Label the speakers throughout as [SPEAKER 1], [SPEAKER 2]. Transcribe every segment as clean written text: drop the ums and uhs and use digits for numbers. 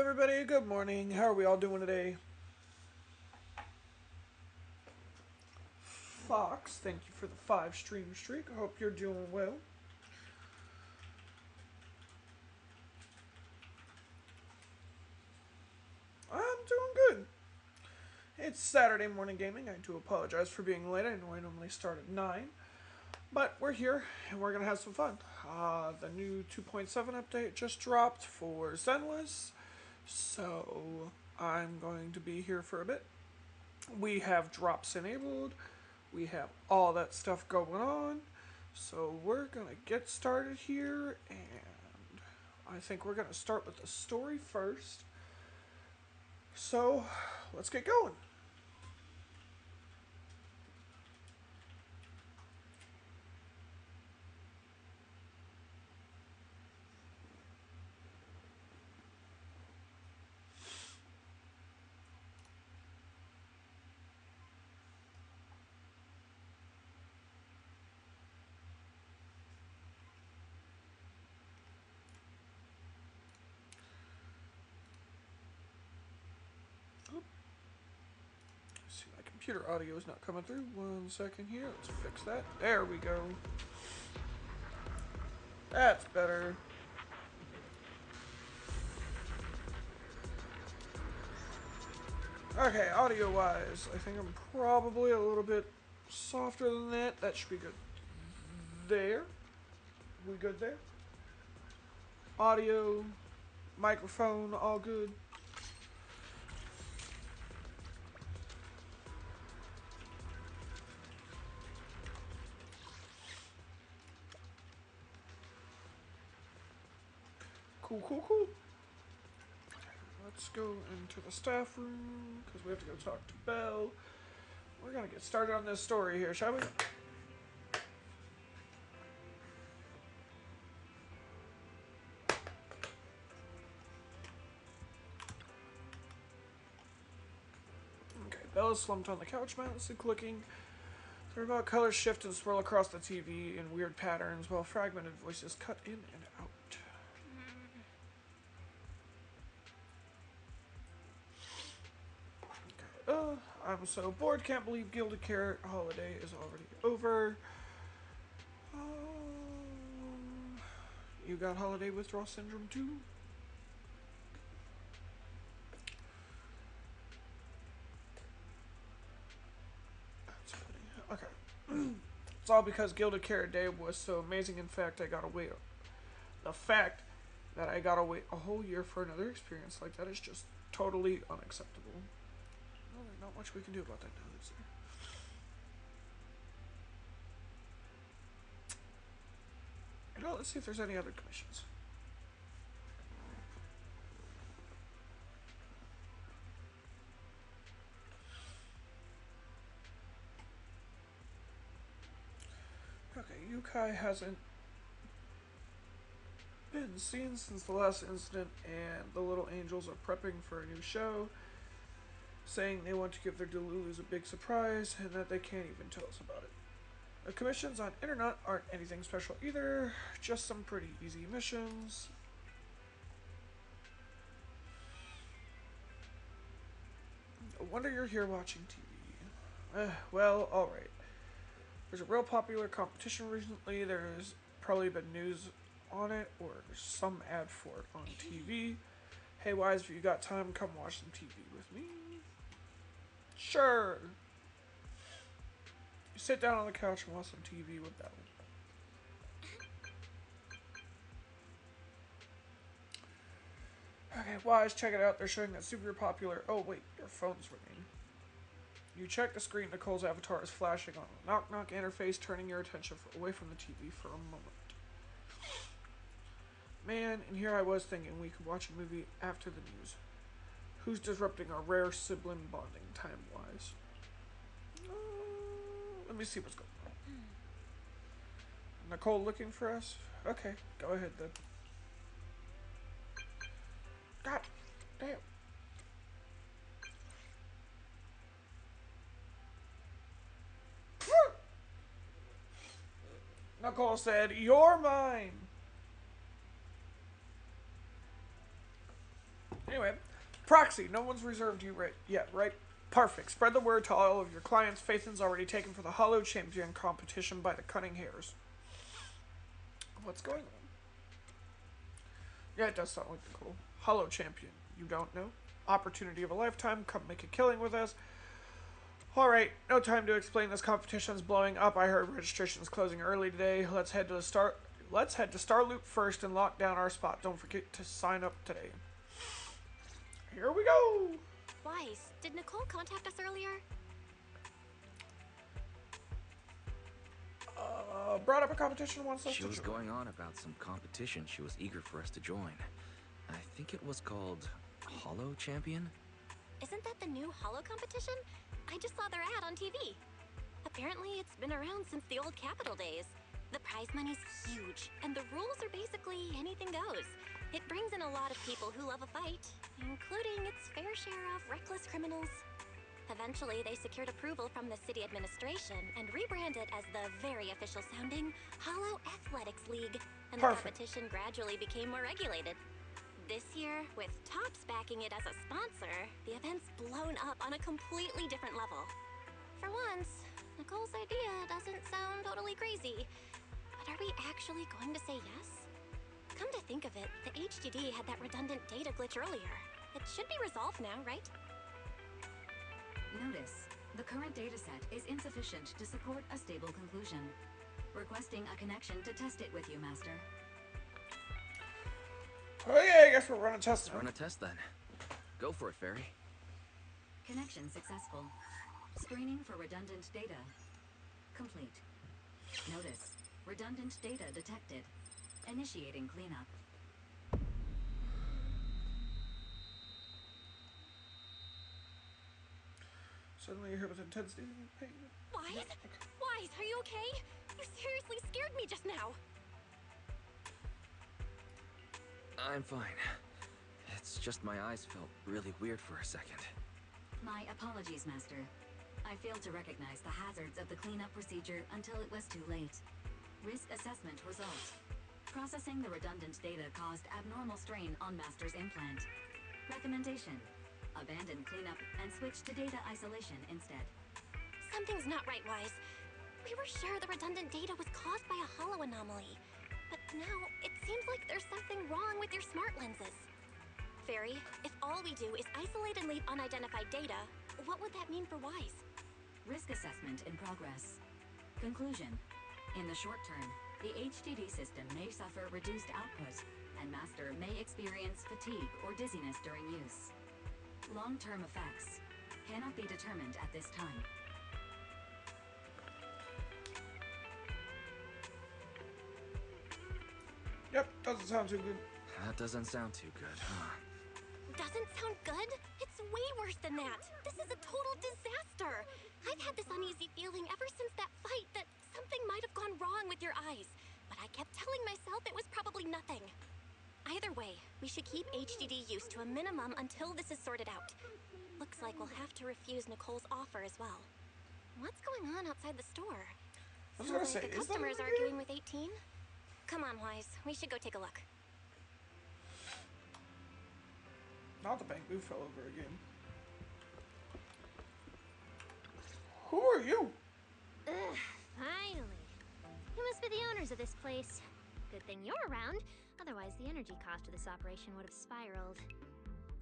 [SPEAKER 1] everybody, good morning. How are we all doing today? Fox, thank you for the 5 stream streak. I hope you're doing well. I'm doing good. It's Saturday morning gaming. I do apologize for being late. I know I normally start at 9. But we're here, and we're going to have some fun. The new 2.7 update just dropped for Zenless, so I'm going to be here for a bit. We have drops enabled. We have all that stuff going on. So we're going to get started here, and I think we're going to start with the story first. So let's get going. See, my computer audio is not coming through. 1 second here. Let's fix that. There we go. That's better. Okay, audio-wise, I think I'm probably a little bit softer than that. That should be good. There. We good there? Audio, microphone, all good. Cool, cool, cool. Let's go into the staff room, because we have to go talk to Belle. We're going to get started on this story here, shall we? Okay, Belle is slumped on the couch, mindlessly clicking. The remote colors shift and swirl across the TV in weird patterns, while fragmented voices cut in and out. I'm so bored, can't believe Gilded Carrot holiday is already over. You got holiday withdrawal syndrome too? That's funny. Okay. It's all because Gilded Carrot Day was so amazing. In fact, I gotta wait. The fact that I gotta wait a whole year for another experience like that is just totally unacceptable. Well, there's not much we can do about that now, is there? You know, let's see if there's any other commissions. Okay, Yukai hasn't been seen since the last incident, and the little angels are prepping for a new show, saying they want to give their Delulus a big surprise and that they can't even tell us about it. The commissions on internet aren't anything special either, just some pretty easy missions. No wonder you're here watching TV. Well, alright. There's a real popular competition recently. There's probably been news on it or some ad for it on TV. Hey, Wise, if you got time, come watch some TV with me. Sure. You sit down on the couch and watch some TV with Belle. Okay, Wise, check it out. They're showing that super popular... Oh, wait, your phone's ringing. You check the screen. Nicole's avatar is flashing on a knock-knock interface, turning your attention away from the TV for a moment. Man, and here I was thinking we could watch a movie after the news. Who's disrupting our rare sibling bonding time-wise? Let me see what's going on. Nicole looking for us? Okay, go ahead then. God damn. Nicole said, "You're mine." Yeah, Anyway, Proxy, no one's reserved you yet, right? Perfect. Spread the word to all of your clients. Phaethon's already taken for the Hollow Champion competition by the Cunning Hares. What's going on? Yeah, it does sound like cool. Hollow Champion. You don't know? Opportunity of a lifetime. Come make a killing with us. Alright, no time to explain. This competition's blowing up. I heard registration's closing early today. Let's head to Starloop first and lock down our spot. Don't forget to sign up today. Here we go!
[SPEAKER 2] Wise, did Nicole contact us earlier?
[SPEAKER 1] Brought up a competition, wants us to join.
[SPEAKER 3] She was going on about some competition she was eager for us to join. I think it was called Hollow Champion?
[SPEAKER 2] Isn't that the new Hollow competition? I just saw their ad on TV. Apparently, it's been around since the old Capital days. The prize money's huge, and the rules are basically anything goes. It brings in a lot of people who love a fight, including its fair share of reckless criminals. Eventually, they secured approval from the city administration and rebranded as the very official-sounding Hollow Athletics League, and the competition gradually became more regulated. This year, with Topps backing it as a sponsor, the event's blown up on a completely different level. For once, Nicole's idea doesn't sound totally crazy. But are we actually going to say yes? Come to think of it, the HDD had that redundant data glitch earlier. It should be resolved now, right?
[SPEAKER 4] Notice, the current dataset is insufficient to support a stable conclusion. Requesting a connection to test it with you, Master.
[SPEAKER 1] Okay, I guess we're running a test.
[SPEAKER 3] Run a test then. Go for it, Fairy.
[SPEAKER 4] Connection successful. Screening for redundant data. Complete. Notice, redundant data detected. Initiating cleanup.
[SPEAKER 1] Suddenly you're here with intensity and pain.
[SPEAKER 2] Wise? Wise, are you okay? You seriously scared me just now.
[SPEAKER 3] I'm fine. It's just my eyes felt really weird for a second.
[SPEAKER 4] My apologies, Master. I failed to recognize the hazards of the cleanup procedure until it was too late. Risk assessment result. Processing the redundant data caused abnormal strain on Master's implant. Recommendation. Abandon cleanup and switch to data isolation instead.
[SPEAKER 2] Something's not right, Wise. We were sure the redundant data was caused by a hollow anomaly. But now, it seems like there's something wrong with your smart lenses. Fairy, if all we do is isolate and leave unidentified data, what would that mean for Wise?
[SPEAKER 4] Risk assessment in progress. Conclusion. In the short term, the HDD system may suffer reduced output, and Master may experience fatigue or dizziness during use. Long-term effects cannot be determined at this time.
[SPEAKER 1] Yep, doesn't sound too good.
[SPEAKER 3] That doesn't sound too good, huh?
[SPEAKER 2] Doesn't sound good? It's way worse than that. This is a total disaster. I've had this uneasy feeling ever since that fight that something might have gone wrong with your eyes. But I kept telling myself it was probably nothing. Either way, we should keep HDD use to a minimum until this is sorted out. Looks like we'll have to refuse Nicole's offer as well. What's going on outside the store?
[SPEAKER 1] I was gonna say,
[SPEAKER 2] the
[SPEAKER 1] is that
[SPEAKER 2] customers
[SPEAKER 1] over
[SPEAKER 2] arguing with 18? Come on, Wise. We should go take a look.
[SPEAKER 1] Not the bamboo fell over again. Who are you?
[SPEAKER 5] Ugh, finally. You must be the owners of this place. Good thing you're around, otherwise the energy cost of this operation would have spiraled.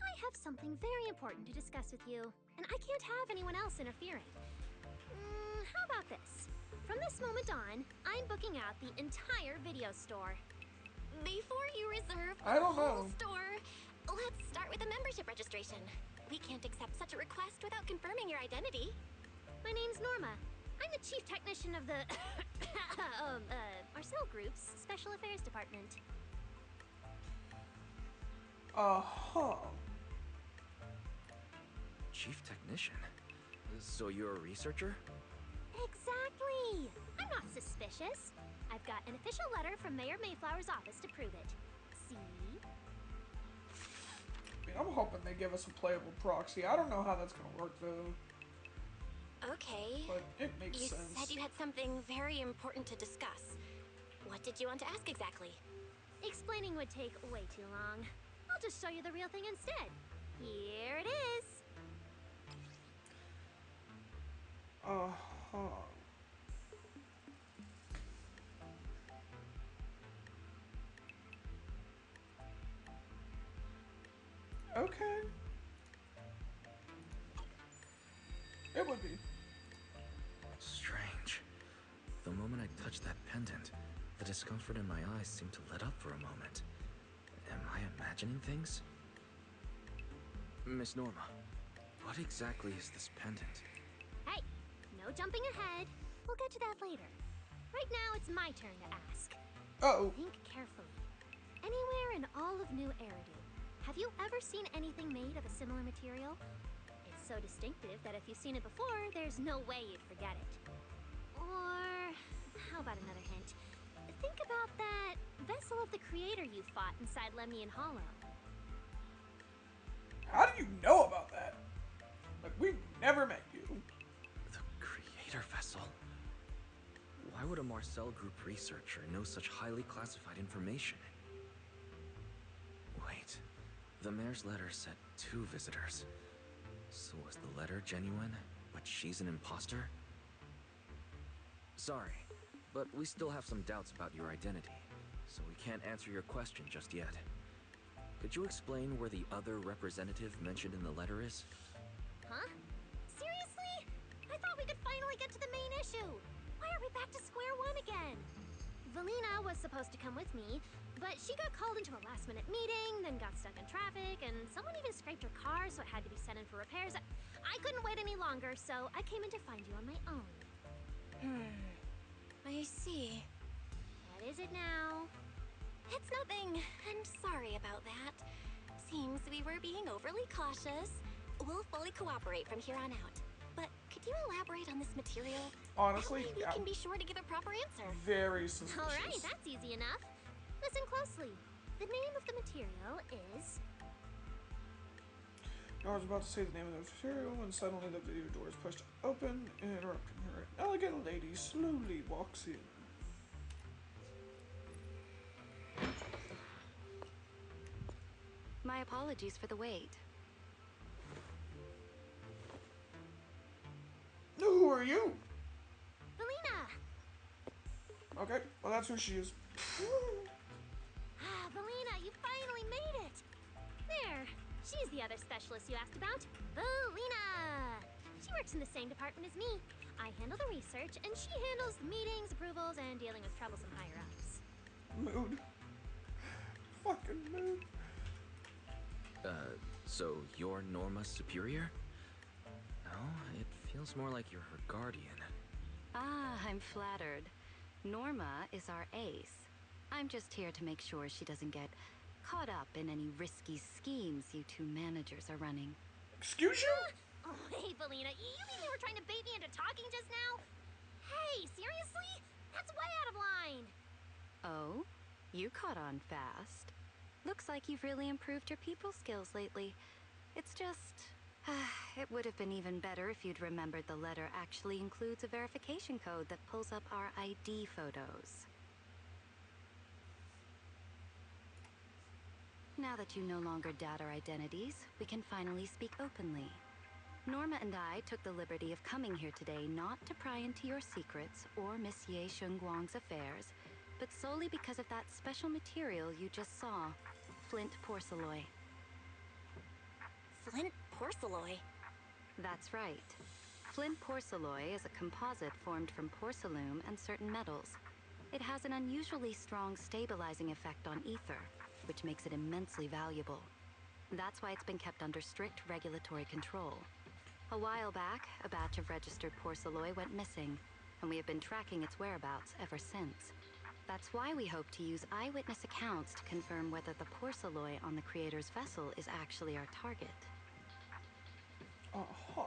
[SPEAKER 5] I have something very important to discuss with you, and I can't have anyone else interfering. How about this? From this moment on, I'm booking out the entire video store.
[SPEAKER 2] Before you reserve
[SPEAKER 1] I
[SPEAKER 2] the
[SPEAKER 1] don't
[SPEAKER 2] whole
[SPEAKER 1] know.
[SPEAKER 2] store, let's start with a membership registration. We can't accept such a request without confirming your identity.
[SPEAKER 5] My name's Norma. I'm the chief technician of the Marcel Group's Special Affairs Department.
[SPEAKER 1] Uh-huh.
[SPEAKER 3] Chief technician? So you're a researcher?
[SPEAKER 5] Exactly! I'm not suspicious. I've got an official letter from Mayor Mayflower's office to prove it. See?
[SPEAKER 1] I mean, I'm hoping they give us a playable proxy. I don't know how that's gonna work though.
[SPEAKER 2] Okay.
[SPEAKER 1] But it makes
[SPEAKER 2] You
[SPEAKER 1] sense.
[SPEAKER 2] said you had something very important to discuss. What did you want to ask exactly?
[SPEAKER 5] Explaining would take way too long. I'll just show you the real thing instead. Here it is.
[SPEAKER 1] Uh-huh. Okay. It would be.
[SPEAKER 3] Strange. The moment I touched that pendant, the discomfort in my eyes seemed to let up for a moment. Am I imagining things? Miss Norma, what exactly is this pendant?
[SPEAKER 5] Hey, no jumping ahead. We'll get to that later. Right now, it's my turn to ask.
[SPEAKER 1] Uh-oh.
[SPEAKER 5] Think carefully. Anywhere in all of New Eridu, have you ever seen anything made of a similar material? It's so distinctive that if you've seen it before, there's no way you'd forget it. Or, how about another hint? Think about that vessel of the creator you fought inside Lemnian Hollow.
[SPEAKER 1] How do you know about that? Like, we've never met you.
[SPEAKER 3] The creator vessel? Why would a Marcel Group researcher know such highly classified information? Wait, the mayor's letter said 2 visitors. So was the letter genuine, but she's an imposter? Sorry, but we still have some doubts about your identity, so we can't answer your question just yet. Could you explain where the other representative mentioned in the letter is?
[SPEAKER 5] Huh? Seriously? I thought we could finally get to the main issue. Why are we back to square one again? Valina was supposed to come with me, but she got called into a last-minute meeting, then got stuck in traffic, and someone even scraped her car, so it had to be sent in for repairs. I couldn't wait any longer, so I came in to find you on my own.
[SPEAKER 2] I see.
[SPEAKER 5] What is it now?
[SPEAKER 2] It's nothing. I'm sorry about that. Seems we were being overly cautious. We'll fully cooperate from here on out. But could you elaborate on this material?
[SPEAKER 1] Honestly,
[SPEAKER 2] that way we
[SPEAKER 1] yeah.
[SPEAKER 2] can be sure to give a proper answer.
[SPEAKER 1] Very suspicious.
[SPEAKER 5] All right, that's easy enough. Listen closely. The name of the material is...
[SPEAKER 1] I was about to say the name of the material when suddenly the video door is pushed open, interrupting her. An elegant lady slowly walks in.
[SPEAKER 4] My apologies for the wait.
[SPEAKER 1] Who are you?
[SPEAKER 5] Valina!
[SPEAKER 1] Okay, well that's who she is.
[SPEAKER 5] Ah, Valina, you finally made it! There, she's the other specialist you asked about. Valina! She works in the same department as me. I handle the research, and she handles the meetings, approvals, and dealing with troublesome higher-ups.
[SPEAKER 1] Mood. Fucking mood.
[SPEAKER 3] So you're Norma's superior? No, it feels more like you're her guardian.
[SPEAKER 4] Ah, I'm flattered. Norma is our ace. I'm just here to make sure she doesn't get caught up in any risky schemes you 2 managers are running.
[SPEAKER 1] Excuse you?
[SPEAKER 5] Oh, hey, Valina, you mean you were trying to bait me into talking just now? Hey, seriously? That's way out of line!
[SPEAKER 4] Oh? You caught on fast. Looks like you've really improved your people skills lately. It's just... it would have been even better if you'd remembered the letter actually includes a verification code that pulls up our ID photos. Now that you no longer doubt our identities, we can finally speak openly. Norma and I took the liberty of coming here today not to pry into your secrets or Miss Ye Shengguang's affairs, but solely because of that special material you just saw, flint porcelain.
[SPEAKER 2] Flint porcelain.
[SPEAKER 4] That's right. Flint porcelain is a composite formed from porcelain and certain metals. It has an unusually strong stabilizing effect on ether, which makes it immensely valuable. That's why it's been kept under strict regulatory control. A while back, a batch of registered porcelain went missing, and we have been tracking its whereabouts ever since. That's why we hope to use eyewitness accounts to confirm whether the porcelain on the creator's vessel is actually our target.
[SPEAKER 1] Uh-huh.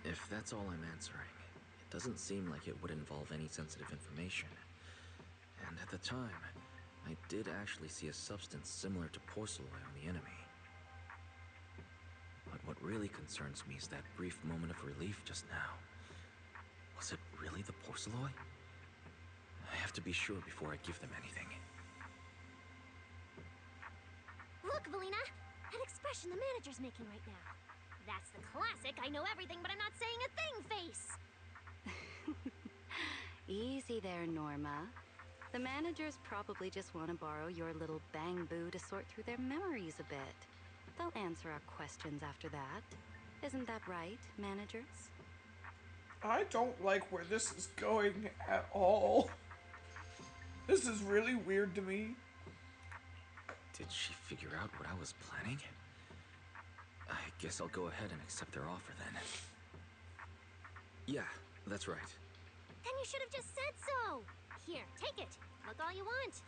[SPEAKER 3] If that's all I'm answering, it doesn't seem like it would involve any sensitive information. And at the time, I did actually see a substance similar to porcelain on the enemy. But what really concerns me is that brief moment of relief just now. Was it really the porcelain? I have to be sure before I give them anything.
[SPEAKER 5] Valina! That expression the manager's making right now. That's the classic I know everything but I'm not saying a thing face!
[SPEAKER 4] Easy there, Norma. The managers probably just want to borrow your little bang-boo to sort through their memories a bit. They'll answer our questions after that. Isn't that right, managers?
[SPEAKER 1] I don't like where this is going at all. This is really weird to me.
[SPEAKER 3] Did she figure out what I was planning? I guess I'll go ahead and accept their offer then. Yeah, that's right.
[SPEAKER 5] Then you should have just said so! Here, take it. Look all you want.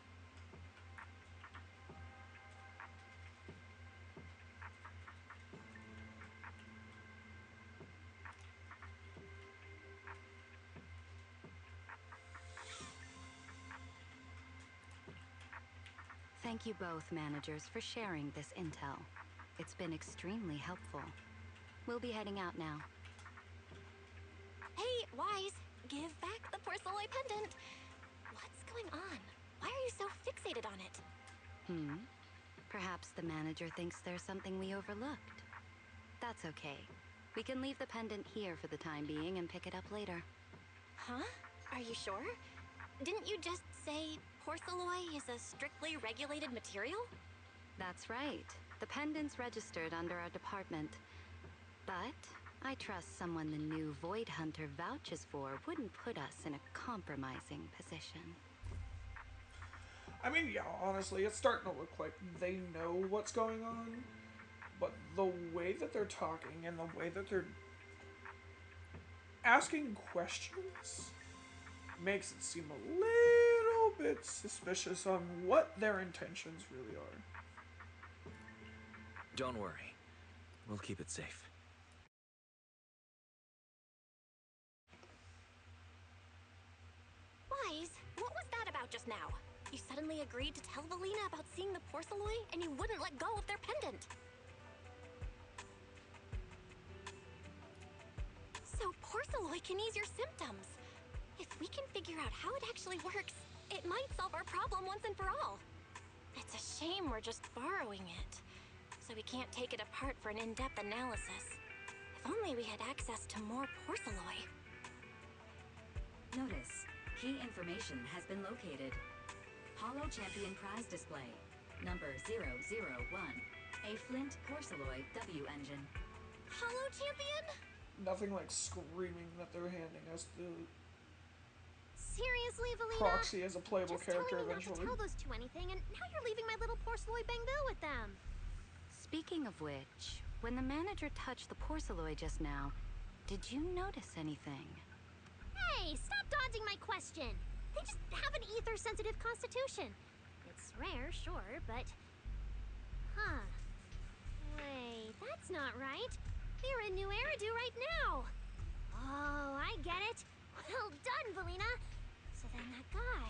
[SPEAKER 4] Thank you both, managers, for sharing this intel. It's been extremely helpful. We'll be heading out now.
[SPEAKER 2] Hey, Wise, give back the porcelain pendant. What's going on? Why are you so fixated on it?
[SPEAKER 4] Perhaps the manager thinks there's something we overlooked. That's okay. We can leave the pendant here for the time being and pick it up later.
[SPEAKER 2] Huh? Are you sure? Didn't you just say porcelain is a strictly regulated material?
[SPEAKER 4] That's right. The pendant's registered under our department. But I trust someone the new Void Hunter vouches for wouldn't put us in a compromising position.
[SPEAKER 1] I mean, yeah, honestly, it's starting to look like they know what's going on. But the way that they're talking and the way that they're asking questions makes it seem a little bit suspicious on what their intentions really are.
[SPEAKER 3] Don't worry. We'll keep it safe.
[SPEAKER 2] Wise, what was that about just now? You suddenly agreed to tell Valina about seeing the porcelain and you wouldn't let go of their pendant. So porcelain can ease your symptoms. If we can figure out how it actually works, it might solve our problem once and for all. It's a shame we're just borrowing it, so we can't take it apart for an in-depth analysis. If only we had access to more porcelain.
[SPEAKER 4] Notice, key information has been located. Holo Champion prize display, number 001, a Flint Porceloid W engine.
[SPEAKER 2] Holo Champion?
[SPEAKER 1] Nothing like screaming that they're handing us the
[SPEAKER 5] Seriously, Valina?
[SPEAKER 1] proxy as a playable
[SPEAKER 5] Just
[SPEAKER 1] character
[SPEAKER 5] telling me
[SPEAKER 1] eventually.
[SPEAKER 5] not to tell those two anything, and now you're leaving my little porcelain bang-boo with them.
[SPEAKER 4] Speaking of which, when the manager touched the porcelain just now, did you notice anything?
[SPEAKER 5] Hey, stop dodging my question. They just have an ether-sensitive constitution. It's rare, sure, but... Huh. Wait, that's not right. They're in New Eridu right now. Oh, I get it. Well done, Valina. So then that guy...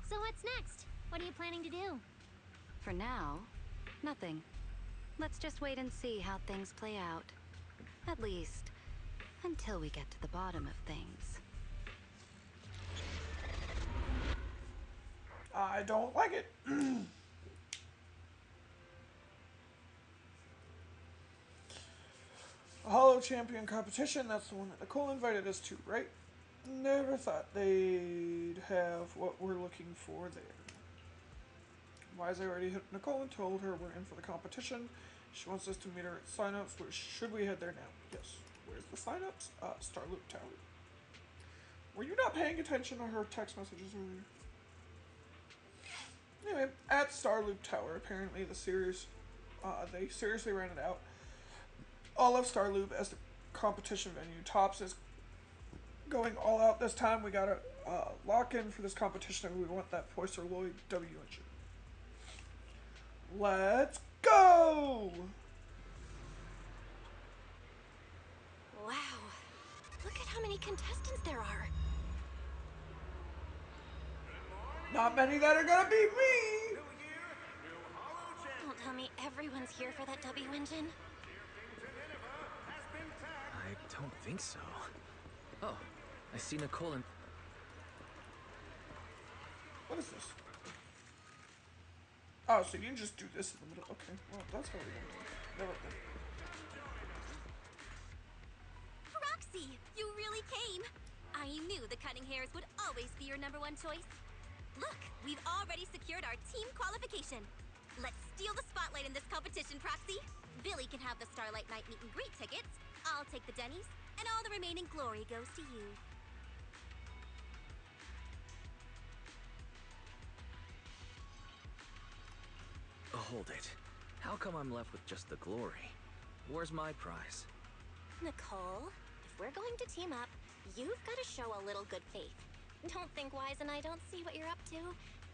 [SPEAKER 5] So what's next? What are you planning to do?
[SPEAKER 4] For now, nothing. Let's just wait and see how things play out. At least, until we get to the bottom of things.
[SPEAKER 1] I don't like it. A Holo Champion competition, that's the one that Nicole invited us to, right? Never thought they'd have what we're looking for there. Wise already hit Nicole and told her we're in for the competition. She wants us to meet her at signups. Where should we head there now? Yes. Where's the signups? Starloop Tower. Were you not paying attention to her text messages earlier? Anyway, at Starloop Tower, apparently the series, they seriously ran it out. All of Starloop as the competition venue. Tops is going all out this time. We gotta lock in for this competition and we want that Poisterloid W engine. Let's go!
[SPEAKER 2] Wow. Look at how many contestants there are.
[SPEAKER 1] Not many that are gonna beat me!
[SPEAKER 2] Don't tell me everyone's here for that W engine.
[SPEAKER 3] I don't think so. Oh, I see Nicole and...
[SPEAKER 1] What is this? Oh, so you can just do this in the middle. Okay, well, that's how we're gonna do it. Never mind.
[SPEAKER 2] Roxy, you really came! I knew the Cunning Hairs would always be your number one choice. Look, we've already secured our team qualification. Let's steal the spotlight in this competition, Proxy. Billy can have the Starlight Night meet and greet tickets. I'll take the Denny's, and all the remaining glory goes to you.
[SPEAKER 3] Hold it. How come I'm left with just the glory? Where's my prize?
[SPEAKER 2] Nicole, if we're going to team up, you've got to show a little good faith. Don't think Wise and I don't see what you're up to.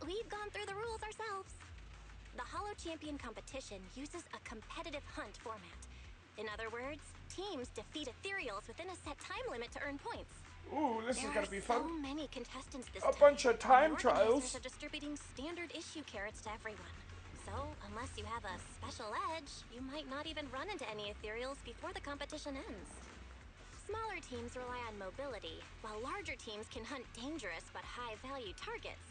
[SPEAKER 2] We've gone through the rules ourselves. The Hollow Champion competition uses a competitive hunt format. In other words, teams defeat ethereals within a set time limit to earn points.
[SPEAKER 1] Ooh, this is
[SPEAKER 2] There
[SPEAKER 1] gonna
[SPEAKER 2] are
[SPEAKER 1] be
[SPEAKER 2] so
[SPEAKER 1] fun.
[SPEAKER 2] many contestants this
[SPEAKER 1] A
[SPEAKER 2] time.
[SPEAKER 1] bunch of time
[SPEAKER 2] and the organizers
[SPEAKER 1] trials.
[SPEAKER 2] are distributing standard issue carrots to everyone. So, unless you have a special edge, you might not even run into any ethereals before the competition ends. Smaller teams rely on mobility, while larger teams can hunt dangerous but high-value targets.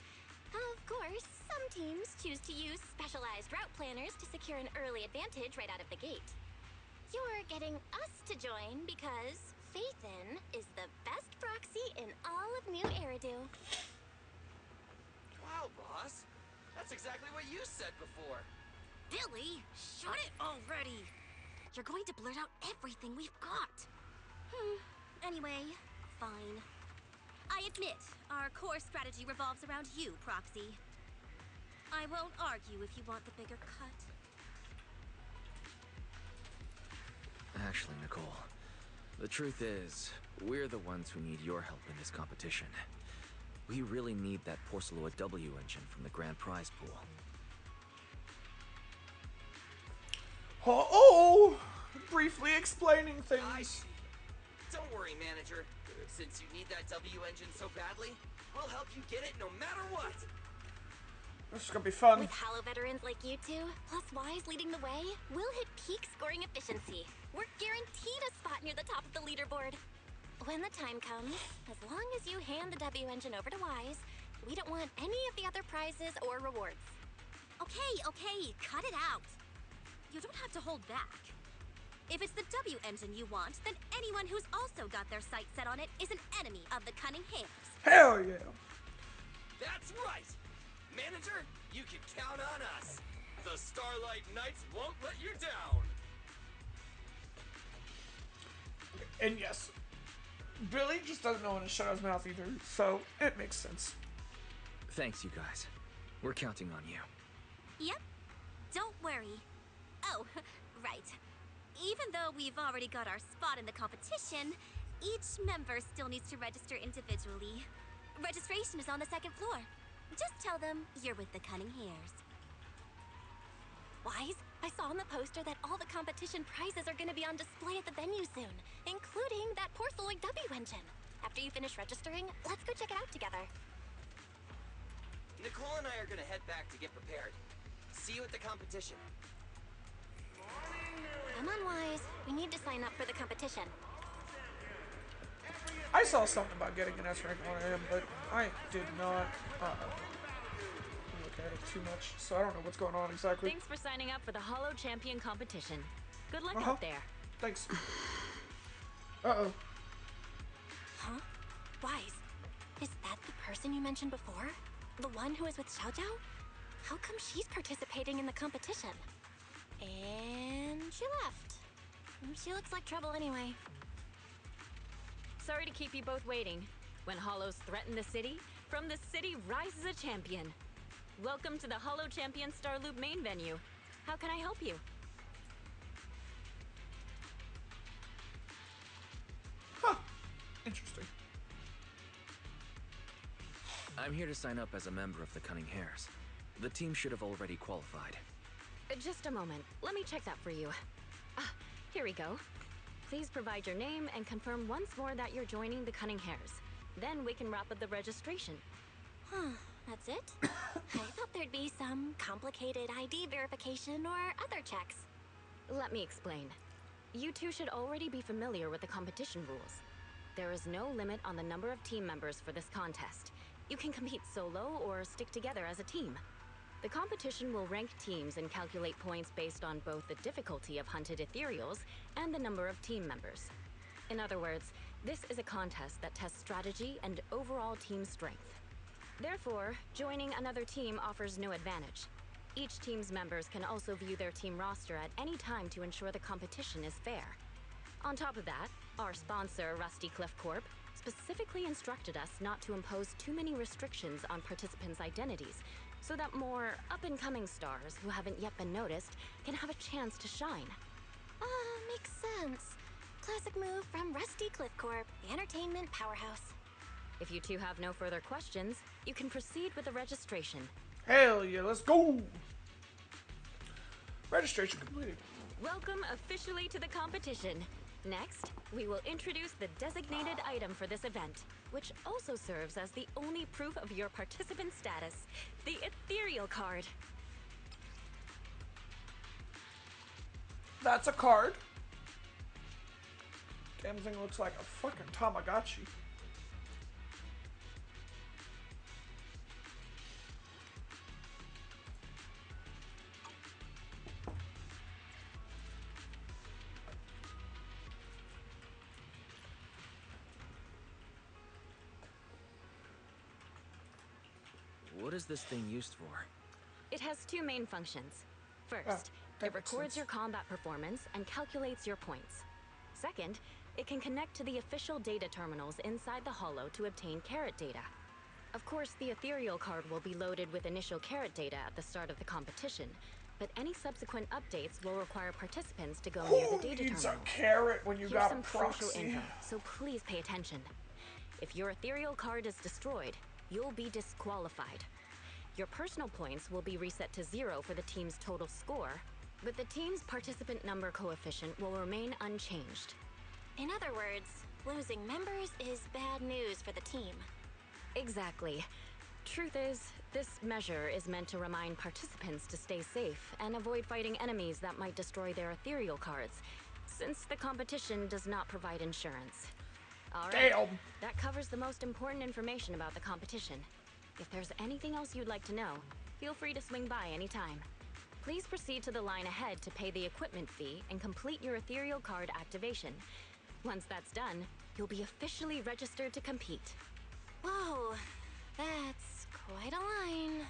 [SPEAKER 2] Of course, some teams choose to use specialized route planners to secure an early advantage right out of the gate. You're getting us to join because Faithin is the best proxy in all of New Eridu.
[SPEAKER 6] Wow, boss. That's exactly what you said before.
[SPEAKER 2] Billy, shut it already! You're going to blurt out everything we've got. Anyway, fine. I admit, our core strategy revolves around you, Proxy. I won't argue if you want the bigger cut.
[SPEAKER 3] Actually, Nicole, the truth is, we're the ones who need your help in this competition. We really need that Porceloa W engine from the grand prize pool.
[SPEAKER 1] Oh, briefly explaining
[SPEAKER 6] I
[SPEAKER 1] things.
[SPEAKER 6] see. Don't worry, manager. Since you need that W engine so badly, we'll help you get it no matter what.
[SPEAKER 1] This is gonna be fun.
[SPEAKER 2] With Hollow veterans like you two, plus Wise leading the way, we'll hit peak scoring efficiency. We're guaranteed a spot near the top of the leaderboard. When the time comes, as long as you hand the W engine over to Wise, we don't want any of the other prizes or rewards. Okay, cut it out. You don't have to hold back. If it's the W engine you want, then anyone who's also got their sights set on it is an enemy of the Cunning Hairs.
[SPEAKER 1] Hell yeah.
[SPEAKER 6] That's right. Manager, you can count on us. The Starlight Knights won't let you down.
[SPEAKER 1] And yes, Billy just doesn't know when to shut his mouth either, so it makes sense.
[SPEAKER 3] Thanks, you guys. We're counting on you.
[SPEAKER 2] Yep. Don't worry. Oh, right. Even though we've already got our spot in the competition, each member still needs to register individually. Registration is on the second floor. Just tell them you're with the Cunning Hairs. Wise, I saw on the poster that all the competition prizes are going to be on display at the venue soon, including that Porceloid W engine. After you finish registering, let's go check it out together.
[SPEAKER 6] Nicole and I are gonna head back to get prepared. See you at the competition.
[SPEAKER 2] Come on, Wise. We need to sign up for the competition.
[SPEAKER 1] I saw something about getting an S rank on him, but I did not look at it too much, so I don't know what's going on exactly.
[SPEAKER 7] Thanks for signing up for the Hollow Champion competition. Good luck
[SPEAKER 1] Uh-huh.
[SPEAKER 7] out there.
[SPEAKER 1] Thanks. Uh-oh.
[SPEAKER 2] Huh? Wise, is that the person you mentioned before? The one who was with Xiao Zhao? How come she's participating in the competition? And she left. She looks like trouble anyway.
[SPEAKER 7] Sorry to keep you both waiting. When Hollows threaten the city, from the city rises a champion. Welcome to the Hollow Champion Star Loop main venue. How can I help you?
[SPEAKER 1] Huh. Interesting.
[SPEAKER 3] I'm here to sign up as a member of the Cunning Hairs. The team should have already qualified.
[SPEAKER 7] Just a moment. Let me check that for you. Ah, here we go. Please provide your name and confirm once more that you're joining the Cunning Hairs. Then we can wrap up the registration.
[SPEAKER 2] Huh, that's it? I thought there'd be some complicated ID verification or other checks.
[SPEAKER 7] Let me explain. You two should already be familiar with the competition rules. There is no limit on the number of team members for this contest. You can compete solo or stick together as a team. The competition will rank teams and calculate points based on both the difficulty of hunted ethereals and the number of team members. In other words, this is a contest that tests strategy and overall team strength. Therefore, joining another team offers no advantage. Each team's members can also view their team roster at any time to ensure the competition is fair. On top of that, our sponsor, Rusty Cliff Corp, specifically instructed us not to impose too many restrictions on participants' identities, so that more up-and-coming stars who haven't yet been noticed can have a chance to shine.
[SPEAKER 2] Makes sense. Classic move from Rusty Cliff Corp, the entertainment powerhouse.
[SPEAKER 7] If you two have no further questions, you can proceed with the registration.
[SPEAKER 1] Hell yeah, let's go! Registration completed.
[SPEAKER 7] Welcome officially to the competition. Next, we will introduce the designated item for this event, which also serves as the only proof of your participant status, the ethereal card.
[SPEAKER 1] That's a card. Damn thing looks like a fucking Tamagotchi.
[SPEAKER 3] What is this thing used for?
[SPEAKER 7] It has two main functions. First,
[SPEAKER 1] that
[SPEAKER 7] it
[SPEAKER 1] makes
[SPEAKER 7] records
[SPEAKER 1] sense.
[SPEAKER 7] your combat performance and calculates your points. Second, it can connect to the official data terminals inside the Holo to obtain carrot data. Of course, the ethereal card will be loaded with initial carrot data at the start of the competition, but any subsequent updates will require participants to go near the
[SPEAKER 1] Who
[SPEAKER 7] data
[SPEAKER 1] needs
[SPEAKER 7] terminals.
[SPEAKER 1] a carrot when you
[SPEAKER 7] Here's
[SPEAKER 1] got a
[SPEAKER 7] some crucial
[SPEAKER 1] proxy?
[SPEAKER 7] info, so please pay attention. If your ethereal card is destroyed, you'll be disqualified. Your personal points will be reset to 0 for the team's total score, but the team's participant number coefficient will remain unchanged.
[SPEAKER 2] In other words, losing members is bad news for the team.
[SPEAKER 7] Exactly. Truth is, this measure is meant to remind participants to stay safe and avoid fighting enemies that might destroy their ethereal cards, since the competition does not provide insurance. All right,
[SPEAKER 1] Damn.
[SPEAKER 7] that covers the most important information about the competition. If there's anything else you'd like to know, feel free to swing by anytime. Please proceed to the line ahead to pay the equipment fee and complete your ethereal card activation. Once that's done, you'll be officially registered to compete.
[SPEAKER 2] Whoa, that's quite a line.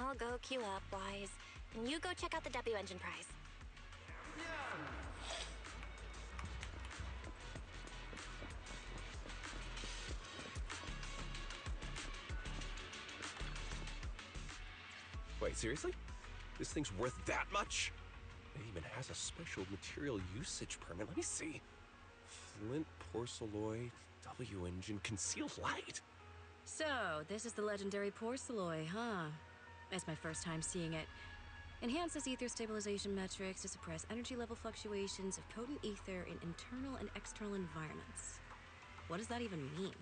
[SPEAKER 2] I'll go queue up, Wise, and you go check out the W Engine prize.
[SPEAKER 6] Wait, seriously? This thing's worth that much? It even has a special material usage permit. Let me see. Flint porcelloy, W engine, concealed light.
[SPEAKER 8] So, this is the legendary porcelloy, huh? It's my first time seeing it. Enhances ether stabilization metrics to suppress energy level fluctuations of potent ether in internal and external environments. What does that even mean?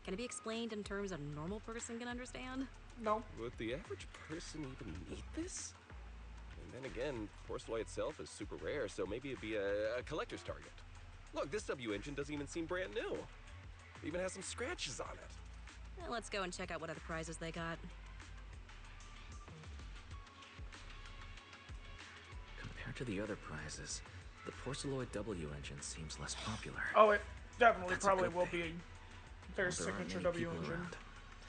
[SPEAKER 8] Can it be explained in terms a normal person can understand?
[SPEAKER 1] No.
[SPEAKER 6] Would the average person even need this? And then again, porcelloy itself is super rare, so maybe it'd be a collector's target. Look, this W engine doesn't even seem brand new. It even has some scratches on it.
[SPEAKER 8] Well, let's go and check out what other prizes they got.
[SPEAKER 3] Compared to the other prizes, the porcelloid W engine seems less popular.
[SPEAKER 1] Oh, it definitely
[SPEAKER 3] That's a
[SPEAKER 1] probably
[SPEAKER 3] good
[SPEAKER 1] will
[SPEAKER 3] thing.
[SPEAKER 1] be their
[SPEAKER 3] Well, there aren't
[SPEAKER 1] signature
[SPEAKER 3] many
[SPEAKER 1] W
[SPEAKER 3] people
[SPEAKER 1] engine.
[SPEAKER 3] around.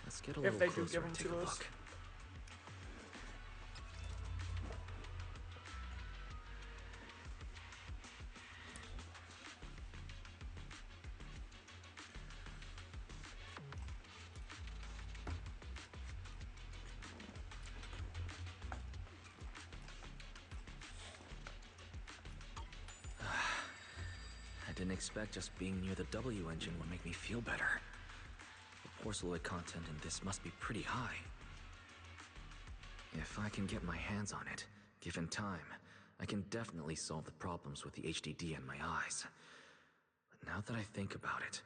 [SPEAKER 3] Let's get a
[SPEAKER 1] If
[SPEAKER 3] little
[SPEAKER 1] they do
[SPEAKER 3] closer
[SPEAKER 1] give
[SPEAKER 3] and
[SPEAKER 1] them
[SPEAKER 3] take
[SPEAKER 1] to
[SPEAKER 3] a
[SPEAKER 1] us.
[SPEAKER 3] look. I didn't expect just being near the W engine would make me feel better. The porcelloid content in this must be pretty high. If I can get my hands on it, given time, I can definitely solve the problems with the HDD in my eyes. But now that I think about it,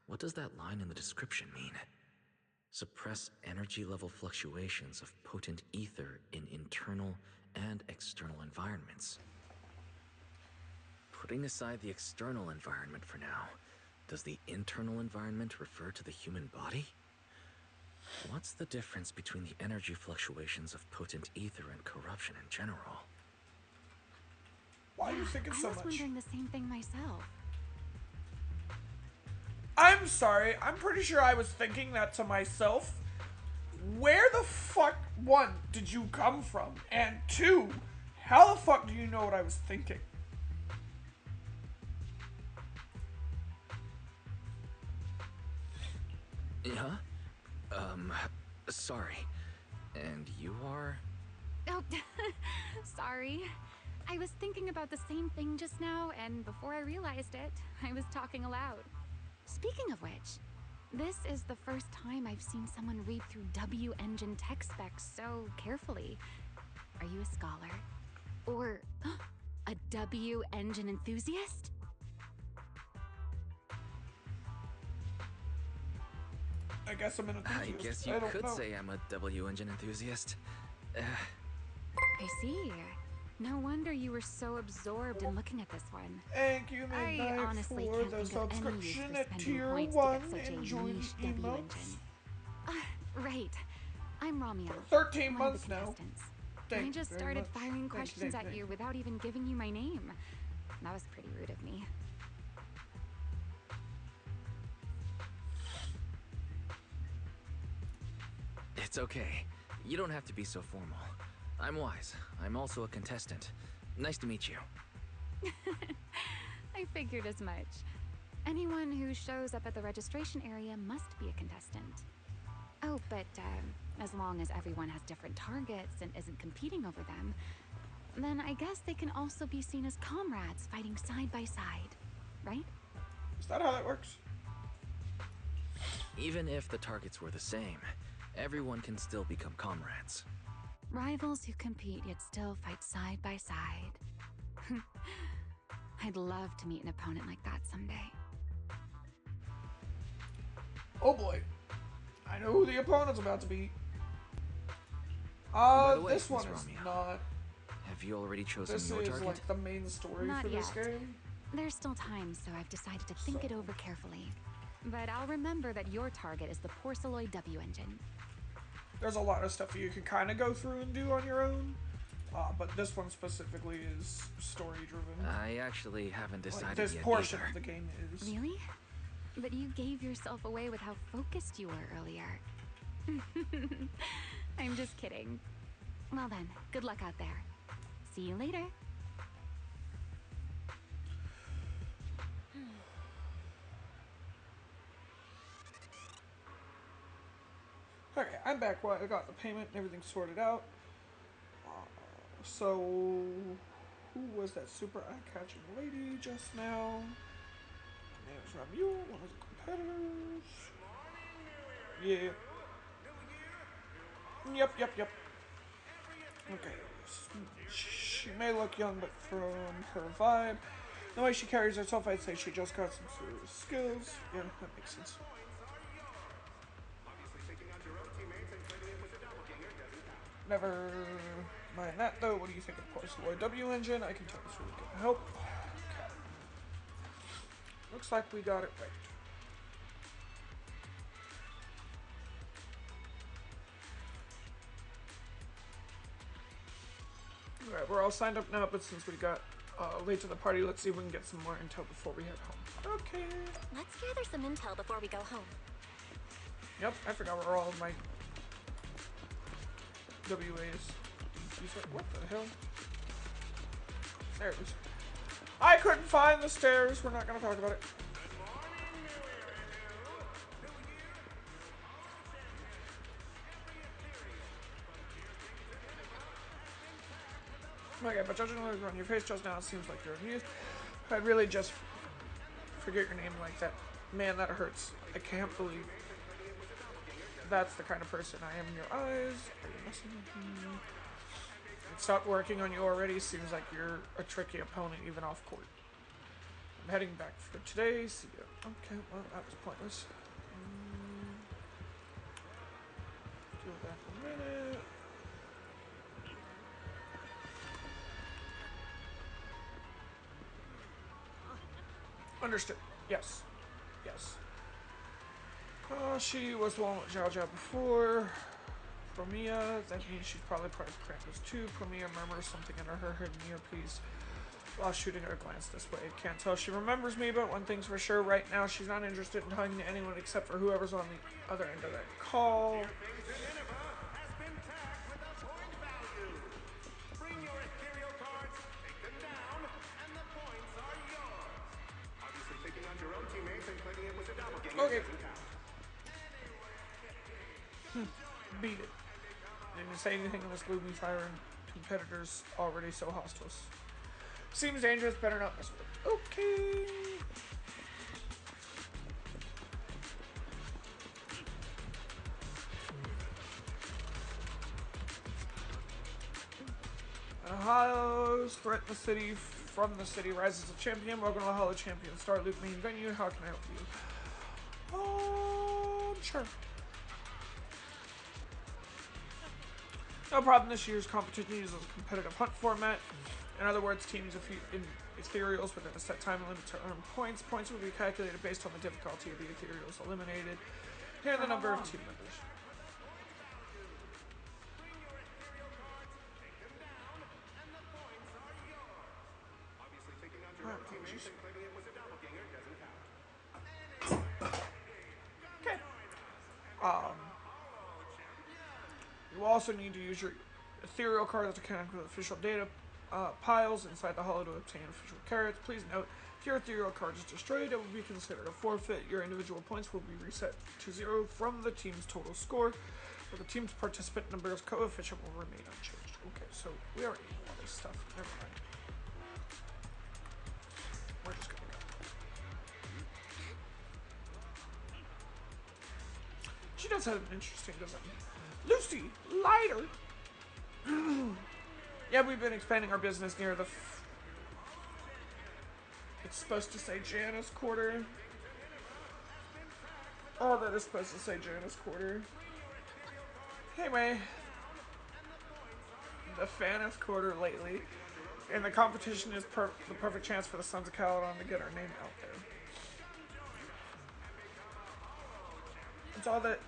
[SPEAKER 3] what does that line in the description mean? Suppress energy level fluctuations of potent ether in internal and external environments. Putting aside the external environment for now, does the internal environment refer to the human body? What's the difference between the energy fluctuations of potent ether and corruption in general?
[SPEAKER 1] Why are you thinking
[SPEAKER 2] I
[SPEAKER 1] so
[SPEAKER 2] was
[SPEAKER 1] much?
[SPEAKER 2] wondering the same thing myself.
[SPEAKER 1] I'm sorry. I'm pretty sure I was thinking that to myself. Where the fuck, one, did you come from? And two, how the fuck do you know what I was thinking?
[SPEAKER 3] Yeah? Sorry. And you are?
[SPEAKER 2] Oh, sorry. I was thinking about the same thing just now, and before I realized it, I was talking aloud. Speaking of which, this is the first time I've seen someone read through W engine tech specs so carefully. Are you a scholar? Or a W engine enthusiast?
[SPEAKER 1] I guess I'm an enthusiast.
[SPEAKER 3] I guess you
[SPEAKER 1] don't
[SPEAKER 3] could
[SPEAKER 1] know.
[SPEAKER 3] say I'm a W engine enthusiast.
[SPEAKER 2] I see. No wonder you were so absorbed in looking at this one.
[SPEAKER 1] Thank you,
[SPEAKER 2] I
[SPEAKER 1] Midnight,
[SPEAKER 2] honestly
[SPEAKER 1] for
[SPEAKER 2] can't
[SPEAKER 1] the
[SPEAKER 2] think of any use
[SPEAKER 1] subscription
[SPEAKER 2] for
[SPEAKER 1] at
[SPEAKER 2] spending
[SPEAKER 1] tier
[SPEAKER 2] points
[SPEAKER 1] 1.
[SPEAKER 2] to get such a
[SPEAKER 1] Enjoy
[SPEAKER 2] niche
[SPEAKER 1] the
[SPEAKER 2] W
[SPEAKER 1] emotes.
[SPEAKER 2] engine. Right. I'm Romeo.
[SPEAKER 1] 13
[SPEAKER 2] one of
[SPEAKER 1] months
[SPEAKER 2] the
[SPEAKER 1] now.
[SPEAKER 2] contestants.
[SPEAKER 1] Thank
[SPEAKER 2] I
[SPEAKER 1] you
[SPEAKER 2] just
[SPEAKER 1] very
[SPEAKER 2] started
[SPEAKER 1] much.
[SPEAKER 2] firing
[SPEAKER 1] Thank you,
[SPEAKER 2] questions
[SPEAKER 1] thank
[SPEAKER 2] at
[SPEAKER 1] you.
[SPEAKER 2] you without even giving you my name. That was pretty rude of me.
[SPEAKER 3] It's okay. You don't have to be so formal. I'm Wise. I'm also a contestant. Nice to meet you.
[SPEAKER 2] I figured as much. Anyone who shows up at the registration area must be a contestant. Oh, but as long as everyone has different targets and isn't competing over them, then I guess they can also be seen as comrades fighting side by side, right?
[SPEAKER 1] Is that how that works?
[SPEAKER 3] Even if the targets were the same, everyone can still become comrades.
[SPEAKER 2] Rivals who compete yet still fight side by side. I'd love to meet an opponent like that someday.
[SPEAKER 1] Oh boy. I know who the opponent's about to be.
[SPEAKER 3] By the way,
[SPEAKER 1] This one
[SPEAKER 3] Miss
[SPEAKER 1] is
[SPEAKER 3] Romeo,
[SPEAKER 1] not.
[SPEAKER 3] have you already chosen
[SPEAKER 1] This
[SPEAKER 3] your
[SPEAKER 1] is
[SPEAKER 3] target?
[SPEAKER 1] like the main story
[SPEAKER 2] Not
[SPEAKER 1] for this
[SPEAKER 2] yet.
[SPEAKER 1] game.
[SPEAKER 2] There's still time, so I've decided to think it over carefully. But I'll remember that your target is the Porceloid W engine.
[SPEAKER 1] There's a lot of stuff you can kind of go through and do on your own. But this one specifically is story driven.
[SPEAKER 3] I actually haven't decided
[SPEAKER 1] Like this
[SPEAKER 3] yet
[SPEAKER 1] portion
[SPEAKER 3] either.
[SPEAKER 1] of the game is.
[SPEAKER 2] Really? But you gave yourself away with how focused you were earlier. I'm just kidding. Well then, good luck out there. See you later.
[SPEAKER 1] Okay, I'm back. Well, I got the payment and everything sorted out. So, who was that super eye-catching lady just now? Name is Ramu, one of the competitors. Yeah. Yep. Okay. She may look young, but from her vibe, the way she carries herself, I'd say she just got some serious skills. Yeah, that makes sense. Never mind that, though. What do you think of Porceloid W engine? I can tell it's really good help. Okay. Looks like we got it right. Alright, we're all signed up now, but since we got late to the party, let's see if we can get some more intel before we head home. Okay.
[SPEAKER 2] Let's gather some intel before we go home.
[SPEAKER 1] Yep, I forgot where all of my WAs. What the hell? There it is. I couldn't find the stairs. We're not going to talk about it. Okay, but judging what was on your face just now, it seems like you're amused. I'd really just forget your name like that. Man, that hurts. I can't believe that's the kind of person I am in your eyes. Are you messing with me? It stopped working on you already. Seems like you're a tricky opponent, even off court. I'm heading back for today. See ya. Okay, well, that was pointless. Deal with that in a minute. Understood. Yes. She was the one with Zhao Zhao before. Promia, that means she's probably part of Krampus too. Promia murmurs something into her hidden earpiece while shooting a glance this way. Can't tell if she remembers me, but one thing's for sure, right now she's not interested in talking to anyone except for whoever's on the other end of that call. Okay. Beat it. Didn't say anything in this gloomy fire and competitors already so hostile. Seems dangerous, better not mess with it. Okay. Ohio's threat in the city from the city rises a champion. Welcome to Ohio Champion Star Loop main venue. How can I help you? Sure. No problem. This year's competition uses a competitive hunt format. In other words, teams in ethereals within a set time limit to earn points. Points will be calculated based on the difficulty of the ethereals eliminated and the number of team members. Okay. You will also need to use your ethereal cards to connect with official data piles inside the hollow to obtain official carrots. Please note, if your ethereal card is destroyed, it will be considered a forfeit. Your individual points will be reset to 0 from the team's total score, but the team's participant numbers coefficient will remain unchanged. Okay, so we already know all this stuff. Never mind. We're just gonna go. She does have an interesting design. Lucy, lighter. Yeah, we've been expanding our business near the... It's supposed to say Janus Quarter. Oh, that is supposed to say Janus Quarter. Anyway, the Fanus Quarter lately. And the competition is the perfect chance for the Sons of Caledon to get our name out there. It's all that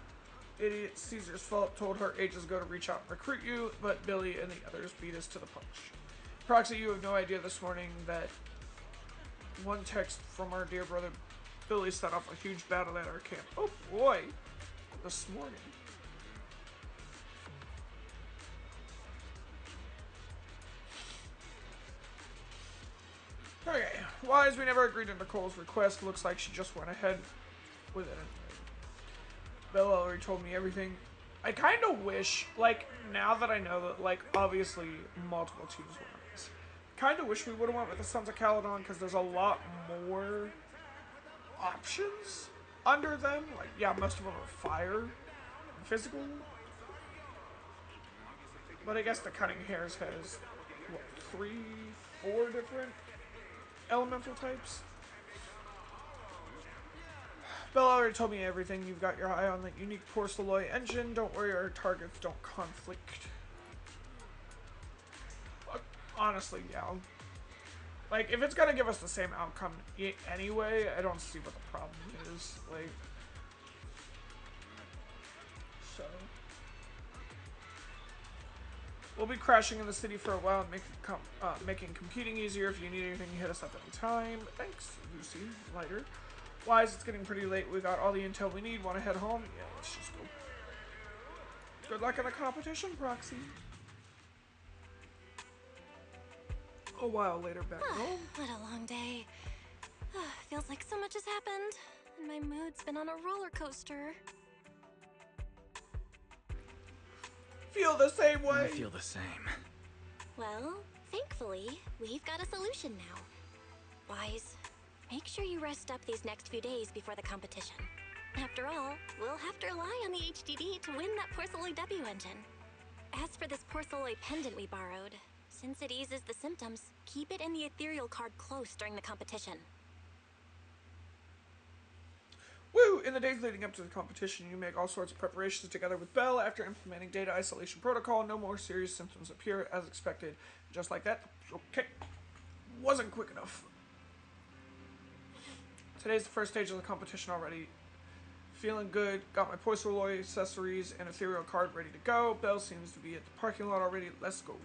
[SPEAKER 1] idiot Caesar's fault. Told her ages ago to reach out and recruit you, but Billy and the others beat us to the punch. Proxy, you have no idea this morning that one text from our dear brother Billy set off a huge battle at our camp. Oh boy, this morning. Okay, wise, we never agreed to Nicole's request. Looks like she just went ahead with it. Bella already told me everything. I kind of wish, like, now that I know that, like, obviously multiple teams won this, kind of wish we would have went with the Sons of Caledon, because there's a lot more options under them. Like, yeah, most of them are fire and physical. But I guess the Cutting Hairs has, what, 3, 4 different elemental types? Bella already told me everything. You've got your eye on the unique Porceloy engine. Don't worry, our targets don't conflict. Honestly, yeah. Like, if it's gonna give us the same outcome anyway, I don't see what the problem is. Like, so we'll be crashing in the city for a while and making competing easier. If you need anything, hit us up anytime. Thanks, Lucy. Lighter. Wise, it's getting pretty late. We got all the intel we need. Want to head home? Yeah, let's just go. Good luck in the competition, Proxy. A while later, back home.
[SPEAKER 2] What a long day. Feels like so much has happened, and my mood's been on a roller coaster.
[SPEAKER 1] Feel the same way.
[SPEAKER 3] I feel the same.
[SPEAKER 2] Well, thankfully, we've got a solution now. Wise, make sure you rest up these next few days before the competition. After all, we'll have to rely on the HDD to win that Porceloy W engine. As for this Porceloy pendant we borrowed, since it eases the symptoms, keep it in the ethereal card close during the competition.
[SPEAKER 1] Woo! In the days leading up to the competition, you make all sorts of preparations together with Belle. After implementing data isolation protocol, no more serious symptoms appear as expected. Just like that. Okay. Wasn't quick enough. Today's the first stage of the competition already. Feeling good. Got my Poisoloy accessories and ethereal card ready to go. Belle seems to be at the parking lot already. Let's go.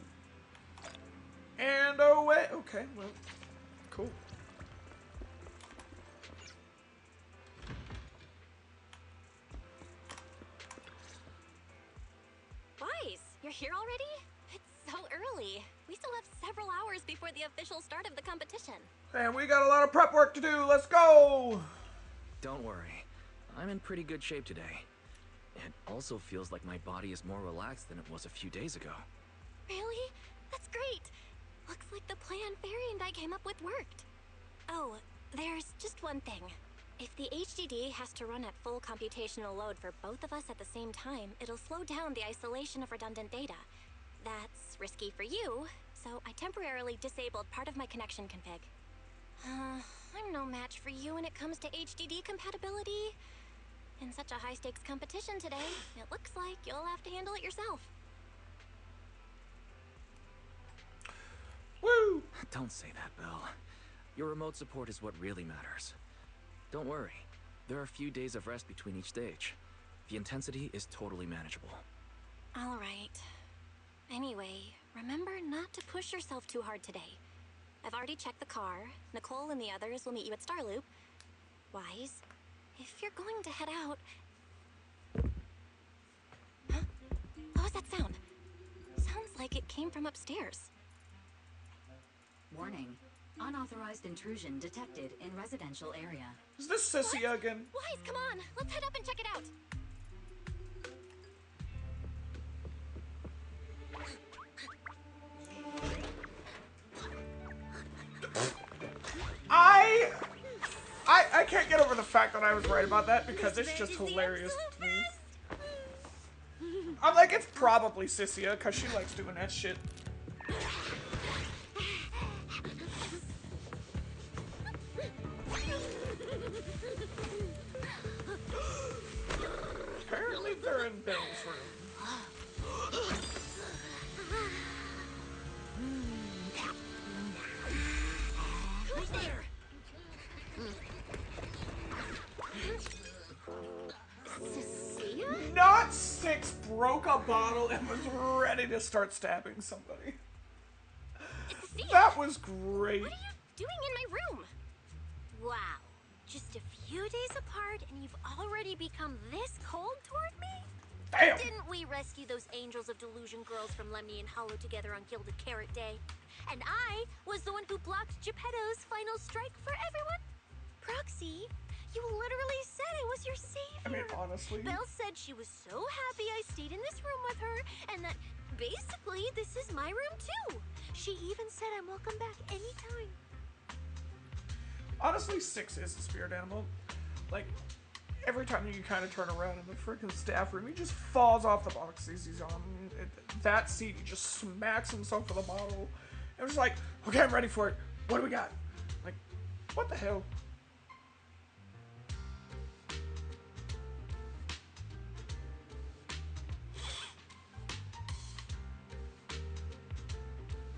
[SPEAKER 1] And away. Okay, well, cool.
[SPEAKER 2] Boys, you're here already? It's so early. We still have several hours before the official start of the competition.
[SPEAKER 1] And we got a lot of prep work to do. Let's go.
[SPEAKER 3] Don't worry. I'm in pretty good shape today. It also feels like my body is more relaxed than it was a few days ago.
[SPEAKER 2] Really? That's great. Looks like the plan Fairy and I came up with worked. Oh, there's just one thing. If the HDD has to run at full computational load for both of us at the same time, it'll slow down the isolation of redundant data. That's risky for you, so I temporarily disabled part of my connection config. I'm no match for you when it comes to HDD compatibility. In such a high-stakes competition today, it looks like you'll have to handle it yourself.
[SPEAKER 1] Woo!
[SPEAKER 3] Don't say that, Belle. Your remote support is what really matters. Don't worry. There are a few days of rest between each stage. The intensity is totally manageable.
[SPEAKER 2] All right. Anyway, remember not to push yourself too hard today. I've already checked the car. Nicole and the others will meet you at Starloop. Wise, if you're going to head out... Huh? What was that sound? Sounds like it came from upstairs.
[SPEAKER 4] Warning. Unauthorized intrusion detected in residential area.
[SPEAKER 1] Is this Sissy again?
[SPEAKER 2] Wise, come on! Let's head up and check it out!
[SPEAKER 1] I can't get over the fact that I was right about that because it's just hilarious to me. I'm like, it's probably Sissia because she likes doing that shit. Apparently they're in Belle's room.
[SPEAKER 2] Who's there? Cecilia?
[SPEAKER 1] Not Six broke a bottle and was ready to start stabbing somebody.
[SPEAKER 2] Cecilia?
[SPEAKER 1] That was great.
[SPEAKER 2] What are you doing in my room? Wow. Just a few days apart and you've already become this cold toward me?
[SPEAKER 1] Damn.
[SPEAKER 5] Didn't we rescue those Angels of Delusion girls from Lemny and Hollow together on Gilded Carrot Day? And I was the one who blocked Geppetto's final strike for everyone? Proxy, you literally said I was your savior.
[SPEAKER 1] I mean, honestly.
[SPEAKER 5] Belle said she was so happy I stayed in this room with her, and that basically this is my room too. She even said I'm welcome back anytime.
[SPEAKER 1] Honestly, Six is the spirit animal. Like, every time you kind of turn around in the freaking staff room, he just falls off the boxes he's on. That seat, he just smacks himself with a bottle. And was like, okay, I'm ready for it. What do we got? Like, what the hell?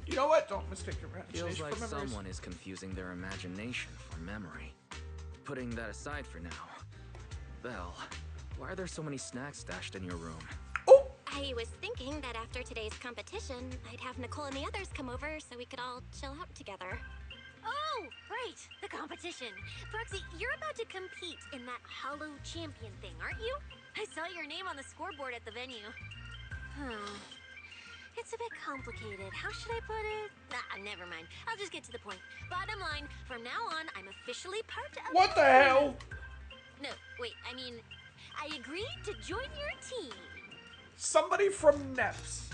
[SPEAKER 1] You know what? Don't mistake your imagination
[SPEAKER 3] Feels like
[SPEAKER 1] for memories.
[SPEAKER 3] someone is confusing their imagination for memory. Putting that aside for now. Belle, why are there so many snacks stashed in your room?
[SPEAKER 1] Oh!
[SPEAKER 2] I was thinking that after today's competition, I'd have Nicole and the others come over so we could all chill out together.
[SPEAKER 5] Oh, right, the competition. Proxy, you're about to compete in that Hollow Champion thing, aren't you? I saw your name on the scoreboard at the venue. It's a bit complicated. How should I put it? Never mind. I'll just get to the point. Bottom line, from now on, I'm officially part of...
[SPEAKER 1] What the hell?
[SPEAKER 5] No, wait, I mean, I agreed to join your team.
[SPEAKER 1] Somebody from NEPS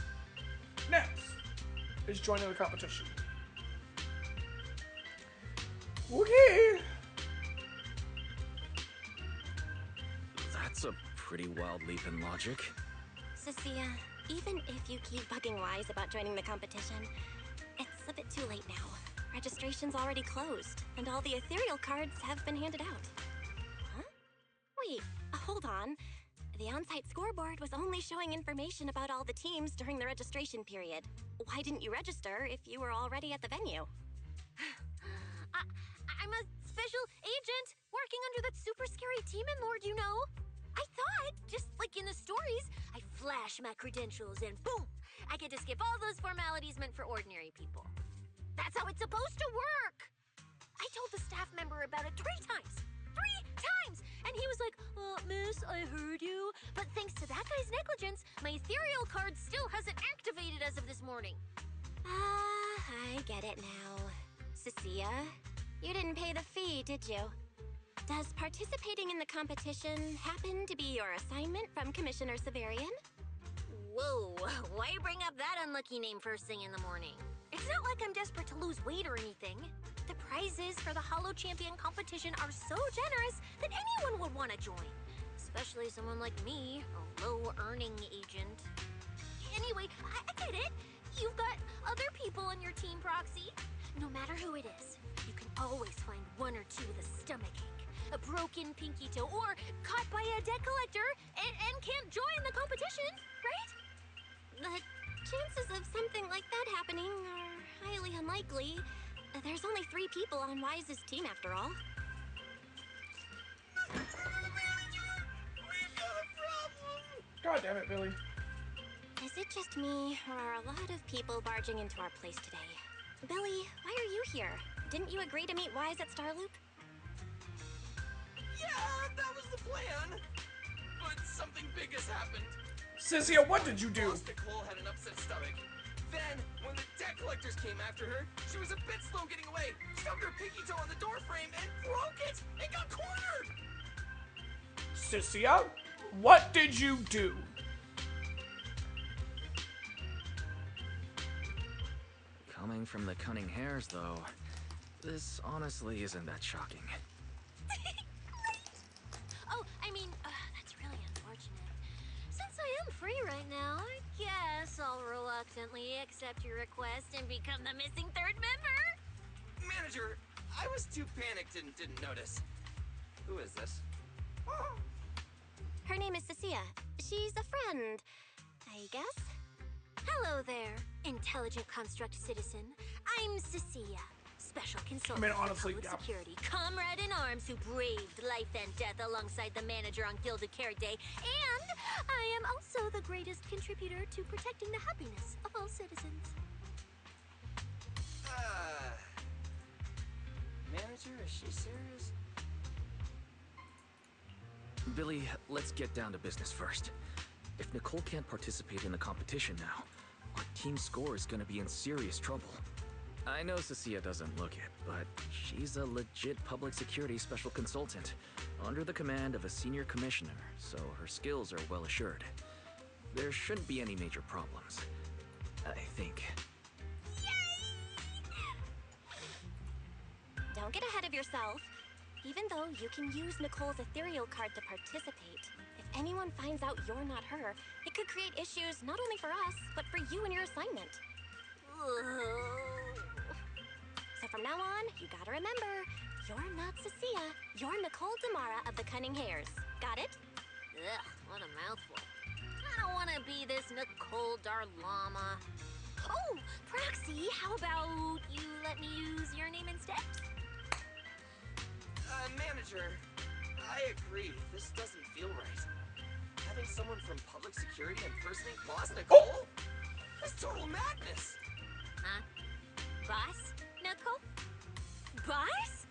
[SPEAKER 1] is joining the competition. Okay.
[SPEAKER 3] That's a pretty wild leap in logic.
[SPEAKER 2] Cecilia, even if you keep bugging Wise about joining the competition, it's a bit too late now. Registration's already closed, and all the ethereal cards have been handed out. Huh? Wait, hold on. The on-site scoreboard was only showing information about all the teams during the registration period. Why didn't you register if you were already at the venue?
[SPEAKER 5] I'm a special agent working under that super scary demon lord, you know.
[SPEAKER 2] I thought, just like in the stories, I flash my credentials and boom, I get to skip all those formalities meant for ordinary people. That's how it's supposed to work. I told the staff member about it 3 times. 3 times! And he was like, miss, I heard you. But thanks to that guy's negligence, my ethereal card still hasn't activated as of this morning. I get it now. Cecilia, you didn't pay the fee, did you? Does participating in the competition happen to be your assignment from Commissioner Severian? Whoa, why bring up that unlucky name first thing in the morning? It's not like I'm desperate to lose weight or anything. The prizes for the Hollow Champion competition are so generous that anyone would want to join. Especially someone like me, a low-earning agent. Anyway, I get it. You've got other people on your team, Proxy. No matter who it is, you can always find 1 or 2 with a stomachache, a broken pinky toe, or caught by a debt collector and can't join the competition, right? The chances of something like that happening are highly unlikely. There's only 3 people on Wise's team after all.
[SPEAKER 1] God damn it, Billy.
[SPEAKER 2] Is it just me, or are a lot of people barging into our place today? Billy, why are you here? Didn't you agree to meet Wise at Starloop?
[SPEAKER 6] Yeah, that was the plan. But something big has happened.
[SPEAKER 1] Cecilia, what did you do?
[SPEAKER 6] Boss Nicole had an upset stomach. Then, when the debt collectors came after her, she was a bit slow getting away, stubbed her pinky toe on the door frame, and broke it! It got cornered!
[SPEAKER 1] Cecilia, what did you do?
[SPEAKER 3] Coming from the cunning hares, though, this honestly isn't that shocking.
[SPEAKER 2] Oh, I mean, that's really unfortunate. Since I am free right now, I guess I'll reluctantly accept your request and become the missing 3rd member.
[SPEAKER 6] Manager, I was too panicked and didn't notice. Who is this?
[SPEAKER 2] Her name is Cecilia. She's a friend, I guess. Hello there, intelligent construct citizen. I'm Cecilia, special consultant
[SPEAKER 1] honestly,
[SPEAKER 2] for public
[SPEAKER 1] yeah.
[SPEAKER 2] security, comrade in arms who braved life and death alongside the manager on Gilded Carrot Day, and I am also the greatest contributor to protecting the happiness of all citizens.
[SPEAKER 6] Manager, is she serious?
[SPEAKER 3] Billy, let's get down to business first. If Nicole can't participate in the competition now, our team's score is gonna be in serious trouble. I know Cecilia doesn't look it, but she's a legit public security special consultant, under the command of a senior commissioner, so her skills are well assured. There shouldn't be any major problems, I think.
[SPEAKER 2] Don't get ahead of yourself. Even though you can use Nicole's ethereal card to participate, if anyone finds out you're not her, it could create issues not only for us, but for you and your assignment. So from now on, you gotta remember, you're not Cecilia, you're Nicole Damara of the Cunning Hares. Got it? Ugh, what a mouthful. I don't wanna be this Nicole Darlama. Oh, Proxy, how about you let me use your name instead?
[SPEAKER 6] Manager, I agree. This doesn't feel right. Having someone from public security and first name Boss Nicole? That's total madness.
[SPEAKER 2] Huh? Boss? Nicole? Boss?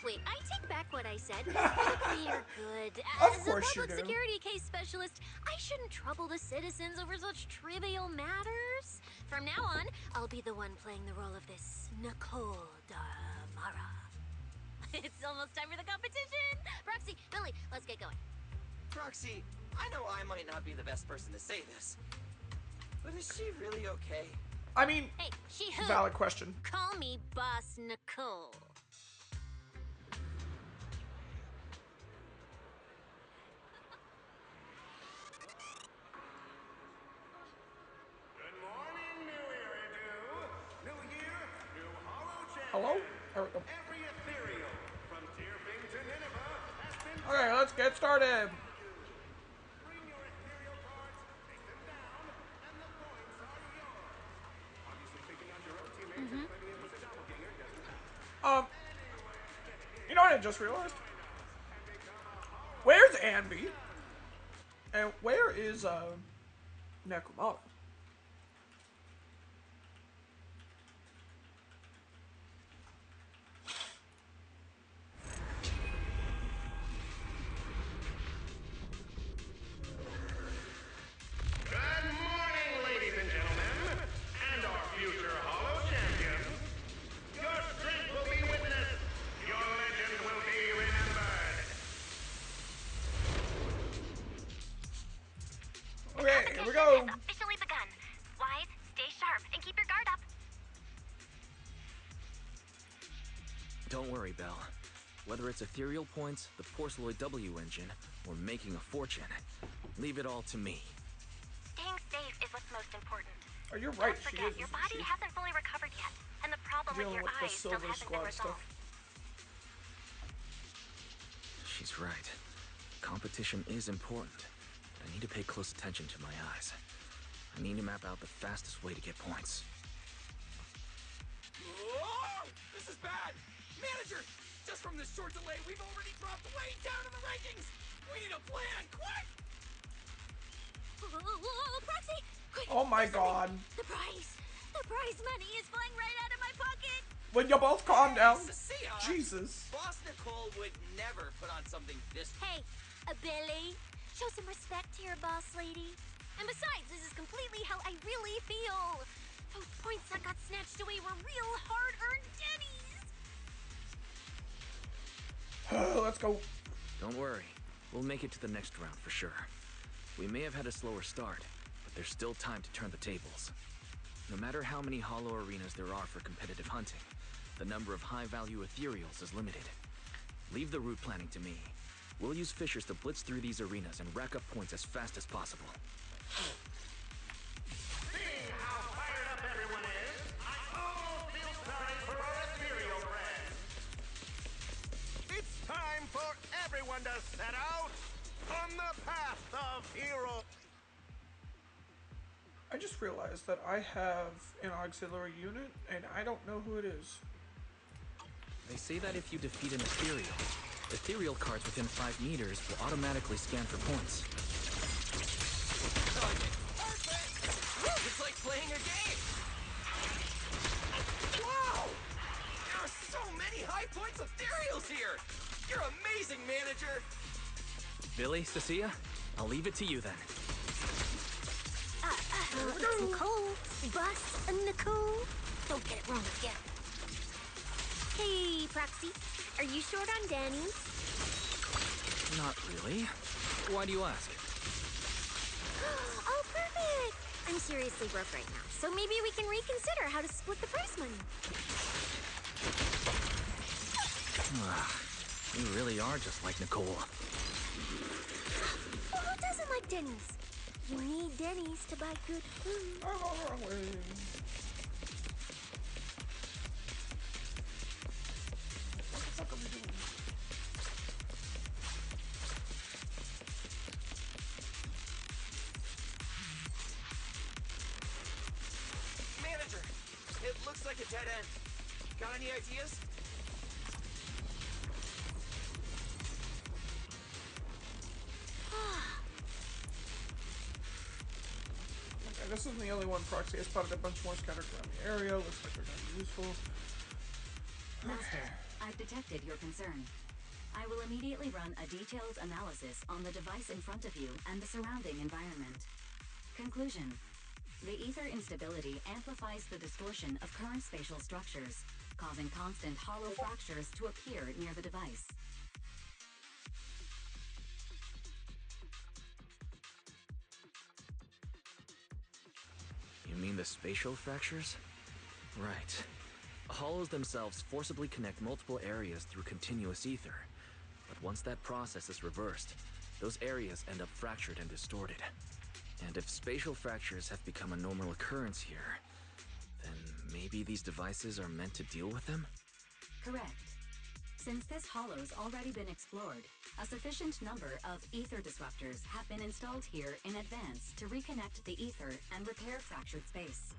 [SPEAKER 2] Wait, I take back what I said. Medically, you're good.
[SPEAKER 1] Of
[SPEAKER 2] As a
[SPEAKER 1] course you
[SPEAKER 2] public
[SPEAKER 1] do.
[SPEAKER 2] security case specialist, I shouldn't trouble the citizens over such trivial matters. From now on, I'll be the one playing the role of this Nicole Damara. It's almost time for the competition! Proxy, Billy, let's get going.
[SPEAKER 6] Proxy, I know I might not be the best person to say this, but is she really okay?
[SPEAKER 1] I mean,
[SPEAKER 2] Hey, she who?
[SPEAKER 1] valid question.
[SPEAKER 2] Call me Boss Nicole.
[SPEAKER 9] Good morning, New Eridu. New year, new Hollow Champion.
[SPEAKER 1] Hello? There we go.
[SPEAKER 9] Every ethereal, from Deerfing to Nineveh, has been
[SPEAKER 1] Okay, let's get started.
[SPEAKER 9] Bring your ethereal cards, take them down, and the points are yours. Obviously, taking out your own teammates and claiming it was a doppelganger doesn't count.
[SPEAKER 1] You know what I just realized? Where's Anby? And where is Nekomata?
[SPEAKER 9] Good morning, ladies and gentlemen, and our future Hollow champions. Your strength will be witnessed. Your legend will be remembered.
[SPEAKER 1] Okay, here we go.
[SPEAKER 2] Has officially begun. Wise, stay sharp, and keep your guard up.
[SPEAKER 3] Don't worry, Belle. Whether it's ethereal points, the Porceloid W engine, or making a fortune, leave it all to me.
[SPEAKER 2] Staying safe is what's most important.
[SPEAKER 1] Oh, you're right.
[SPEAKER 2] Don't
[SPEAKER 1] She
[SPEAKER 2] forget,
[SPEAKER 1] is.
[SPEAKER 2] your
[SPEAKER 1] Isn't
[SPEAKER 2] body
[SPEAKER 1] she?
[SPEAKER 2] hasn't fully recovered yet, and the problem with
[SPEAKER 1] Dealing
[SPEAKER 2] your
[SPEAKER 1] with the
[SPEAKER 2] eyes still
[SPEAKER 1] Silver
[SPEAKER 2] hasn't been
[SPEAKER 1] Squad
[SPEAKER 2] resolved.
[SPEAKER 1] stuff.
[SPEAKER 3] She's right. Competition is important, but I need to pay close attention to my eyes. I need to map out the fastest way to get points.
[SPEAKER 10] Oh, this is bad! Manager, just from this short delay, we've already dropped way down in the rankings! We need a plan, quick!
[SPEAKER 5] Whoa, Proxy! Quick!
[SPEAKER 1] Oh my
[SPEAKER 5] do something.
[SPEAKER 1] god.
[SPEAKER 5] The prize money is flying right out of my pocket!
[SPEAKER 1] Will you both calm down?
[SPEAKER 10] Cecilia!
[SPEAKER 1] Jesus.
[SPEAKER 10] Boss Nicole would never put on something this...
[SPEAKER 5] Hey, Billy, show some respect to your boss lady. And besides, this is completely how I really feel. Those points that got snatched away were real hard-earned Denny's.
[SPEAKER 1] Let's go.
[SPEAKER 3] Don't worry. We'll make it to the next round for sure. We may have had a slower start, but there's still time to turn the tables. No matter how many hollow arenas there are for competitive hunting, the number of high-value ethereals is limited. Leave the route planning to me. We'll use fishers to blitz through these arenas and rack up points as fast as possible.
[SPEAKER 9] Seeing how fired up everyone is, I almost feel sorry for our ethereal friends. It's time for everyone to set out on the path of hero.
[SPEAKER 1] I just realized that I have an auxiliary unit, and I don't know who it is.
[SPEAKER 3] They say that if you defeat an ethereal cards within 5 meters will automatically scan for points.
[SPEAKER 10] Perfect! It's like playing a game! Wow! There are so many high points ethereals here! You're amazing, manager!
[SPEAKER 3] Billy, Cecilia, I'll leave it to you then.
[SPEAKER 5] It's Nicole. Boss Nicole. Don't get it wrong again. Hey, Proxy. Are you short on Danny's?
[SPEAKER 3] Not really. Why do you ask?
[SPEAKER 5] Oh, perfect. I'm seriously broke right now, so maybe we can reconsider how to split the prize money.
[SPEAKER 3] You really are just like Nicole.
[SPEAKER 5] Well, who doesn't like Denny's? You need Denny's to buy good food.
[SPEAKER 1] I'm on the wrong way. What the fuck are we doing?
[SPEAKER 10] Manager, it looks like a dead end. Got any ideas?
[SPEAKER 1] Okay, this isn't the only one. Proxy has spotted a bunch more scattered around the area. Looks like they're going to be useful.
[SPEAKER 4] Master, I've detected your concern. I will immediately run a detailed analysis on the device in front of you and the surrounding environment. Conclusion. The ether instability amplifies the distortion of current spatial structures, causing constant hollow fractures to appear near the device.
[SPEAKER 3] You mean the spatial fractures? Right. Hollows themselves forcibly connect multiple areas through continuous ether. But once that process is reversed, those areas end up fractured and distorted. And if spatial fractures have become a normal occurrence here, then maybe these devices are meant to deal with them?
[SPEAKER 4] Correct. Since this hollow's already been explored, a sufficient number of ether disruptors have been installed here in advance to reconnect the ether and repair fractured space.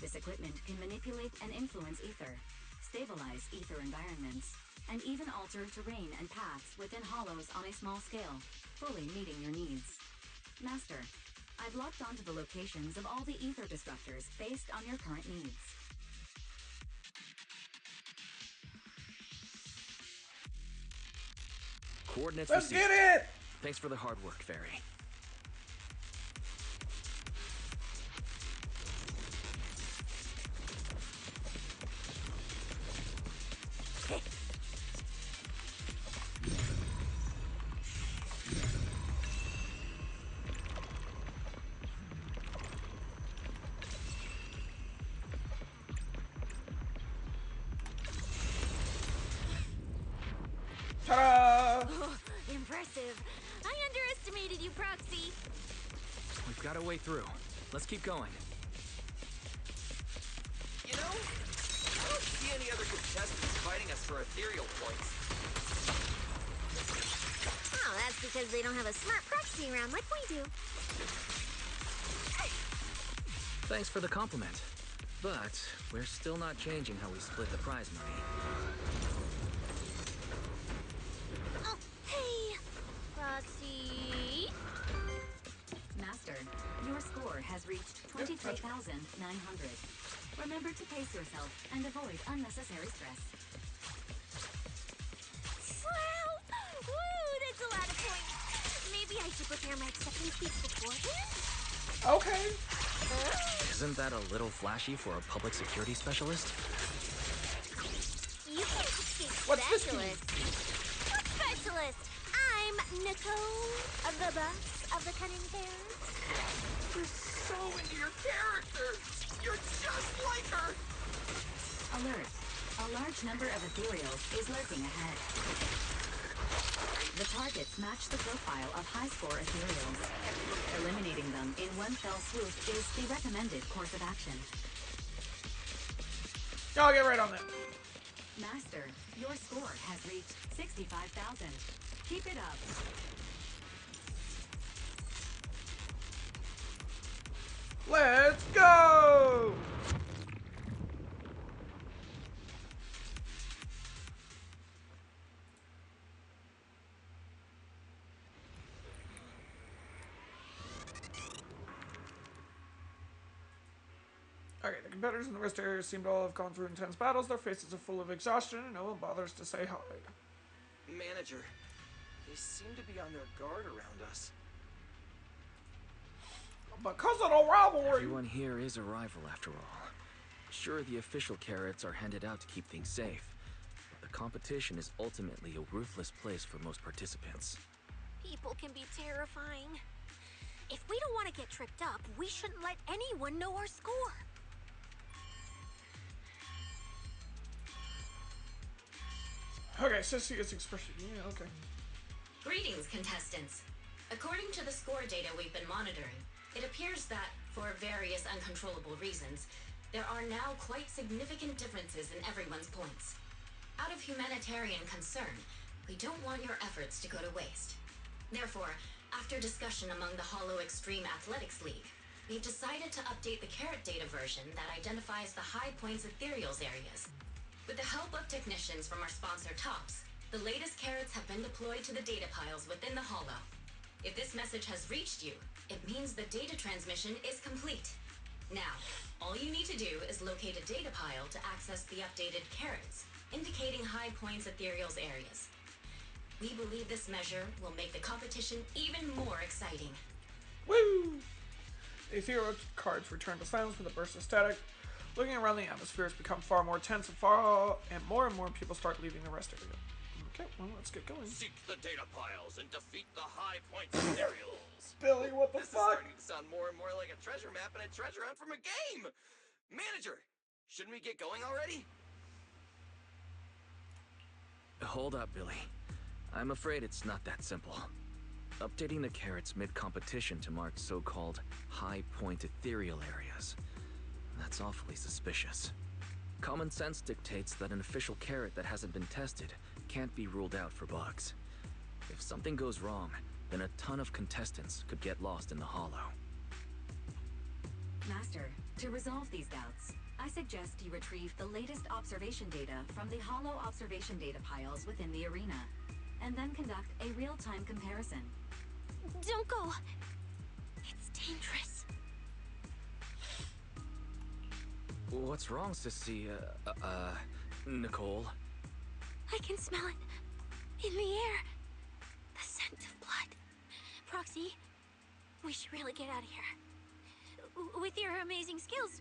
[SPEAKER 4] This equipment can manipulate and influence ether, stabilize ether environments, and even alter terrain and paths within hollows on a small scale, fully meeting your needs. Master, I've locked onto the locations of all the ether disruptors based on your current needs.
[SPEAKER 3] Coordinates
[SPEAKER 1] Let's
[SPEAKER 3] received.
[SPEAKER 1] get it!
[SPEAKER 3] Thanks for the hard work, Fairy.
[SPEAKER 1] Ta-da!
[SPEAKER 5] Oh, impressive. I underestimated you, Proxy.
[SPEAKER 3] We've got a way through. Let's keep going.
[SPEAKER 10] You know, I don't see any other contestants fighting us for ethereal points.
[SPEAKER 5] Oh, that's because they don't have a smart proxy around like we do.
[SPEAKER 3] Thanks for the compliment. But we're still not changing how we split the prize money.
[SPEAKER 5] Oh, hey, Proxy.
[SPEAKER 4] Master, your score has reached 23,900. Remember to pace yourself and avoid unnecessary stress.
[SPEAKER 5] Wow! Woo, that's a lot of points. Maybe I should prepare my acceptance speech beforehand?
[SPEAKER 1] Okay.
[SPEAKER 3] Isn't that a little flashy for a public security specialist?
[SPEAKER 5] You can say
[SPEAKER 1] What's this
[SPEAKER 5] specialist. What specialist? I'm Nicole, the boss of the Cunning Pair.
[SPEAKER 10] You're so into your character! You're just like her!
[SPEAKER 4] Alert! A large number of ethereals is lurking ahead. The targets match the profile of high-score ethereals. Eliminating them in one fell swoop is the recommended course of action.
[SPEAKER 1] I'll get right on that.
[SPEAKER 4] Master, your score has reached 65,000. Keep it up.
[SPEAKER 1] Let's go! Okay, the competitors in the rest area seem to all have gone through intense battles. Their faces are full of exhaustion, and no one bothers to say hi.
[SPEAKER 10] Manager, they seem to be on their guard around us.
[SPEAKER 1] Because of the rivalry!
[SPEAKER 3] Everyone here is a rival, after all. Sure, the official carrots are handed out to keep things safe, but the competition is ultimately a ruthless place for most participants.
[SPEAKER 5] People can be terrifying. If we don't want to get tripped up, we shouldn't let anyone know our score.
[SPEAKER 1] Okay, Sissy gets expression. Yeah, okay.
[SPEAKER 7] Greetings, contestants. According to the score data we've been monitoring, it appears that, for various uncontrollable reasons, there are now quite significant differences in everyone's points. Out of humanitarian concern, we don't want your efforts to go to waste. Therefore, after discussion among the Hollow Extreme Athletics League, we've decided to update the carrot data version that identifies the high points ethereals areas. With the help of technicians from our sponsor Tops, the latest carrots have been deployed to the data piles within the Hollow. If this message has reached you, it means the data transmission is complete. Now, all you need to do is locate a data pile to access the updated carrots, indicating high points ethereals areas. We believe this measure will make the competition even more exciting.
[SPEAKER 1] Woo! The ethereal cards return to silence with a burst of static. Looking around, the atmosphere has become far more tense and more people start leaving the rest area. Okay, well, let's get going.
[SPEAKER 10] Seek the data piles and defeat the high points ethereals.
[SPEAKER 1] Billy, what the
[SPEAKER 10] This is
[SPEAKER 1] fuck?
[SPEAKER 10] starting to sound more and more like a treasure map and a treasure hunt from a game! Manager, shouldn't we get going already?
[SPEAKER 3] Hold up, Billy. I'm afraid it's not that simple. Updating the carrots mid-competition to mark so-called high-point ethereal areas. That's awfully suspicious. Common sense dictates that an official carrot that hasn't been tested can't be ruled out for bugs. If something goes wrong, then a ton of contestants could get lost in the hollow.
[SPEAKER 4] Master, to resolve these doubts, I suggest you retrieve the latest observation data from the hollow observation data piles within the arena, and then conduct a real-time comparison.
[SPEAKER 5] Don't go. It's dangerous.
[SPEAKER 3] What's wrong, Sissy? Nicole?
[SPEAKER 5] I can smell it in the air. The scent of blood. Proxy, we should really get out of here. With your amazing skills,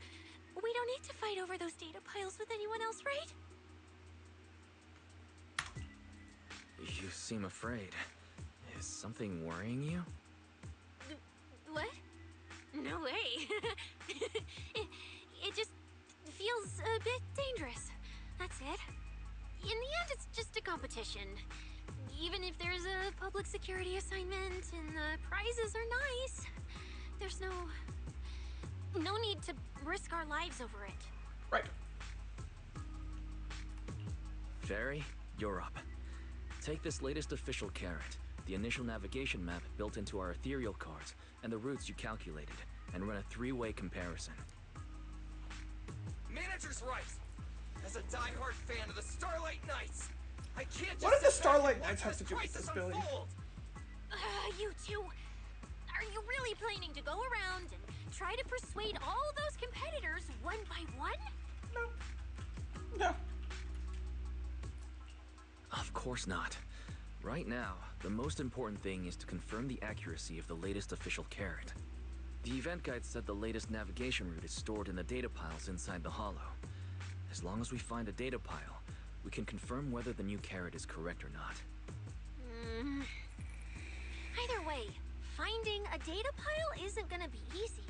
[SPEAKER 5] we don't need to fight over those data piles with anyone else, right?
[SPEAKER 3] You seem afraid. Is something worrying you?
[SPEAKER 5] What? No way. it just feels a bit dangerous. That's it. In the end, it's just a competition. Even if there's a public security assignment and the prizes are nice, there's no need to risk our lives over it.
[SPEAKER 1] Right.
[SPEAKER 3] Fairy, you're up. Take this latest official carrot, the initial navigation map built into our ethereal cards, and the routes you calculated, and run a three-way comparison.
[SPEAKER 10] Manager's right. As a die-hard fan of the Starlight Knights, I can't just
[SPEAKER 1] What did the
[SPEAKER 10] sit back
[SPEAKER 1] Starlight
[SPEAKER 10] and watch
[SPEAKER 1] Knights have to do with
[SPEAKER 10] crisis
[SPEAKER 1] this, Billy?
[SPEAKER 10] unfold.
[SPEAKER 5] You two, are you really planning to go around and try to persuade all those competitors one by one?
[SPEAKER 1] No.
[SPEAKER 3] Of course not. Right now, the most important thing is to confirm the accuracy of the latest official carrot. The event guide said the latest navigation route is stored in the data piles inside the hollow. As long as we find a data pile, we can confirm whether the new carrot is correct or not.
[SPEAKER 5] Either way, finding a data pile isn't gonna be easy.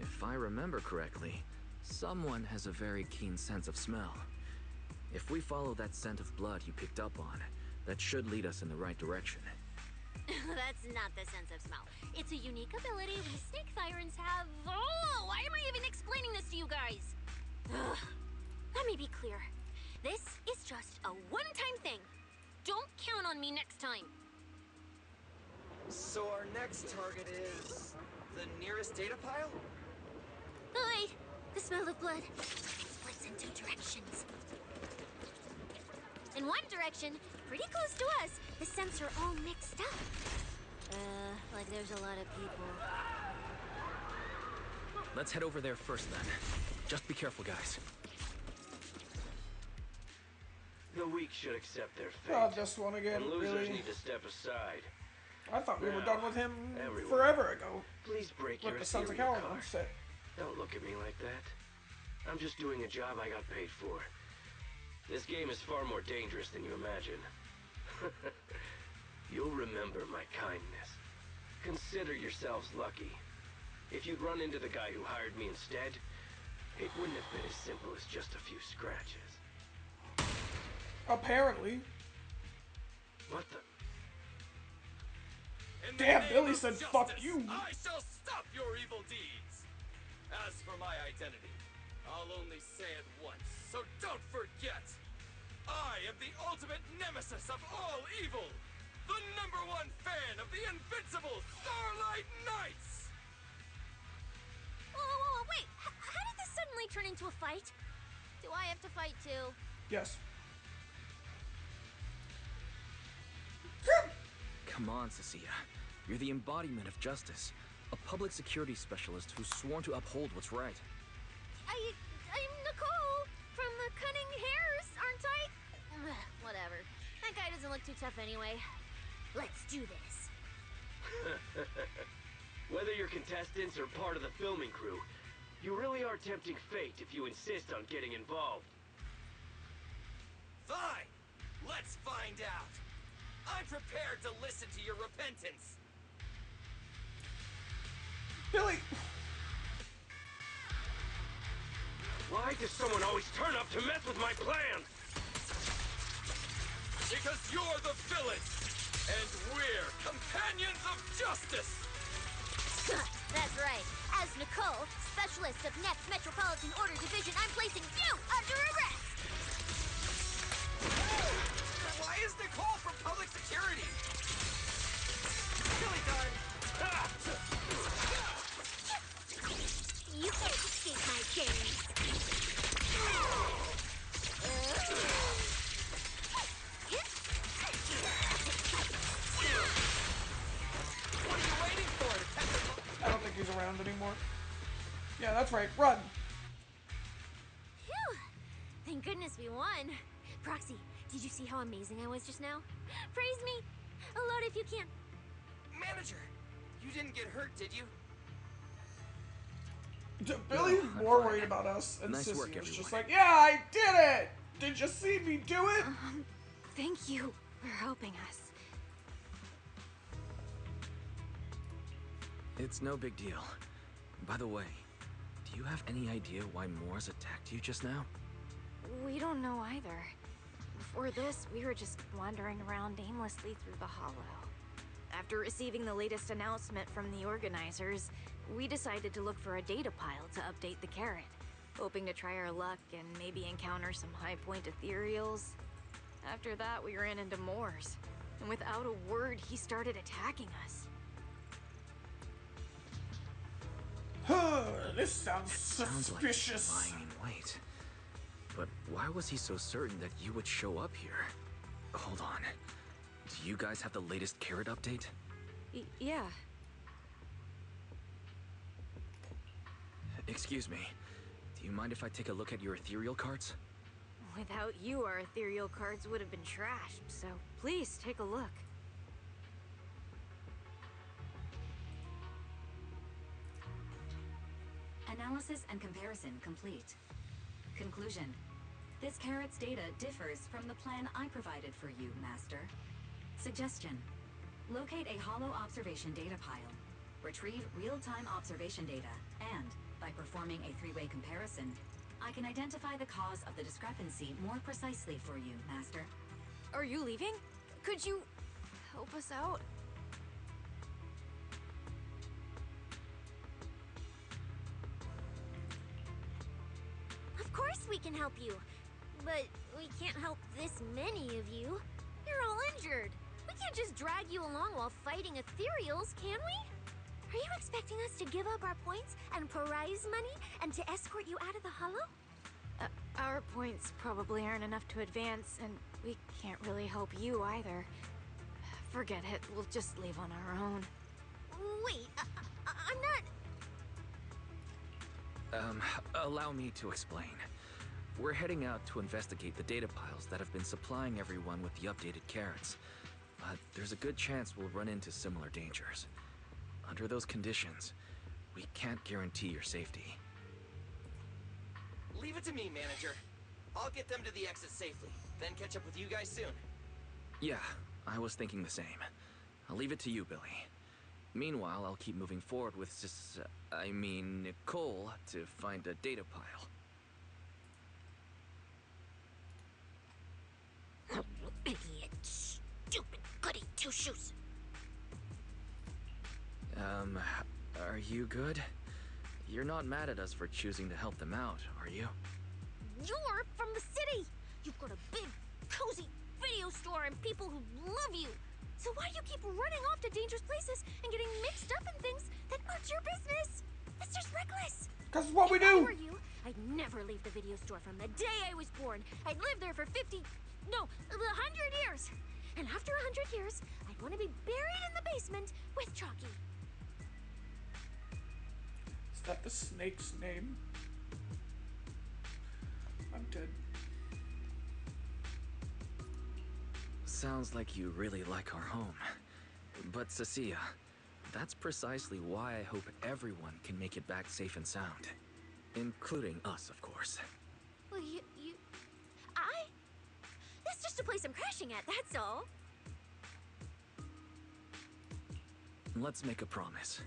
[SPEAKER 3] If I remember correctly, someone has a very keen sense of smell. If we follow that scent of blood you picked up on, that should lead us in the right direction.
[SPEAKER 5] That's not the sense of smell. It's a unique ability we snake sirens have. Oh, why am I even explaining this to you guys? Ugh. Let me be clear. This is just a one-time thing. Don't count on me next time.
[SPEAKER 10] So our next target is the nearest data pile?
[SPEAKER 5] Oh, wait. The smell of blood splits in two directions. In one direction, pretty close to us, the scents are all mixed up. Like there's a lot of people.
[SPEAKER 3] Let's head over there first then. Just be careful, guys.
[SPEAKER 11] The weak should accept their fate.
[SPEAKER 1] Oh, this one again,
[SPEAKER 11] And losers
[SPEAKER 1] really?
[SPEAKER 11] need to step aside.
[SPEAKER 1] I thought we were
[SPEAKER 11] Now,
[SPEAKER 1] done with him
[SPEAKER 11] everyone,
[SPEAKER 1] forever ago.
[SPEAKER 11] Please break
[SPEAKER 1] With
[SPEAKER 11] your
[SPEAKER 1] the Sons of
[SPEAKER 11] ethereal
[SPEAKER 1] Caliban
[SPEAKER 11] card.
[SPEAKER 1] set.
[SPEAKER 11] Don't look at me like that. I'm just doing a job I got paid for. This game is far more dangerous than you imagine. You'll remember my kindness. Consider yourselves lucky. If you'd run into the guy who hired me instead, it wouldn't have been as simple as just a few scratches.
[SPEAKER 1] Apparently.
[SPEAKER 11] What the?
[SPEAKER 10] In the
[SPEAKER 1] Damn,
[SPEAKER 10] name
[SPEAKER 1] Billy
[SPEAKER 10] of
[SPEAKER 1] said,
[SPEAKER 10] justice,
[SPEAKER 1] "Fuck you."
[SPEAKER 10] I shall stop your evil deeds. As for my identity, I'll only say it once, so don't forget. I am the ultimate nemesis of all evil. The #1 fan of the invincible Starlight Knights.
[SPEAKER 5] Whoa, wait. How did this suddenly turn into a fight? Do I have to fight too?
[SPEAKER 1] Yes.
[SPEAKER 3] Come on, Cecilia. You're the embodiment of justice. A public security specialist who's sworn to uphold what's right.
[SPEAKER 5] I'm Nicole from the Cunning Hairs, aren't I? Whatever. That guy doesn't look too tough anyway. Let's do this.
[SPEAKER 11] Whether you're contestants or part of the filming crew, you really are tempting fate if you insist on getting involved.
[SPEAKER 10] Fine. Let's find out. I'm prepared to listen to your repentance.
[SPEAKER 1] Billy!
[SPEAKER 11] Why does someone always turn up to mess with my plans?
[SPEAKER 10] Because you're the villain, and we're companions of justice.
[SPEAKER 5] That's right. As Nicole, specialist of Next Metropolitan Order Division, I'm placing you under arrest!
[SPEAKER 10] Why is Nicole from public security? Billy done.
[SPEAKER 1] Yeah, that's right. Run.
[SPEAKER 5] Phew! Thank goodness we won. Proxy, did you see how amazing I was just now? Praise me! Load if you can.
[SPEAKER 10] Manager, you didn't get hurt, did you?
[SPEAKER 1] Billy's
[SPEAKER 3] I'm
[SPEAKER 1] more
[SPEAKER 3] fine.
[SPEAKER 1] worried about us, and
[SPEAKER 3] Nice
[SPEAKER 1] Sissy
[SPEAKER 3] work,
[SPEAKER 1] was
[SPEAKER 3] everyone.
[SPEAKER 1] just like, yeah, I did it! Did you see me do it?
[SPEAKER 8] Thank you for helping us.
[SPEAKER 3] It's no big deal. By the way, do you have any idea why Moors attacked you just now?
[SPEAKER 12] We don't know either. Before this, we were just wandering around aimlessly through the hollow. After receiving the latest announcement from the organizers, we decided to look for a data pile to update the carrot, hoping to try our luck and maybe encounter some high-point ethereals. After that, we ran into Moors, and without a word, he started attacking us.
[SPEAKER 1] This sounds suspicious.
[SPEAKER 3] Sounds like lying in wait. But why was he so certain that you would show up here? Hold on. Do you guys have the latest carrot update?
[SPEAKER 12] Yeah.
[SPEAKER 3] Excuse me. Do you mind if I take a look at your ethereal cards?
[SPEAKER 12] Without you, our ethereal cards would have been trashed, so please take a look.
[SPEAKER 4] Analysis and comparison complete. Conclusion. This carrot's data differs from the plan I provided for you, Master. Suggestion. Locate a hollow observation data pile. Retrieve real-time observation data, and, by performing a three-way comparison, I can identify the cause of the discrepancy more precisely for you, Master.
[SPEAKER 12] Are you leaving? Could you help us out?
[SPEAKER 5] Of course we can help you. But we can't help this many of you. You're all injured. We can't just drag you along while fighting ethereals, can we? Are you expecting us to give up our points and prize money and to escort you out of the hollow?
[SPEAKER 12] Our points probably aren't enough to advance, and we can't really help you either. Forget it, we'll just leave on our own.
[SPEAKER 5] Wait, I'm not...
[SPEAKER 3] Allow me to explain. We're heading out to investigate the data piles that have been supplying everyone with the updated carrots. But there's a good chance we'll run into similar dangers. Under those conditions, we can't guarantee your safety.
[SPEAKER 10] Leave it to me, Manager. I'll get them to the exit safely, then catch up with you guys soon.
[SPEAKER 3] Yeah, I was thinking the same. I'll leave it to you, Billy. Meanwhile, I'll keep moving forward with Nicole to find a data pile.
[SPEAKER 5] Idiot. Stupid goody two-shoes.
[SPEAKER 3] Are you good? You're not mad at us for choosing to help them out, are you?
[SPEAKER 5] You're from the city. You've got a big, cozy video store and people who love you. So why do you keep running off to dangerous places and getting mixed up in things that aren't your business? It's just reckless.
[SPEAKER 1] Because it's what we
[SPEAKER 5] If I
[SPEAKER 1] do.
[SPEAKER 5] were you, I'd never leave the video store from the day I was born. I'd live there for 100 years. And after 100 years, I'd want to be buried in the basement with Chalky.
[SPEAKER 1] Is that the snake's name? I'm dead.
[SPEAKER 3] Sounds like you really like our home. But Cecilia, that's precisely why I hope everyone can make it back safe and sound. Including us, of course.
[SPEAKER 5] Well, That's just a place I'm crashing at, that's all.
[SPEAKER 3] Let's make a promise.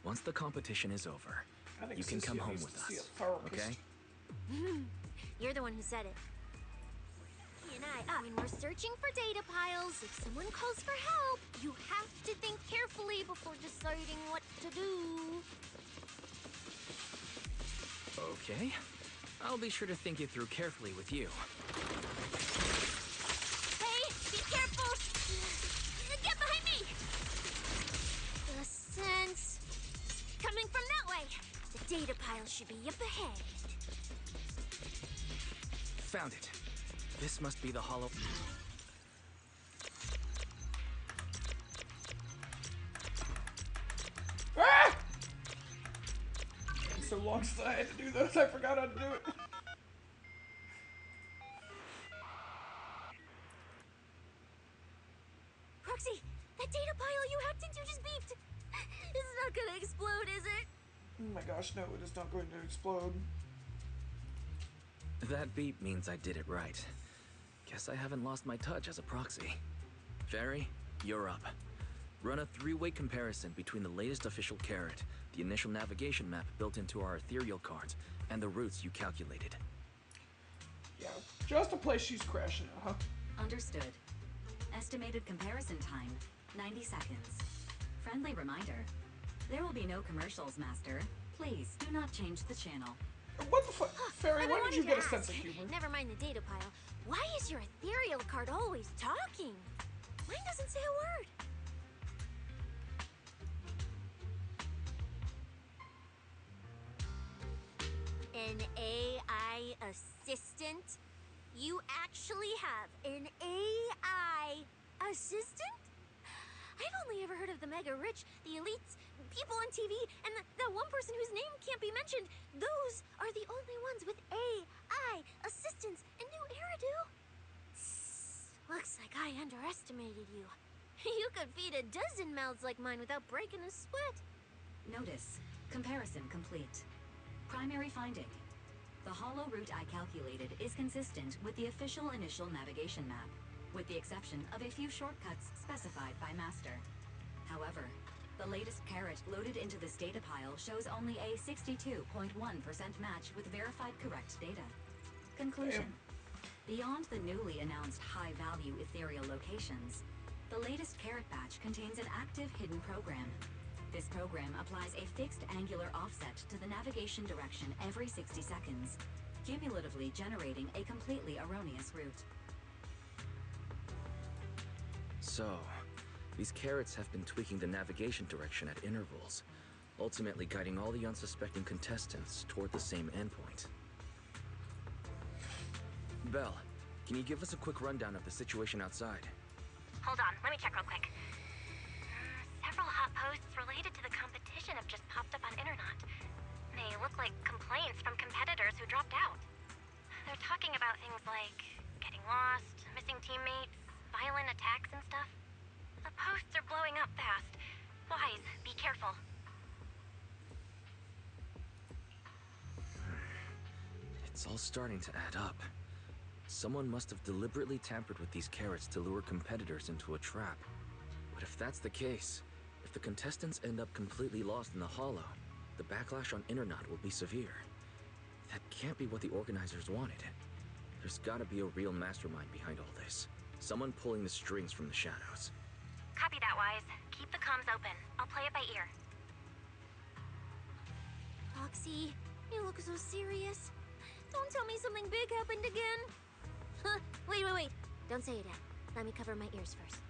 [SPEAKER 3] Once the competition is over,
[SPEAKER 1] I think
[SPEAKER 3] you can come
[SPEAKER 1] Cecilia
[SPEAKER 3] home
[SPEAKER 1] needs
[SPEAKER 3] with
[SPEAKER 1] to see
[SPEAKER 3] us,
[SPEAKER 1] a therapist.
[SPEAKER 3] okay?
[SPEAKER 5] You're the one who said it. He and I, when we're searching for data piles, if someone calls for help, you have to think carefully before deciding what to do.
[SPEAKER 3] Okay. I'll be sure to think it through carefully with you.
[SPEAKER 5] Hey, be careful! Get behind me! The sense coming from that way. The data pile should be up ahead.
[SPEAKER 3] Found it. This must be the hollow...
[SPEAKER 1] So long since I had to do those. I forgot how to do it.
[SPEAKER 12] Proxy, that data pile you hacked into just beeped. It's not gonna explode, is it?
[SPEAKER 1] Oh my gosh, no, it is not going to explode.
[SPEAKER 3] That beep means I did it right. Guess I haven't lost my touch as a proxy. Fairy, you're up. Run a three-way comparison between the latest official carrot, the initial navigation map built into our ethereal cards, and the routes you calculated.
[SPEAKER 1] Yeah, just a place she's crashing at, huh?
[SPEAKER 4] Understood. Estimated comparison time, 90 seconds. Friendly reminder, there will be no commercials, Master. Please do not change the channel.
[SPEAKER 1] What the fuck? Fairy,
[SPEAKER 5] I've been
[SPEAKER 1] when did you
[SPEAKER 5] wanting
[SPEAKER 1] get
[SPEAKER 5] to
[SPEAKER 1] a sense
[SPEAKER 5] ask.
[SPEAKER 1] of humor?
[SPEAKER 5] Never mind the data pile. Why is your ethereal card always talking? Mine doesn't say a word. An AI assistant? You actually have an AI assistant? I've only ever heard of the mega rich, the elites, people on TV, and that one person whose name can't be mentioned. Those are the only ones with AI assistants and new Eridu. Looks like I underestimated you. You could feed a dozen mouths like mine without breaking a sweat.
[SPEAKER 4] Notice, comparison complete. Primary finding. The hollow route I calculated is consistent with the official initial navigation map, with the exception of a few shortcuts specified by Master. However, the latest carrot loaded into this data pile shows only a 62.1% match with verified correct data. Conclusion. Beyond the newly announced high-value ethereal locations, the latest carrot batch contains an active hidden program. This program applies a fixed angular offset to the navigation direction every 60 seconds, cumulatively generating a completely erroneous route.
[SPEAKER 3] So, these carrots have been tweaking the navigation direction at intervals, ultimately guiding all the unsuspecting contestants toward the same endpoint. Belle, can you give us a quick rundown of the situation outside?
[SPEAKER 2] Hold on, let me check real quick. Several hot posts related to the competition have just popped up on Internet. They look like complaints from competitors who dropped out. They're talking about things like getting lost, missing teammates, violent attacks and stuff. The posts are blowing up fast. Wise, be careful.
[SPEAKER 3] It's all starting to add up. Someone must have deliberately tampered with these carrots to lure competitors into a trap. But if that's the case, if the contestants end up completely lost in the hollow, the backlash on Internet will be severe. That can't be what the organizers wanted. There's gotta be a real mastermind behind all this. Someone pulling the strings from the shadows.
[SPEAKER 2] Copy that, Wise. Keep the comms open. I'll play it by ear.
[SPEAKER 5] Foxy, you look so serious. Don't tell me something big happened again. Huh, wait. Don't say it yet. Let me cover my ears first.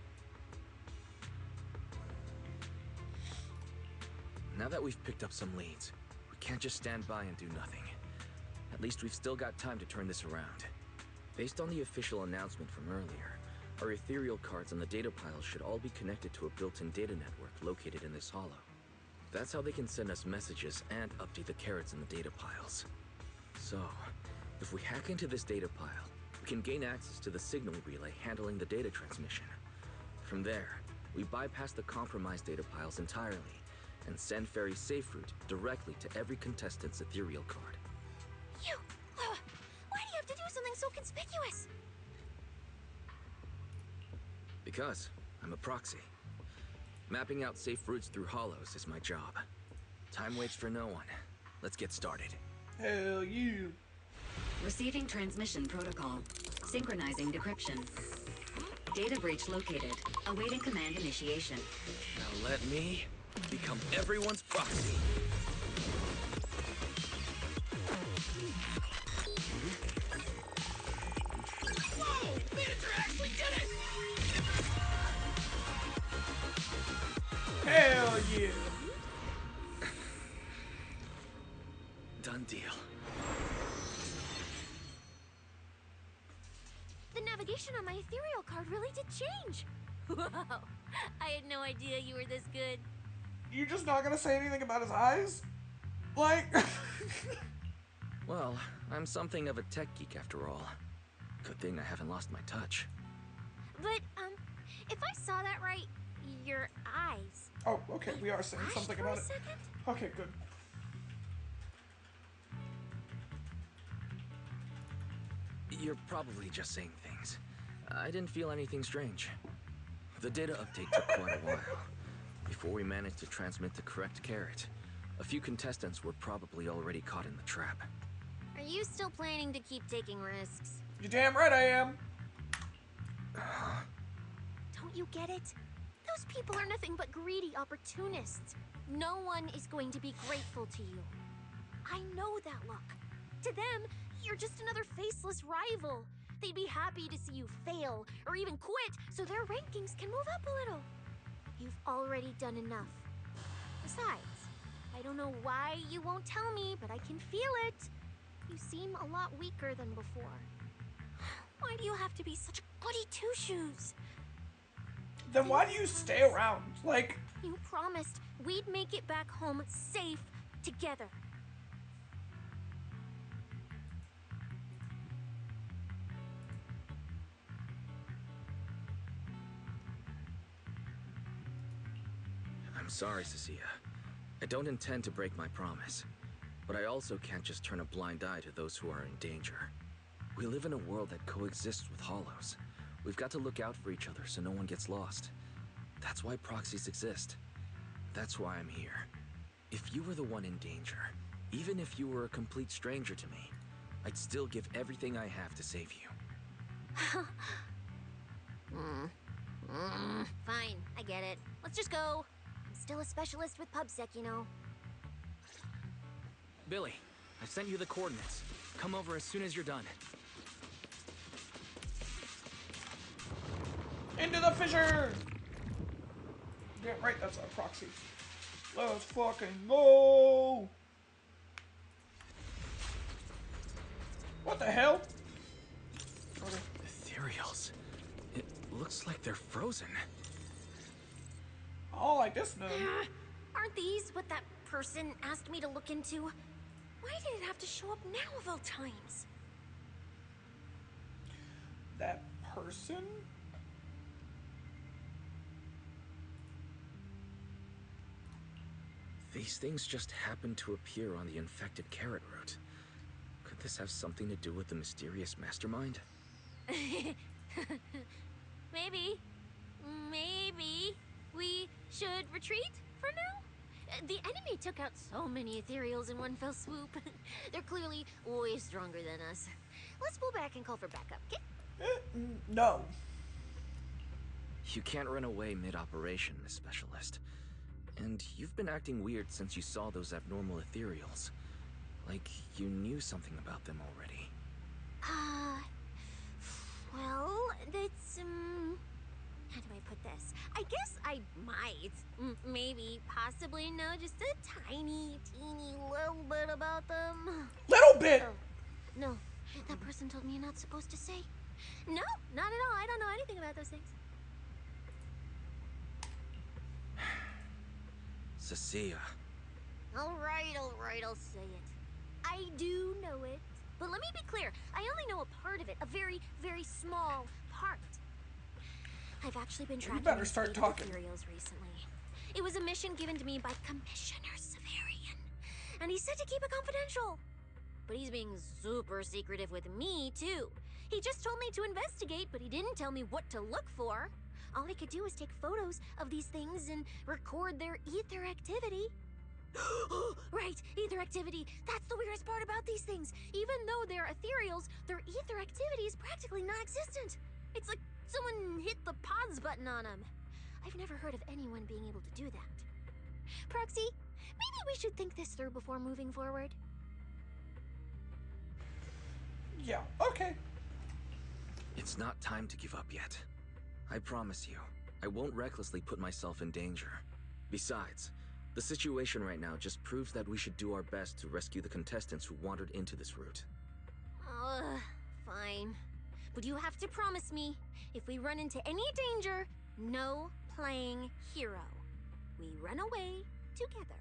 [SPEAKER 3] Now that we've picked up some leads, we can't just stand by and do nothing. At least we've still got time to turn this around. Based on the official announcement from earlier, our ethereal cards and the data piles should all be connected to a built-in data network located in this hollow. That's how they can send us messages and update the carrots in the data piles. So, if we hack into this data pile, we can gain access to the signal relay handling the data transmission. From there, we bypass the compromised data piles entirely and send Fairy's safe route directly to every contestant's ethereal card.
[SPEAKER 5] Why do you have to do something so conspicuous?
[SPEAKER 3] Because I'm a proxy. Mapping out safe routes through hollows is my job. Time waits for no one. Let's get started.
[SPEAKER 1] Hell you.
[SPEAKER 4] Receiving transmission protocol. Synchronizing decryption. Data breach located. Awaiting command initiation.
[SPEAKER 3] Now let me become everyone's proxy.
[SPEAKER 10] Whoa! Manager actually did it!
[SPEAKER 1] Hell yeah.
[SPEAKER 3] Done deal.
[SPEAKER 5] The navigation on my ethereal card really did change. Wow, I had no idea you were this good.
[SPEAKER 1] You just not gonna say anything about his eyes? Like...
[SPEAKER 3] Well, I'm something of a tech geek after all. Good thing I haven't lost my touch.
[SPEAKER 5] But, if I saw that right, your eyes...
[SPEAKER 1] Oh, okay, we are saying something about it.
[SPEAKER 5] Second?
[SPEAKER 1] Okay, good.
[SPEAKER 3] You're probably just saying things. I didn't feel anything strange. The data update took quite a while. Before we managed to transmit the correct carrot, a few contestants were probably already caught in the trap.
[SPEAKER 5] Are you still planning to keep taking risks?
[SPEAKER 1] You're damn right I am.
[SPEAKER 5] Don't you get it? Those people are nothing but greedy opportunists. No one is going to be grateful to you. I know that look. To them, you're just another faceless rival. They'd be happy to see you fail or even quit so their rankings can move up a little. You've already done enough. Besides, I don't know why you won't tell me, but I can feel it. You seem a lot weaker than before. Why do you have to be such a goody two-shoes?
[SPEAKER 1] Then why do you stay around? Like...
[SPEAKER 5] You promised we'd make it back home safe together.
[SPEAKER 3] I'm sorry, Cecilia. I don't intend to break my promise. But I also can't just turn a blind eye to those who are in danger. We live in a world that coexists with hollows. We've got to look out for each other so no one gets lost. That's why proxies exist. That's why I'm here. If you were the one in danger, even if you were a complete stranger to me, I'd still give everything I have to save you.
[SPEAKER 5] Fine, I get it. Let's just go. I'm still a specialist with PubSec, you know.
[SPEAKER 3] Billy, I've sent you the coordinates. Come over as soon as you're done.
[SPEAKER 1] Into the fissure! Yeah, right, that's our proxy. Let's fucking go! What the hell? Okay.
[SPEAKER 3] Ethereals. It looks like they're frozen.
[SPEAKER 1] I don't like this, man.
[SPEAKER 5] Aren't these what that person asked me to look into? Why did it have to show up now of all times?
[SPEAKER 1] That person?
[SPEAKER 3] These things just happen to appear on the infected carrot route. Could this have something to do with the mysterious mastermind?
[SPEAKER 5] Maybe. Maybe we should retreat for now? The enemy took out so many ethereals in one fell swoop. They're clearly way stronger than us. Let's pull back and call for backup, okay?
[SPEAKER 1] No.
[SPEAKER 3] You can't run away mid-operation, Miss Specialist. And you've been acting weird since you saw those abnormal ethereals. Like you knew something about them already.
[SPEAKER 5] Well, that's, how do I put this? I guess I might, maybe, possibly know just a tiny, teeny little bit about them.
[SPEAKER 1] Little bit?
[SPEAKER 5] Oh, no, that person told me you're not supposed to say. No, not at all. I don't know anything about those things.
[SPEAKER 3] Cecilia.
[SPEAKER 5] All right, I'll say it. I do know it. But let me be clear, I only know a part of it, a very, very small part. I've actually been tracking
[SPEAKER 1] better start talking.
[SPEAKER 5] ethereals recently. It was a mission given to me by Commissioner Severian, and he said to keep it confidential. But he's being super secretive with me, too. He just told me to investigate, but he didn't tell me what to look for. All I could do was take photos of these things and record their ether activity. Right, ether activity. That's the weirdest part about these things. Even though they're ethereals, their ether activity is practically non-existent. It's like someone hit the pause button on them. I've never heard of anyone being able to do that. Proxy, maybe we should think this through before moving forward.
[SPEAKER 1] Yeah, okay.
[SPEAKER 3] It's not time to give up yet. I promise you, I won't recklessly put myself in danger. Besides, the situation right now just proves that we should do our best to rescue the contestants who wandered into this route.
[SPEAKER 5] Fine. But you have to promise me, if we run into any danger, no playing hero. We run away together.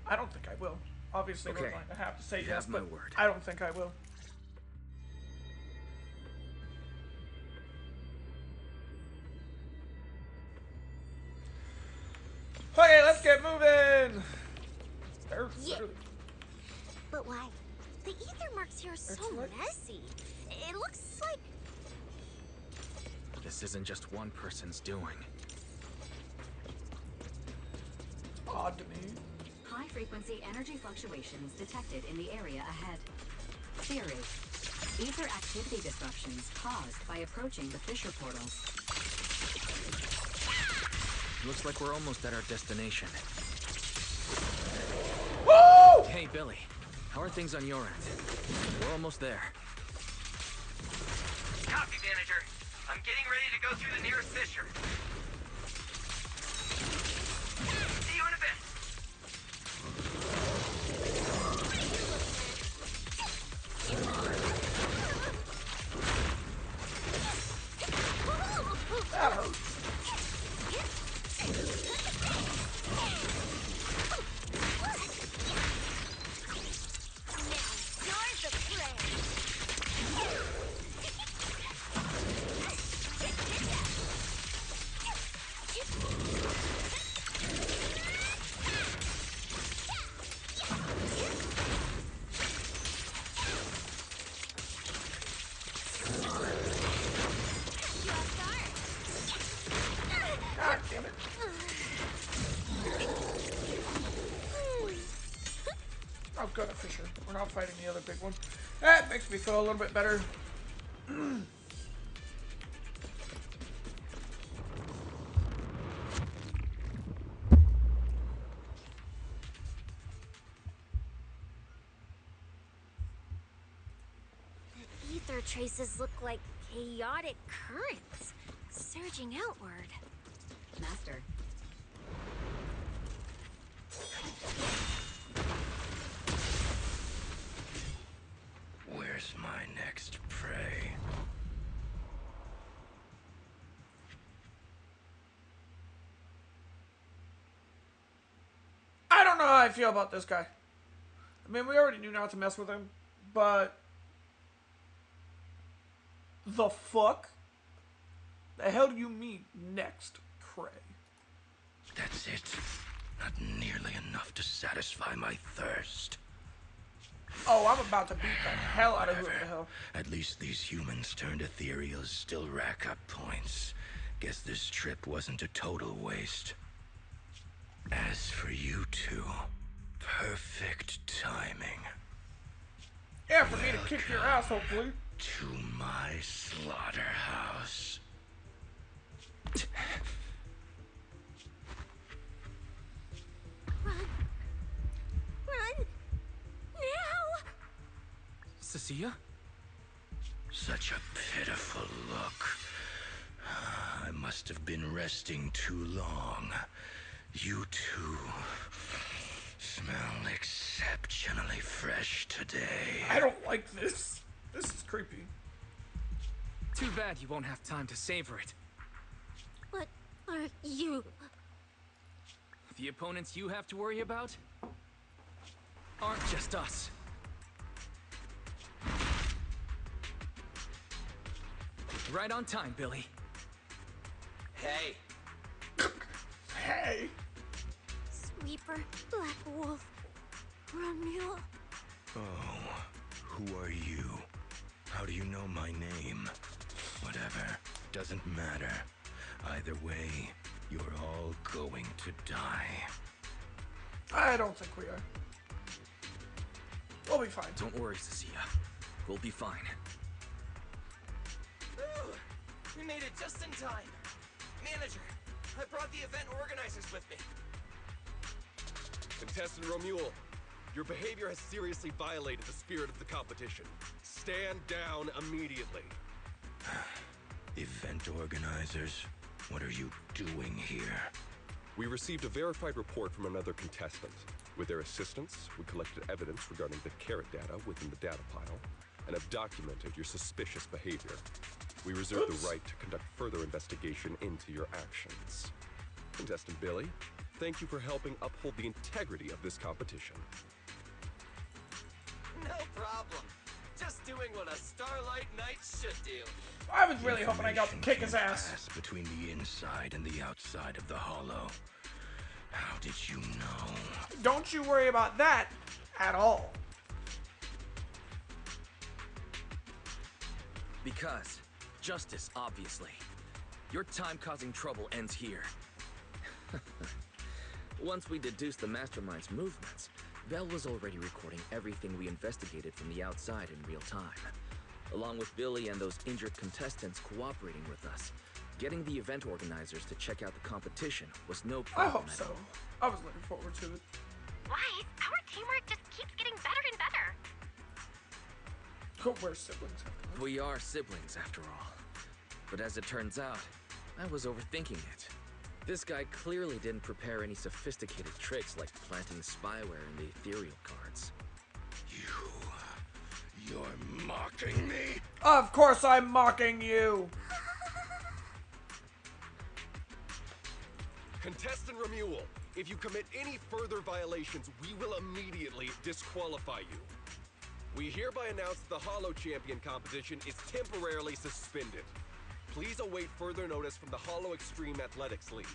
[SPEAKER 1] I don't think I will. Obviously,
[SPEAKER 3] Okay.
[SPEAKER 1] we're going to have to say
[SPEAKER 3] You
[SPEAKER 1] yes,
[SPEAKER 3] have my
[SPEAKER 1] but
[SPEAKER 3] word.
[SPEAKER 1] I don't think I will. Okay, let's get moving. They're
[SPEAKER 5] Yeah.
[SPEAKER 1] literally-
[SPEAKER 5] But why? The ether marks here are so
[SPEAKER 1] It's like-
[SPEAKER 5] messy. It looks like...
[SPEAKER 3] This isn't just one person's doing.
[SPEAKER 1] Odd to me.
[SPEAKER 4] High-frequency energy fluctuations detected in the area ahead. Theory: ether activity disruptions caused by approaching the fissure portals.
[SPEAKER 3] Looks like we're almost at our destination.
[SPEAKER 1] Woo!
[SPEAKER 3] Hey, Billy. How are things on your end? We're almost there.
[SPEAKER 10] Copy, manager. I'm getting ready to go through the nearest fissure. See you in a bit.
[SPEAKER 1] That hurts.
[SPEAKER 5] You're the prey.
[SPEAKER 1] God damn it. Oh, good, a fisher. We're not fighting the other big one. That makes me feel a little bit better.
[SPEAKER 5] The ether traces look like chaotic currents, surging outward.
[SPEAKER 4] Master,
[SPEAKER 11] Where's my next prey?
[SPEAKER 1] I don't know how I feel about this guy. I mean, we already knew not to mess with him, but... The fuck? The hell do you mean, next prey?
[SPEAKER 11] That's it. Not nearly enough to satisfy my thirst.
[SPEAKER 1] Oh, I'm about to beat the hell out of who the hell.
[SPEAKER 11] At least these humans turned ethereals still rack up points. Guess this trip wasn't a total waste. As for you two, perfect timing.
[SPEAKER 1] Yeah, for me to kick your ass, hopefully.
[SPEAKER 11] To my slaughterhouse.
[SPEAKER 5] Run! Now!
[SPEAKER 3] Cecilia?
[SPEAKER 11] Such a pitiful look. I must have been resting too long. You two smell exceptionally fresh today.
[SPEAKER 1] I don't like this. This is creepy.
[SPEAKER 3] Too bad you won't have time to savor it.
[SPEAKER 5] What are you?
[SPEAKER 3] The opponents you have to worry about aren't just us. Right on time, Billy.
[SPEAKER 10] Hey,
[SPEAKER 1] Hey!
[SPEAKER 5] Sweeper, Black Wolf, Romule.
[SPEAKER 11] Oh, who are you? How do you know my name? Whatever, doesn't matter. Either way, you're all going to die.
[SPEAKER 1] I don't think we are. We'll be fine.
[SPEAKER 3] Don't worry, Cecilia. We'll be fine.
[SPEAKER 10] Ooh, we made it just in time. Manager, I brought the event organizers with me.
[SPEAKER 6] Contestant Romule, your behavior has seriously violated the spirit of the competition. Stand down immediately.
[SPEAKER 11] Event organizers, what are you doing here?
[SPEAKER 6] We received a verified report from another contestant. With their assistance, we collected evidence regarding the carrot data within the data pile and have documented your suspicious behavior. We reserve the right to conduct further investigation into your actions. Contestant Billy, thank you for helping uphold the integrity of this competition.
[SPEAKER 10] No problem. Just doing what a Starlight Knight should do.
[SPEAKER 1] I was really hoping I got to kick his ass.
[SPEAKER 11] Pass between the inside and the outside of the hollow. How did you know?
[SPEAKER 1] Don't you worry about that at all.
[SPEAKER 3] Because justice, obviously. Your time causing trouble ends here. Once we deduced the mastermind's movements, Bell was already recording everything we investigated from the outside in real time. Along with Billy and those injured contestants cooperating with us, getting the event organizers to check out the competition was no
[SPEAKER 1] I
[SPEAKER 3] problem
[SPEAKER 1] hope
[SPEAKER 3] at
[SPEAKER 1] so.
[SPEAKER 3] all.
[SPEAKER 1] I was looking forward to it.
[SPEAKER 2] Wise, our teamwork just keeps getting better and better.
[SPEAKER 1] Hope we're siblings after all.
[SPEAKER 3] We are siblings, after all. But as it turns out, I was overthinking it. This guy clearly didn't prepare any sophisticated tricks like planting spyware in the ethereal cards.
[SPEAKER 11] You're mocking me?
[SPEAKER 1] Of course I'm mocking you.
[SPEAKER 6] Contestant Remuel, if you commit any further violations, we will immediately disqualify you. We hereby announce that the Hollow Champion competition is temporarily suspended. Please await further notice from the Hollow Extreme Athletics League.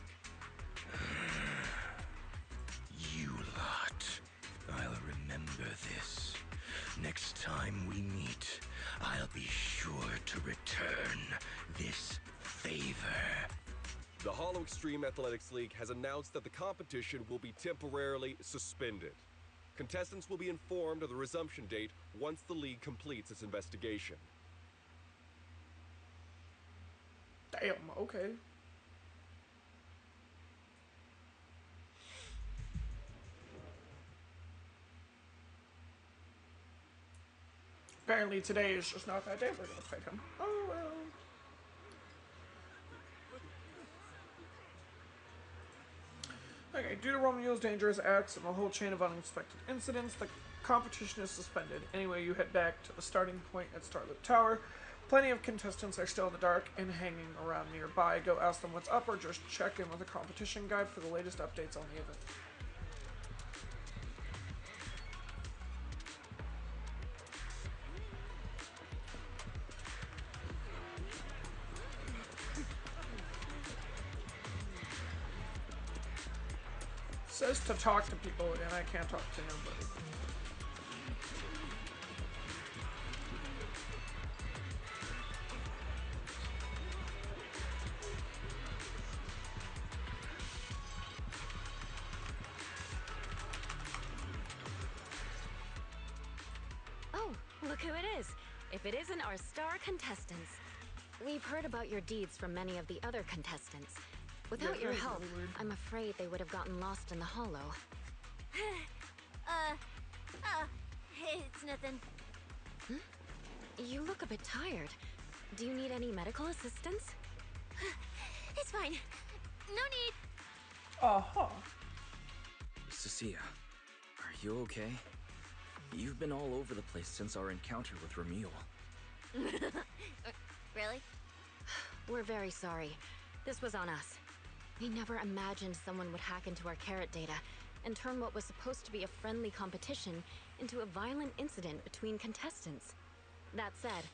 [SPEAKER 11] You lot. I'll remember this. Next time we meet, I'll be sure to return this favor.
[SPEAKER 6] The Hollow Extreme Athletics League has announced that the competition will be temporarily suspended. Contestants will be informed of the resumption date once the league completes its investigation.
[SPEAKER 1] Damn, okay. Apparently today is just not that day. We're gonna fight him. Oh well. Okay, due to Romeo's dangerous acts and a whole chain of unexpected incidents, the competition is suspended. Anyway, you head back to the starting point at Starlit Tower. Plenty of contestants are still in the dark and hanging around nearby. Go ask them what's up or just check in with the competition guide for the latest updates on the event. It says to talk to people, and I can't talk to nobody.
[SPEAKER 7] Oh, look who it is. If it isn't our star contestants. We've heard about your deeds from many of the other contestants. Without your help, I'm afraid they would have gotten lost in the hollow.
[SPEAKER 5] It's nothing.
[SPEAKER 7] You look a bit tired. Do you need any medical assistance?
[SPEAKER 5] It's fine. No need.
[SPEAKER 1] Uh-huh.
[SPEAKER 3] Cecilia, are you okay? You've been all over the place since our encounter with Remuel.
[SPEAKER 5] Really?
[SPEAKER 7] We're very sorry. This was on us. We never imagined someone would hack into our carrot data and turn what was supposed to be a friendly competition into a violent incident between contestants. That said,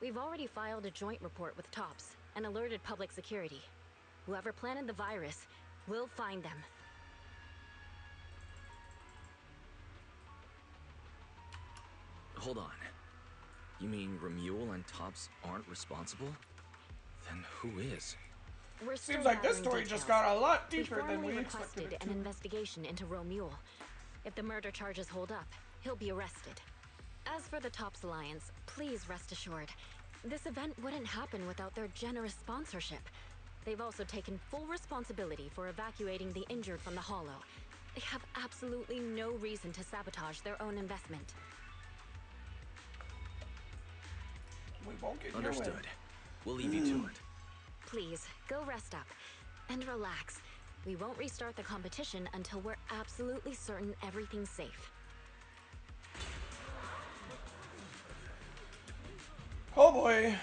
[SPEAKER 7] we've already filed a joint report with TOPS and alerted public security. Whoever planted the virus, we'll find them.
[SPEAKER 3] Hold on. You mean Remuel and TOPS aren't responsible? Then who is?
[SPEAKER 7] We're still
[SPEAKER 1] Seems like this
[SPEAKER 7] gathering
[SPEAKER 1] story
[SPEAKER 7] details.
[SPEAKER 1] just got a lot deeper
[SPEAKER 7] We
[SPEAKER 1] than we
[SPEAKER 7] formally
[SPEAKER 1] expected
[SPEAKER 7] requested
[SPEAKER 1] it
[SPEAKER 7] an
[SPEAKER 1] to.
[SPEAKER 7] investigation into Remuel. If the murder charges hold up, he'll be arrested. As for the TOPS Alliance, please rest assured, this event wouldn't happen without their generous sponsorship. They've also taken full responsibility for evacuating the injured from the Hollow. They have absolutely no reason to sabotage their own investment.
[SPEAKER 1] We won't get in your way.
[SPEAKER 3] Understood. We'll leave you to it.
[SPEAKER 7] Please, go rest up. And relax. We won't restart the competition until we're absolutely certain everything's safe.
[SPEAKER 1] Oh boy.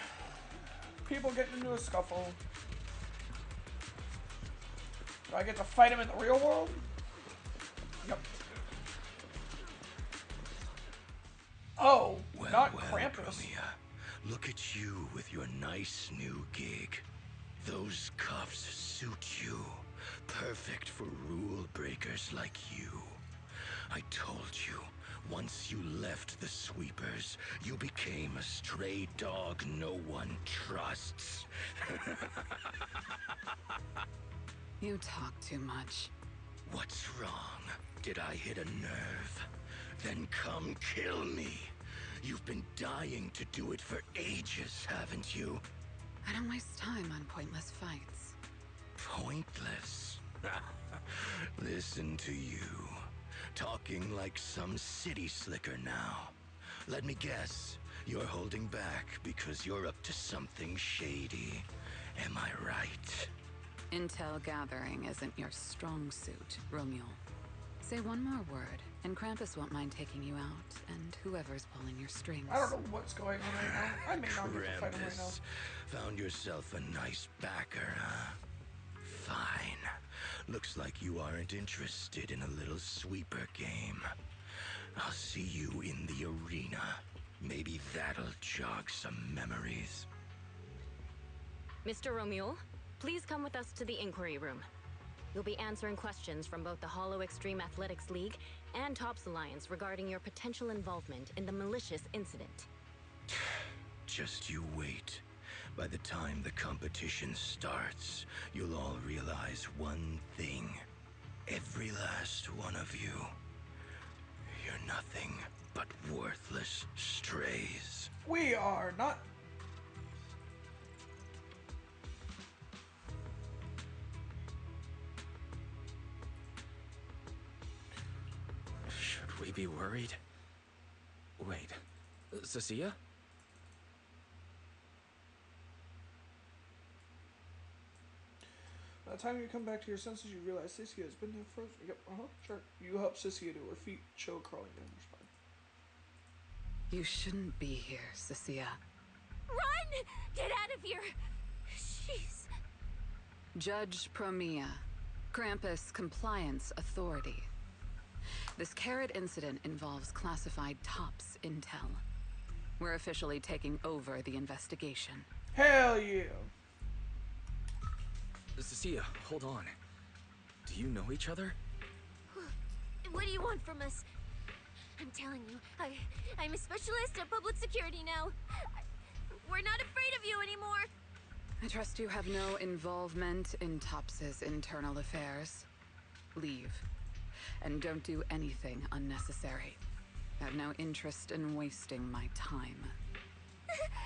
[SPEAKER 1] People getting into a scuffle. Do I get to fight him in the real world? Yep. Oh,
[SPEAKER 11] Well,
[SPEAKER 1] not
[SPEAKER 11] well,
[SPEAKER 1] Krampus.
[SPEAKER 11] Promia. Look at you with your nice new gig. Those cuffs suit you. Perfect for rule breakers like you. I told you, once you left the sweepers, you became a stray dog no one trusts.
[SPEAKER 13] You talk too much.
[SPEAKER 11] What's wrong? Did I hit a nerve? Then come kill me. You've been dying to do it for ages, haven't you?
[SPEAKER 13] I don't waste time on pointless fights.
[SPEAKER 11] Pointless? Listen to you. Talking like some city slicker now. Let me guess, you're holding back because you're up to something shady. Am I right?
[SPEAKER 13] Intel gathering isn't your strong suit, Romeo. Say one more word, and Krampus won't mind taking you out, and whoever's pulling your strings.
[SPEAKER 1] I don't know what's going on right now. I may not get to fight him right now.
[SPEAKER 11] Krampus, found yourself a nice backer, huh? Fine. Looks like you aren't interested in a little sweeper game. I'll see you in the arena. Maybe that'll jog some memories.
[SPEAKER 7] Mr. Romeo, please come with us to the inquiry room. You'll be answering questions from both the Hollow Extreme Athletics League and Tops Alliance regarding your potential involvement in the malicious incident.
[SPEAKER 11] Just you wait. By the time the competition starts, you'll all realize one thing. Every last one of you. You're nothing but worthless strays.
[SPEAKER 1] We are not.
[SPEAKER 3] Should we be worried? Wait, Cecilia?
[SPEAKER 1] By the time you come back to your senses, you realize Sissia has been there frozen. Yep, sure. You help Sissia to her feet, chill crawling down her spine.
[SPEAKER 13] You shouldn't be here, Cecilia.
[SPEAKER 5] Run! Get out of here! Jeez.
[SPEAKER 13] Judge Promia, Krampus Compliance Authority. This carrot incident involves classified Tops intel. We're officially taking over the investigation.
[SPEAKER 1] Hell yeah!
[SPEAKER 3] Cecilia, hold on. Do you know each other?
[SPEAKER 5] What do you want from us? I'm telling you, I'm a specialist at public security now. We're not afraid of you anymore.
[SPEAKER 13] I trust you have no involvement in Tops's internal affairs. Leave. And don't do anything unnecessary. I have no interest in wasting my time.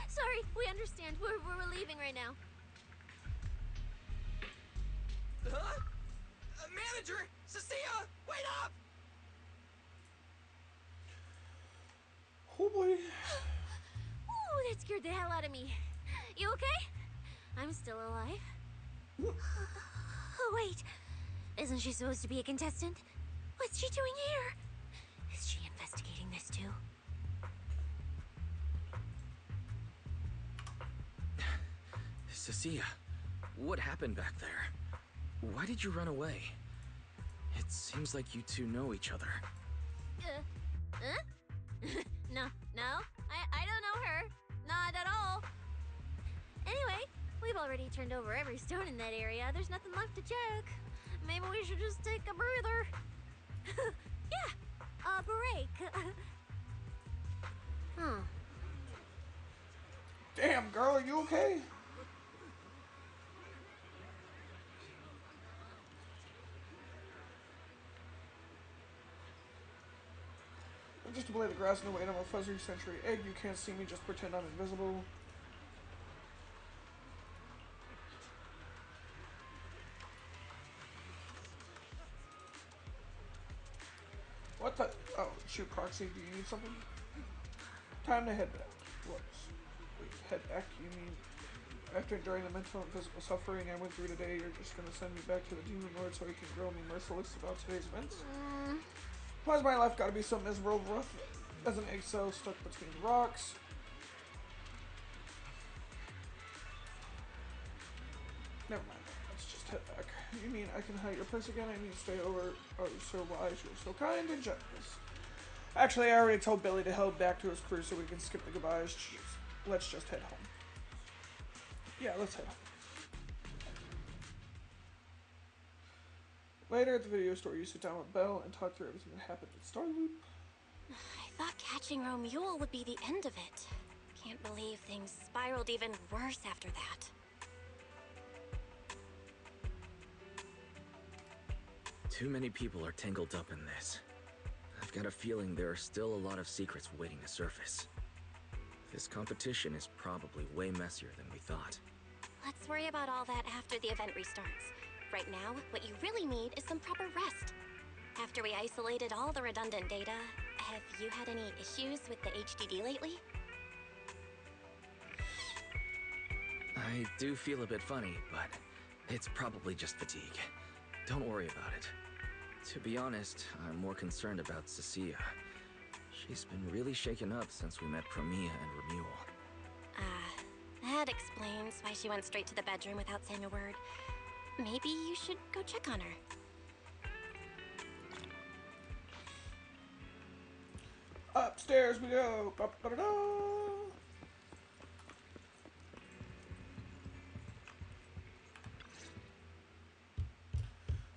[SPEAKER 5] Sorry, we understand. We're leaving right now.
[SPEAKER 10] Huh? Manager! Cecilia! Wait up!
[SPEAKER 1] Oh boy.
[SPEAKER 5] Ooh, that scared the hell out of me. You okay? I'm still alive. Oh, wait. Isn't she supposed to be a contestant? What's she doing here? Is she investigating this too?
[SPEAKER 3] Cecilia, what happened back there? Why did you run away? It seems like you two know each other.
[SPEAKER 5] No, I don't know her. Not at all. Anyway, we've already turned over every stone in that area. There's nothing left to check. Maybe we should just take a breather. Yeah, a break.
[SPEAKER 1] Damn, girl, are you okay? Just to blade the grass in the way I'm a fuzzy century egg. You can't see me, just pretend I'm invisible. What the? Oh, shoot, Proxy, do you need something? Time to head back. Whoops. Wait, head back? You mean after enduring the mental and physical suffering I went through today, you're just gonna send me back to the Demon Lord so he can grill me merciless about today's events? Why's my life gotta be so miserable, rough as an egg cell stuck between rocks? Never mind. Let's just head back. You mean I can hide your place again? I need to stay over. Oh, so wise. You're so kind and generous. Actually, I already told Billy to head back to his crew so we can skip the goodbyes. Let's just head home. Yeah, let's head home. Later at the video store, you sit down with Belle and talk through everything that happened at Starloop.
[SPEAKER 2] I thought catching Romule would be the end of it. Can't believe things spiraled even worse after that.
[SPEAKER 3] Too many people are tangled up in this. I've got a feeling there are still a lot of secrets waiting to surface. This competition is probably way messier than we thought.
[SPEAKER 2] Let's worry about all that after the event restarts. Right now, what you really need is some proper rest. After we isolated all the redundant data, have you had any issues with the HDD lately?
[SPEAKER 3] I do feel a bit funny, but it's probably just fatigue. Don't worry about it. To be honest, I'm more concerned about Cecilia. She's been really shaken up since we met Promia and Romule.
[SPEAKER 2] That explains why she went straight to the bedroom without saying a word. Maybe you should go check on her.
[SPEAKER 1] Upstairs we go. Ba-ba-da-da.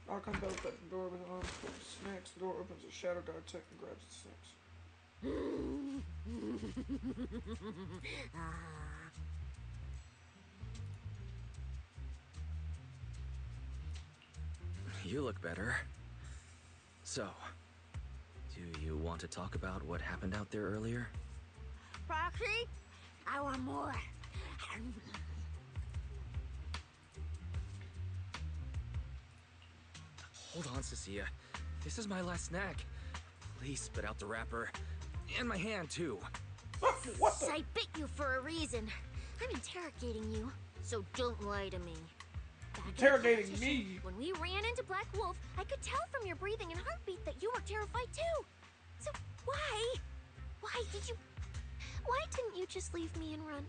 [SPEAKER 1] Knock on Belle's bedroom door with an arm full of snacks. The door opens. A shadow dog tech and grabs the snacks.
[SPEAKER 3] You look better. So, do you want to talk about what happened out there earlier?
[SPEAKER 5] Proxy, I want more.
[SPEAKER 3] Hold on, Cecilia. This is my last snack. Please spit out the wrapper. And my hand, too.
[SPEAKER 1] What the?
[SPEAKER 5] I bit you for a reason. I'm interrogating you, so don't lie to me. Back in the
[SPEAKER 1] Interrogating
[SPEAKER 5] competition,
[SPEAKER 1] me?
[SPEAKER 5] When we ran into Black Wolf, I could tell from your breathing and heartbeat that you were terrified too. So why? Why didn't you just leave me and run?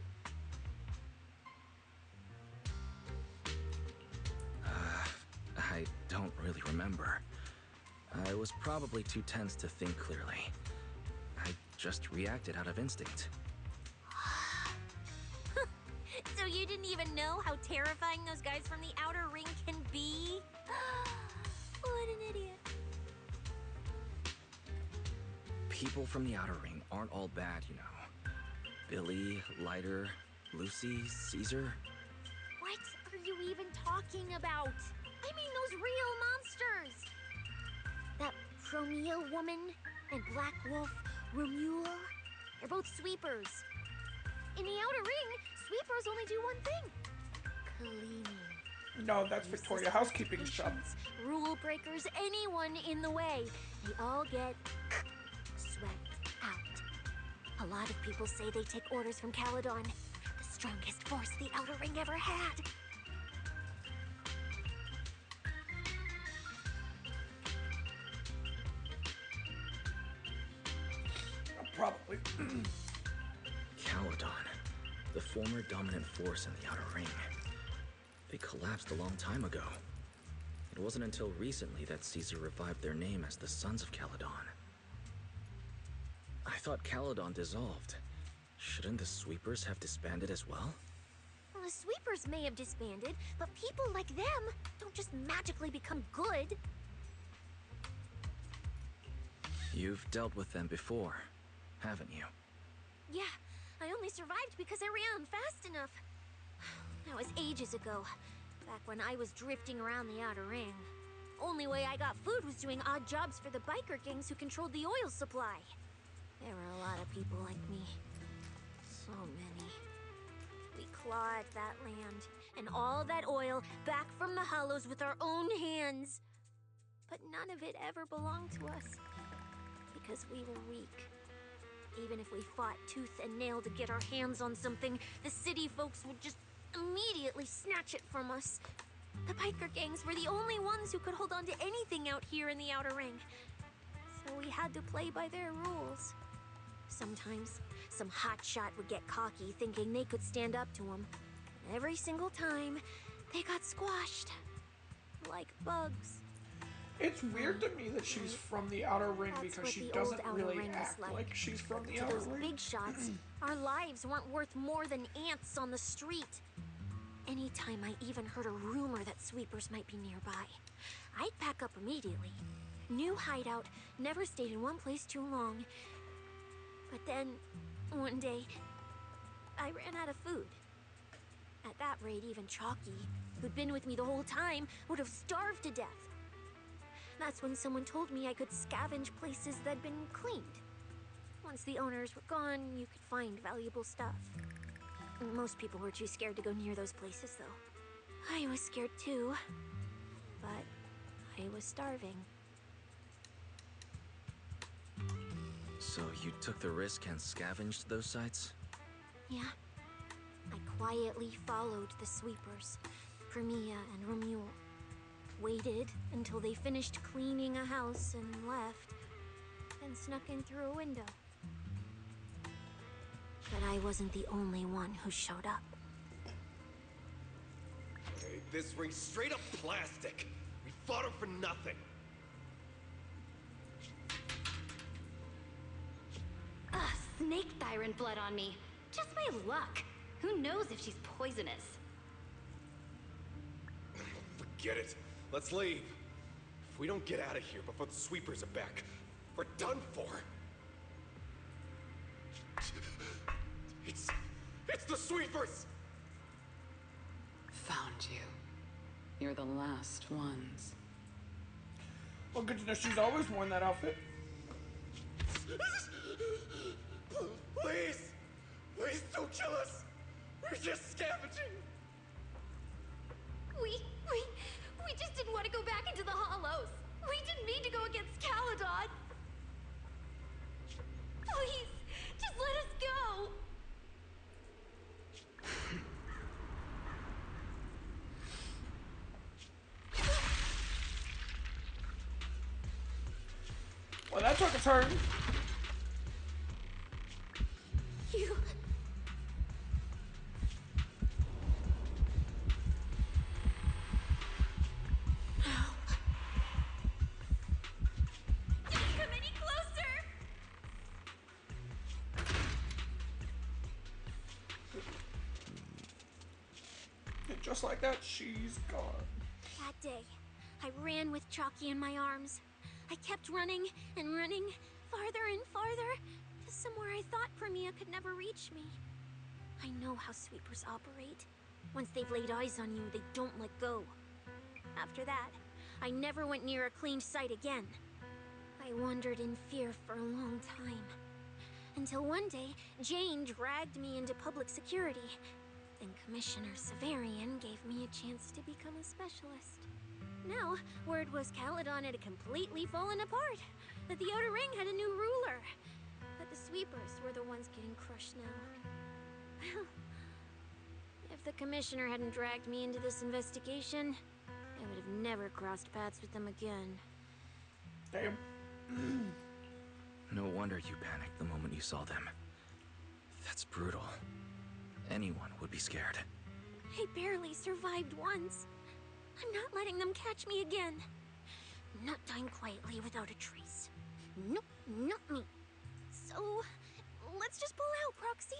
[SPEAKER 3] I don't really remember. I was probably too tense to think clearly. I just reacted out of instinct.
[SPEAKER 5] So you didn't even know how terrifying those guys from the outer ring can be? What an idiot.
[SPEAKER 3] People from the Outer Ring aren't all bad, you know. Billy, Lighter, Lucy, Caesar.
[SPEAKER 5] What are you even talking about? I mean those real monsters! That Promia woman and Black Wolf, Romule, they're both sweepers. In the Outer Ring, sweepers only do one thing. Cleaning.
[SPEAKER 1] No, that's Victoria Housekeeping's job.
[SPEAKER 5] Rule breakers, anyone in the way, they all get swept out. A lot of people say they take orders from Caledon, the strongest force the Outer Ring ever had.
[SPEAKER 1] Probably.
[SPEAKER 3] Caledon, the former dominant force in the Outer Ring. They collapsed a long time ago. It wasn't until recently that Caesar revived their name as the Sons of Caledon. I thought Caledon dissolved. Shouldn't the Sweepers have disbanded as well?
[SPEAKER 5] Well, the sweepers may have disbanded, but people like them don't just magically become good.
[SPEAKER 3] You've dealt with them before, haven't you?
[SPEAKER 5] Yeah, I only survived because I ran fast enough. That was ages ago, back when I was drifting around the Outer Ring. Only way I got food was doing odd jobs for the biker gangs who controlled the oil supply. There were a lot of people like me. So many. We clawed that land and all that oil back from the hollows with our own hands. But none of it ever belonged to us, because we were weak. Even if we fought tooth and nail to get our hands on something, the city folks would just immediately snatch it from us. The biker gangs were the only ones who could hold on to anything out here in the Outer Ring. So we had to play by their rules. Sometimes, some hotshot would get cocky thinking they could stand up to them. Every single time, they got squashed. like bugs.
[SPEAKER 1] It's weird to me that she's from the Outer Ring
[SPEAKER 5] That's
[SPEAKER 1] because
[SPEAKER 5] what
[SPEAKER 1] she
[SPEAKER 5] the
[SPEAKER 1] doesn't
[SPEAKER 5] old Outer
[SPEAKER 1] really
[SPEAKER 5] Ring was
[SPEAKER 1] act like she's from the
[SPEAKER 5] To
[SPEAKER 1] Outer
[SPEAKER 5] those
[SPEAKER 1] Ring.
[SPEAKER 5] big shots, our lives weren't worth more than ants on the street. Anytime I even heard a rumor that sweepers might be nearby, I'd pack up immediately. New hideout, never stayed in one place too long. But then, one day, I ran out of food. At that rate, even Chalky, who'd been with me the whole time, would have starved to death. That's when someone told me I could scavenge places that'd been cleaned. Once the owners were gone, you could find valuable stuff. Most people were too scared to go near those places, though. I was scared too, but I was starving.
[SPEAKER 3] So you took the risk and scavenged those sites?
[SPEAKER 5] Yeah. I quietly followed the sweepers, Premia and Romuald. Waited until they finished cleaning a house and left, then snuck in through a window. But I wasn't the only one who showed up.
[SPEAKER 6] Hey, this ring's straight up plastic. We fought him for nothing.
[SPEAKER 14] Ugh, snake thyron blood on me. Just my luck. Who knows if she's poisonous?
[SPEAKER 6] Forget it. Let's leave. If we don't get out of here before the sweepers are back, we're done for. It's the sweepers!
[SPEAKER 13] Found you. You're the last ones.
[SPEAKER 1] Well, good to know she's always worn that outfit.
[SPEAKER 6] Please! Please don't kill us! We're just scavenging!
[SPEAKER 14] We just didn't want to go back into the hollows. We didn't mean to go against Caledon. Please, just let us go.
[SPEAKER 1] Well, that took a turn.
[SPEAKER 5] You...
[SPEAKER 14] Don't come any closer.
[SPEAKER 1] And just like that, she's gone.
[SPEAKER 5] That day, I ran with Chalky in my arms. I kept running and running, farther and farther, to somewhere I thought Premia could never reach me. I know how sweepers operate. Once they've laid eyes on you, they don't let go. After that, I never went near a cleaned site again. I wandered in fear for a long time. Until one day, Jane dragged me into public security. Then Commissioner Severian gave me a chance to become a specialist. Now, word was Caledon had completely fallen apart, that the Outer Ring had a new ruler. But the sweepers were the ones getting crushed now. Well, if the Commissioner hadn't dragged me into this investigation, I would have never crossed paths with them again.
[SPEAKER 1] Damn.
[SPEAKER 3] No wonder you panicked the moment you saw them. That's brutal. Anyone would be scared.
[SPEAKER 5] I barely survived once. I'm not letting them catch me again. Not dying quietly without a trace. Nope, not me. So, let's just pull out, Proxy.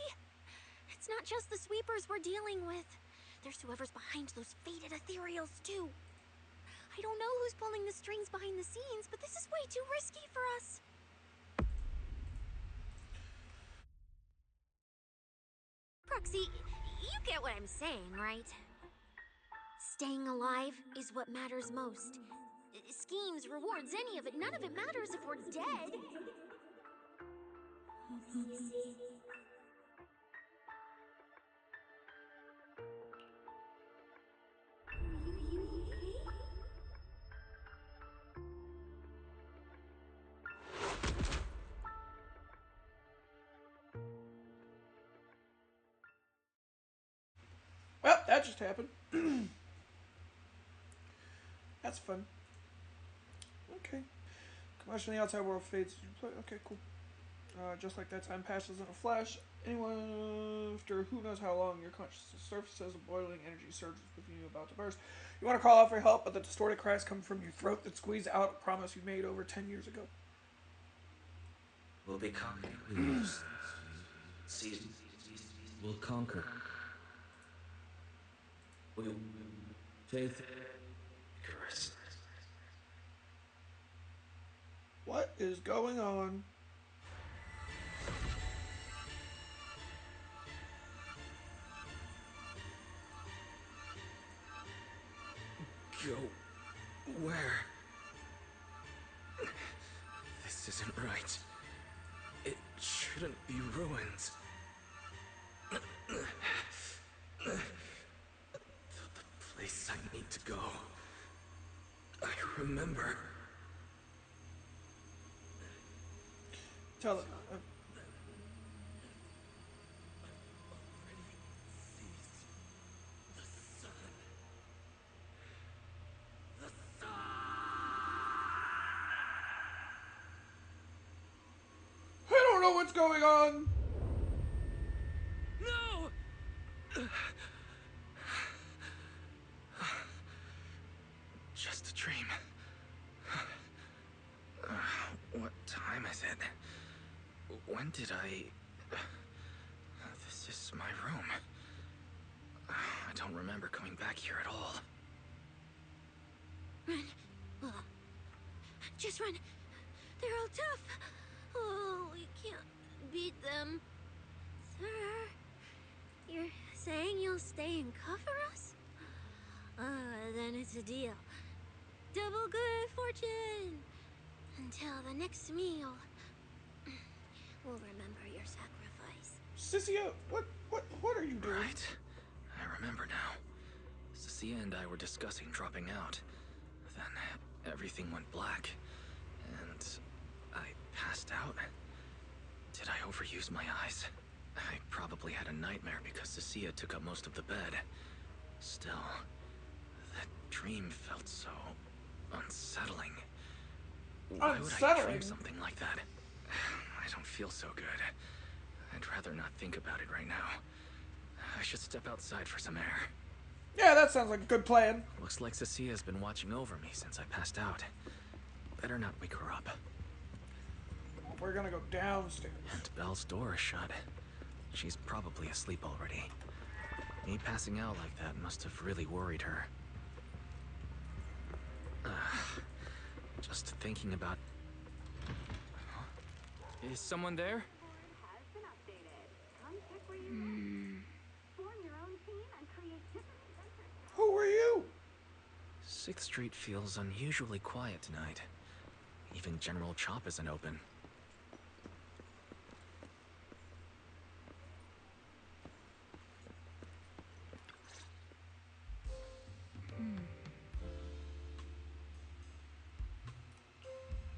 [SPEAKER 5] It's not just the sweepers we're dealing with. There's whoever's behind those faded ethereals, too. I don't know who's pulling the strings behind the scenes, but this is way too risky for us. Proxy, you get what I'm saying, right? Staying alive is what matters most. Schemes, rewards, any of it, none of it matters if we're dead.
[SPEAKER 1] Well, that just happened. That's fun. Okay. Commotion in the outside world fades as you play. Okay, cool. Just like that, time passes in a flash. Anyone after who knows how long, your consciousness surfaces, a boiling energy surges within you about to burst. You want to call out for help, but the distorted cries come from your throat that squeeze out a promise you made over 10 years ago.
[SPEAKER 3] We'll become seasons. We'll conquer. We faith. Icarus.
[SPEAKER 1] What is going on?
[SPEAKER 3] Go where? This isn't right. It shouldn't be ruins. The place I need to go. I remember.
[SPEAKER 1] Tell it. I don't know what's going on.
[SPEAKER 3] No! Just a dream. What time is it? When did I... This is my room. I don't remember coming back here at all.
[SPEAKER 5] Run. Just run. They're all tough. Oh, we can't beat them. Sir, you're saying you'll stay and cover us? Then it's a deal. Double good fortune. Until the next meal. We'll remember your sacrifice.
[SPEAKER 1] Cecilia, what are you doing?
[SPEAKER 3] Right. I remember now. Cecilia and I were discussing dropping out. Then everything went black. And I passed out. Did I overuse my eyes? I probably had a nightmare because Cecilia took up most of the bed. Still, that dream felt so unsettling. Why would I dream something like that? I don't feel so good. I'd rather not think about it right now. I should step outside for some air.
[SPEAKER 1] Yeah, that sounds like a good plan.
[SPEAKER 3] Looks like Cecilia's been watching over me since I passed out. Better not wake her up.
[SPEAKER 1] We're gonna go downstairs.
[SPEAKER 3] And Belle's door is shut. She's probably asleep already. Me passing out like that must have really worried her. Just thinking about... Huh? Is someone there?
[SPEAKER 1] Who are you?
[SPEAKER 3] 6th Street feels unusually quiet tonight. Even General Chop isn't open.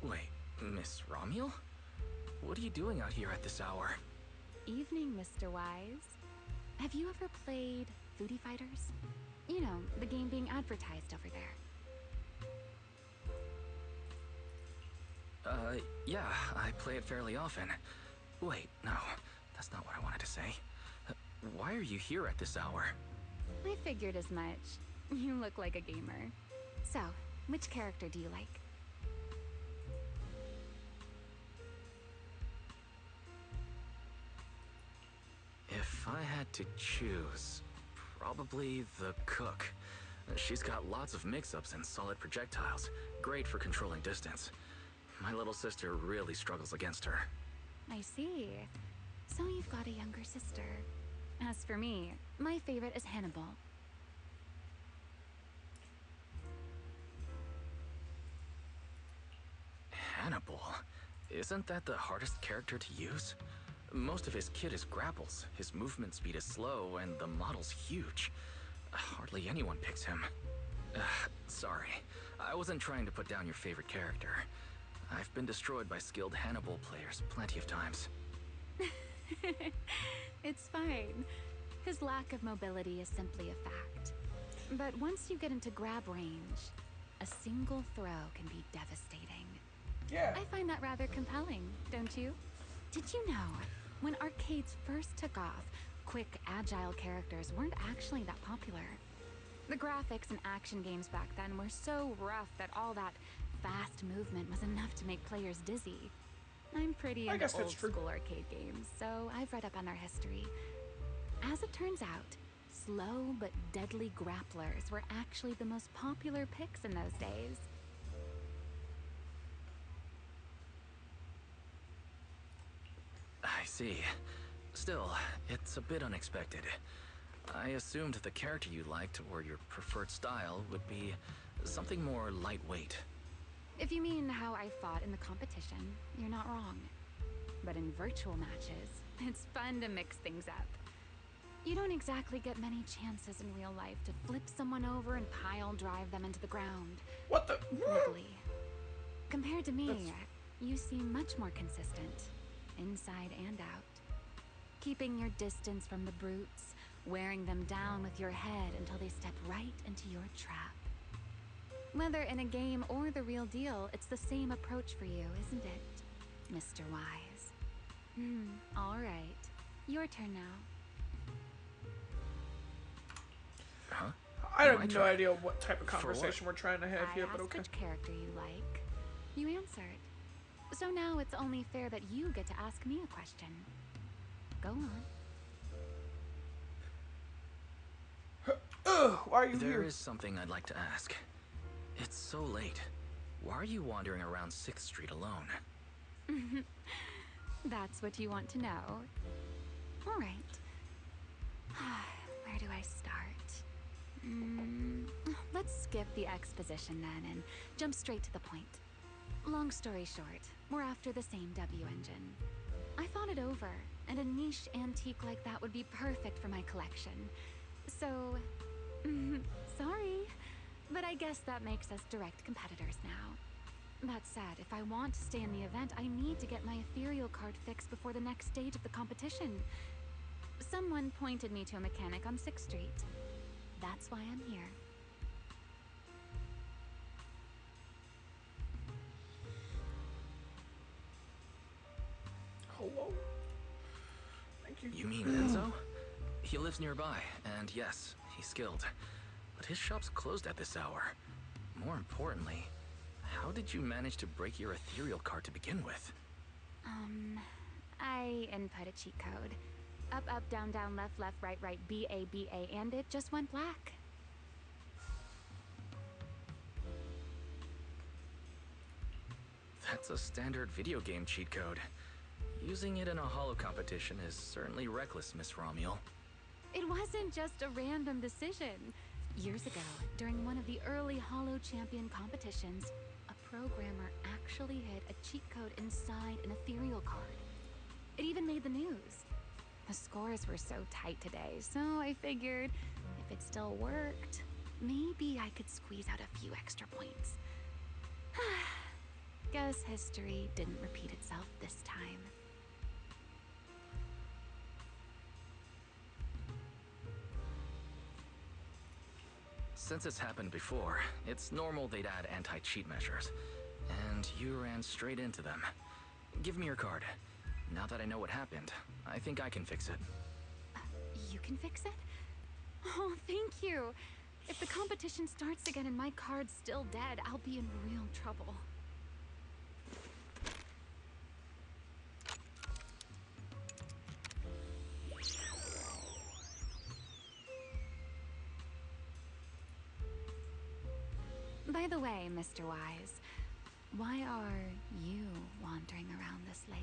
[SPEAKER 3] Wait, Miss Romuel? What are you doing out here at this hour?
[SPEAKER 13] Evening, Mr. Wise. Have you ever played Foodie Fighters? You know, the game being advertised over there.
[SPEAKER 3] Yeah, I play it fairly often. Wait, no, that's not what I wanted to say. Why are you here at this hour?
[SPEAKER 13] I figured as much. You look like a gamer. So, which character do you like?
[SPEAKER 3] If I had to choose, probably the cook. She's got lots of mix-ups and solid projectiles. Great for controlling distance. My little sister really struggles against her.
[SPEAKER 13] I see. So you've got a younger sister. As for me, my favorite is Hannibal.
[SPEAKER 3] Hannibal? Isn't that the hardest character to use? Most of his kit is grapples, his movement speed is slow, and the model's huge. Hardly anyone picks him. Sorry, I wasn't trying to put down your favorite character. I've been destroyed by skilled Hannibal players plenty of times.
[SPEAKER 13] It's fine. His lack of mobility is simply a fact. But once you get into grab range, a single throw can be devastating.
[SPEAKER 1] Yeah.
[SPEAKER 13] I find that rather compelling, don't you? Did you know, when arcades first took off,
[SPEAKER 15] quick, agile characters weren't actually that popular. The graphics in action games back then were so rough that all that fast movement was enough to make players dizzy. I'm pretty
[SPEAKER 1] I
[SPEAKER 15] into
[SPEAKER 1] guess that's
[SPEAKER 15] old
[SPEAKER 1] true.
[SPEAKER 15] school arcade games, so I've read up on their history. As it turns out, slow but deadly grapplers were actually the most popular picks in those days.
[SPEAKER 3] I see. Still, it's a bit unexpected. I assumed the character you liked or your preferred style would be something more lightweight.
[SPEAKER 15] If you mean how I fought in the competition, you're not wrong. But in virtual matches, it's fun to mix things up. You don't exactly get many chances in real life to flip someone over and pile drive them into the ground.
[SPEAKER 1] What the?
[SPEAKER 15] Quickly. Compared to me, you seem much more consistent, inside and out. Keeping your distance from the brutes, wearing them down with your head until they step right into your trap. Whether in a game or the real deal, it's the same approach for you, isn't it, Mr. Wise? All right. Your turn now.
[SPEAKER 3] Huh?
[SPEAKER 1] I have no idea what type of conversation we're trying to have here, but okay.
[SPEAKER 15] I asked which character you like. You answered. So now it's only fair that you get to ask me a question. Go on.
[SPEAKER 1] Why are you here?
[SPEAKER 3] There is something I'd like to ask. It's so late. Why are you wandering around 6th Street alone?
[SPEAKER 15] That's what you want to know. All right. Where do I start? Let's skip the exposition then and jump straight to the point. Long story short, we're after the same W engine. I thought it over, and a niche antique like that would be perfect for my collection. So, sorry, but I guess that makes us direct competitors now. That said, if I want to stay in the event, I need to get my ethereal card fixed before the next stage of the competition. Someone pointed me to a mechanic on 6th Street. That's why I'm here.
[SPEAKER 1] Hello? Thank you.
[SPEAKER 3] You mean Enzo? He lives nearby, and yes, he's skilled. But his shop's closed at this hour. More importantly, how did you manage to break your ethereal card to begin with?
[SPEAKER 15] I input a cheat code. Up, up, down, down, left, left, right, right, B, A, B, A, and it just went black.
[SPEAKER 3] That's a standard video game cheat code. Using it in a holo competition is certainly reckless, Miss Romuel.
[SPEAKER 15] It wasn't just a random decision. Years ago, during one of the early Holo Champion competitions, a programmer actually hid a cheat code inside an ethereal card. It even made the news. The scores were so tight today, so I figured if it still worked, maybe I could squeeze out a few extra points. Guess history didn't repeat itself this time.
[SPEAKER 3] Since it's happened before, it's normal they'd add anti-cheat measures. And you ran straight into them. Give me your card. Now that I know what happened, I think I can fix it.
[SPEAKER 15] You can fix it? Oh, thank you. If the competition starts again and my card's still dead, I'll be in real trouble. By the way, Mr. Wise, why are you wandering around this late?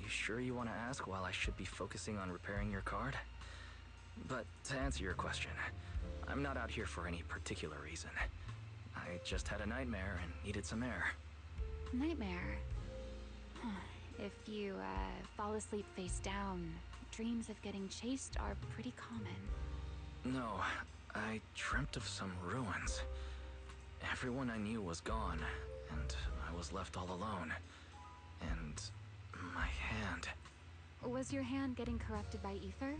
[SPEAKER 3] You sure you want to ask while I should be focusing on repairing your card? But to answer your question, I'm not out here for any particular reason. I just had a nightmare and needed some air.
[SPEAKER 15] Nightmare? If you, fall asleep face down, dreams of getting chased are pretty common.
[SPEAKER 3] No, I dreamt of some ruins. Everyone I knew was gone, and I was left all alone. And my hand.
[SPEAKER 15] Was your hand getting corrupted by ether?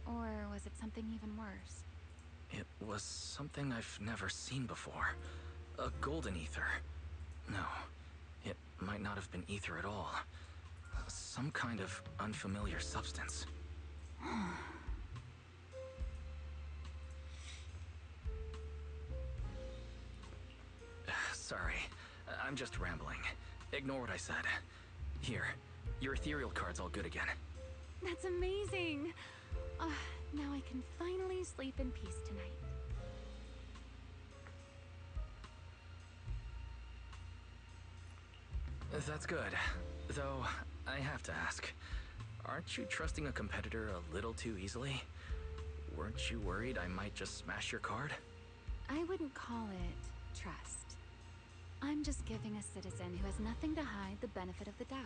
[SPEAKER 15] Or was it something even worse?
[SPEAKER 3] It was something I've never seen before. A golden ether. No, it might not have been ether at all. Some kind of unfamiliar substance. Sorry, I'm just rambling. Ignore what I said. Here, your ethereal card's all good again.
[SPEAKER 15] That's amazing. Now I can finally sleep in peace tonight.
[SPEAKER 3] That's good. Though, I have to ask, aren't you trusting a competitor a little too easily? Weren't you worried I might just smash your card?
[SPEAKER 15] I wouldn't call it trust. I'm just giving a citizen who has nothing to hide the benefit of the doubt.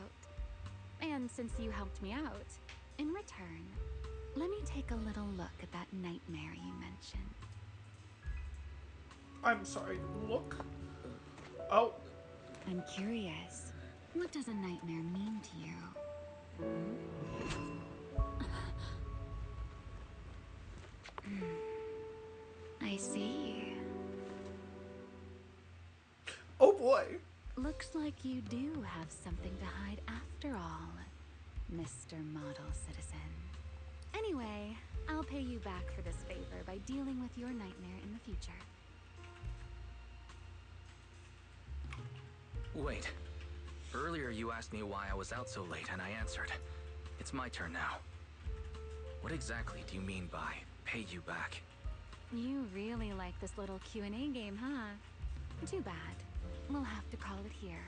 [SPEAKER 15] And since you helped me out, in return, let me take a little look at that nightmare you mentioned.
[SPEAKER 1] I'm sorry, look? Oh.
[SPEAKER 15] I'm curious. What does a nightmare mean to you? I see.
[SPEAKER 1] Oh boy.
[SPEAKER 15] Looks like you do have something to hide after all, Mr. Model Citizen. Anyway, I'll pay you back for this favor by dealing with your nightmare in the future.
[SPEAKER 3] Wait. Earlier you asked me why I was out so late, and I answered. It's my turn now. What exactly do you mean by pay you back?
[SPEAKER 15] You really like this little Q&A game, huh? Too bad. We'll have to call it here.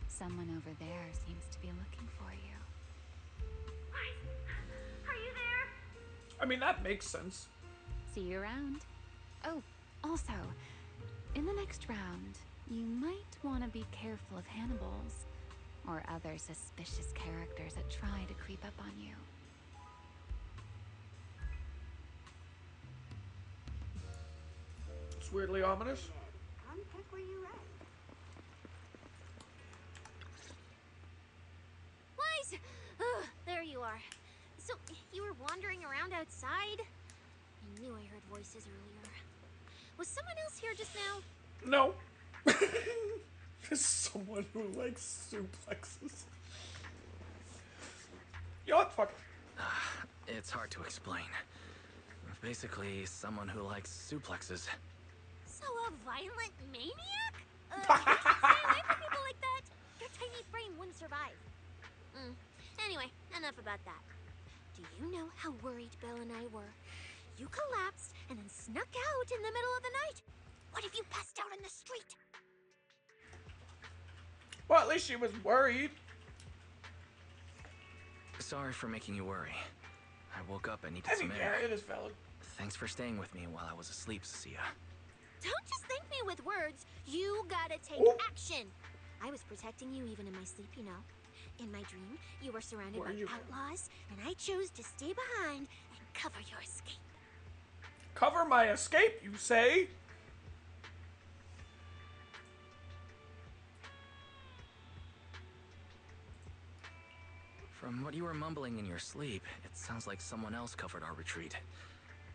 [SPEAKER 15] Someone over there seems to be looking for you.
[SPEAKER 5] Are you there?
[SPEAKER 1] I mean, that makes sense.
[SPEAKER 15] See you around. Oh, also, in the next round, you might want to be careful of Hannibals or other suspicious characters that try to creep up on you.
[SPEAKER 1] It's weirdly ominous.
[SPEAKER 5] Come pick where you're at. Wise! Ugh, there you are. So, you were wandering around outside? I knew I heard voices earlier. Was someone else here just now?
[SPEAKER 1] No. There's someone who likes suplexes. You know what? Fuck.
[SPEAKER 3] It's hard to explain. Basically, someone who likes suplexes.
[SPEAKER 5] So a violent maniac? You should stay away from people like that. Your tiny frame wouldn't survive. Anyway, enough about that. Do you know how worried Bill and I were? You collapsed and then snuck out in the middle of the night. What if you passed out in the street?
[SPEAKER 1] Well, at least she was worried.
[SPEAKER 3] Sorry for making you worry. I woke up and needed
[SPEAKER 1] I
[SPEAKER 3] some
[SPEAKER 1] mean,
[SPEAKER 3] air.
[SPEAKER 1] yeah, it is valid.
[SPEAKER 3] Thanks for staying with me while I was asleep, Cecilia.
[SPEAKER 5] Don't just thank me with words. You gotta take action. I was protecting you even in my sleep, you know. In my dream, you were surrounded by outlaws, and I chose to stay behind and cover your escape.
[SPEAKER 1] Cover my escape, you say?
[SPEAKER 3] From what you were mumbling in your sleep, it sounds like someone else covered our retreat.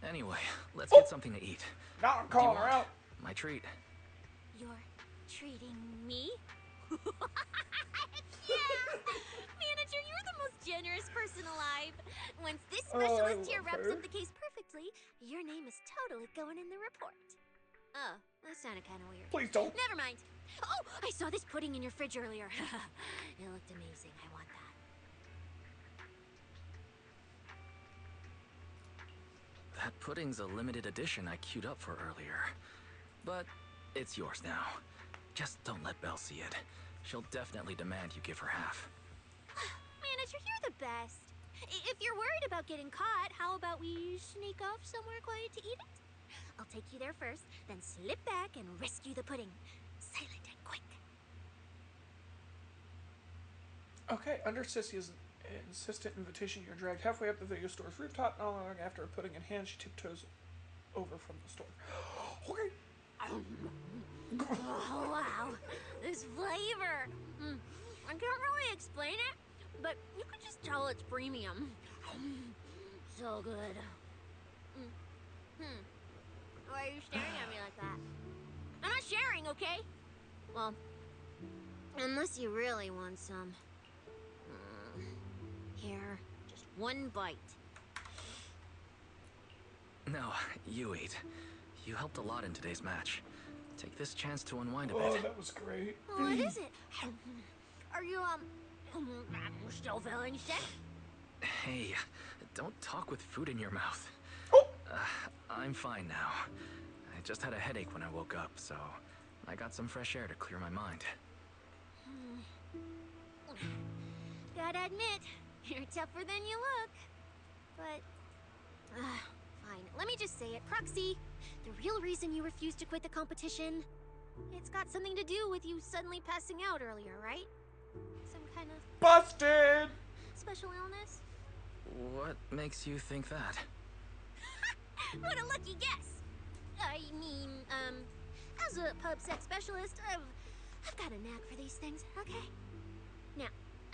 [SPEAKER 3] Anyway, let's get something to eat.
[SPEAKER 1] Now I'm calling her out.
[SPEAKER 3] My treat.
[SPEAKER 5] You're treating me? Yeah! Manager, you're the most generous person alive. Once this specialist here wraps up the case perfectly, your name is totally going in the report. Oh, that sounded kind of weird.
[SPEAKER 1] Please don't.
[SPEAKER 5] Never mind. Oh, I saw this pudding in your fridge earlier. It looked amazing. I want that.
[SPEAKER 3] That pudding's a limited edition I queued up for earlier. But it's yours now. Just don't let Belle see it. She'll definitely demand you give her half.
[SPEAKER 5] Manager, you're the best. If you're worried about getting caught, how about we sneak off somewhere quiet to eat it? I'll take you there first, then slip back and rescue the pudding. Silent and quick.
[SPEAKER 1] Okay, under Sissy's insistent invitation, you're dragged halfway up the video store's rooftop. Not long after a pudding in hand, she tiptoes over from the store. Okay.
[SPEAKER 5] Oh, wow. This flavor. I can't really explain it, but you can just tell it's premium. So good. Why are you staring at me like that? I'm not sharing, okay? Well, unless you really want some. Here, just one bite.
[SPEAKER 3] No, you eat. You helped a lot in today's match. Take this chance to unwind a
[SPEAKER 1] Oh,
[SPEAKER 3] bit.
[SPEAKER 1] that was great.
[SPEAKER 5] What is it? Are you, still feeling sick?
[SPEAKER 3] Hey, don't talk with food in your mouth. I'm fine now. I just had a headache when I woke up, so I got some fresh air to clear my mind.
[SPEAKER 5] Gotta admit, you're tougher than you look. But, fine. Let me just say it. Proxy, the real reason you refused to quit the competition, it's got something to do with you suddenly passing out earlier, right? Some kind of...
[SPEAKER 1] Busted!
[SPEAKER 5] Special illness?
[SPEAKER 3] What makes you think that?
[SPEAKER 5] What a lucky guess! I mean, as a pub sex specialist, I've got a knack for these things, okay? Now,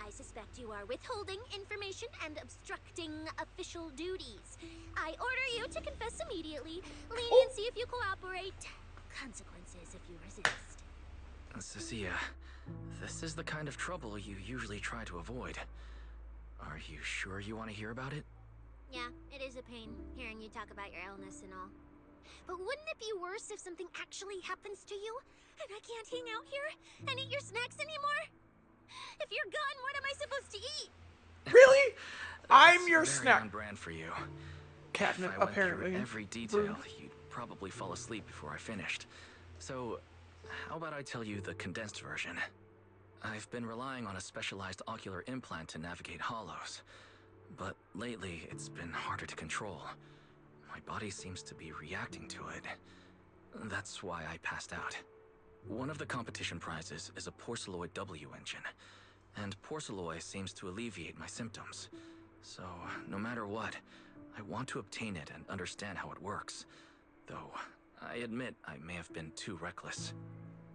[SPEAKER 5] I suspect you are withholding information and obstructing official duties. I order you to confess immediately, leniency if you cooperate, consequences if you resist.
[SPEAKER 3] Cecilia, this is the kind of trouble you usually try to avoid. Are you sure you want to hear about it?
[SPEAKER 5] Yeah, it is a pain hearing you talk about your illness and all. But wouldn't it be worse if something actually happens to you and I can't hang out here and eat your snacks anymore? If you're gone, what am I supposed to eat?
[SPEAKER 1] Really? I'm your
[SPEAKER 3] very
[SPEAKER 1] snack.
[SPEAKER 3] on brand for you.
[SPEAKER 1] Catnip,
[SPEAKER 3] if I went
[SPEAKER 1] apparently.
[SPEAKER 3] through every detail, you'd probably fall asleep before I finished. So, how about I tell you the condensed version? I've been relying on a specialized ocular implant to navigate hollows. But lately, it's been harder to control. My body seems to be reacting to it. That's why I passed out. One of the competition prizes is a Porceloid W engine, and Porceloid seems to alleviate my symptoms. So, no matter what, I want to obtain it and understand how it works. Though, I admit I may have been too reckless.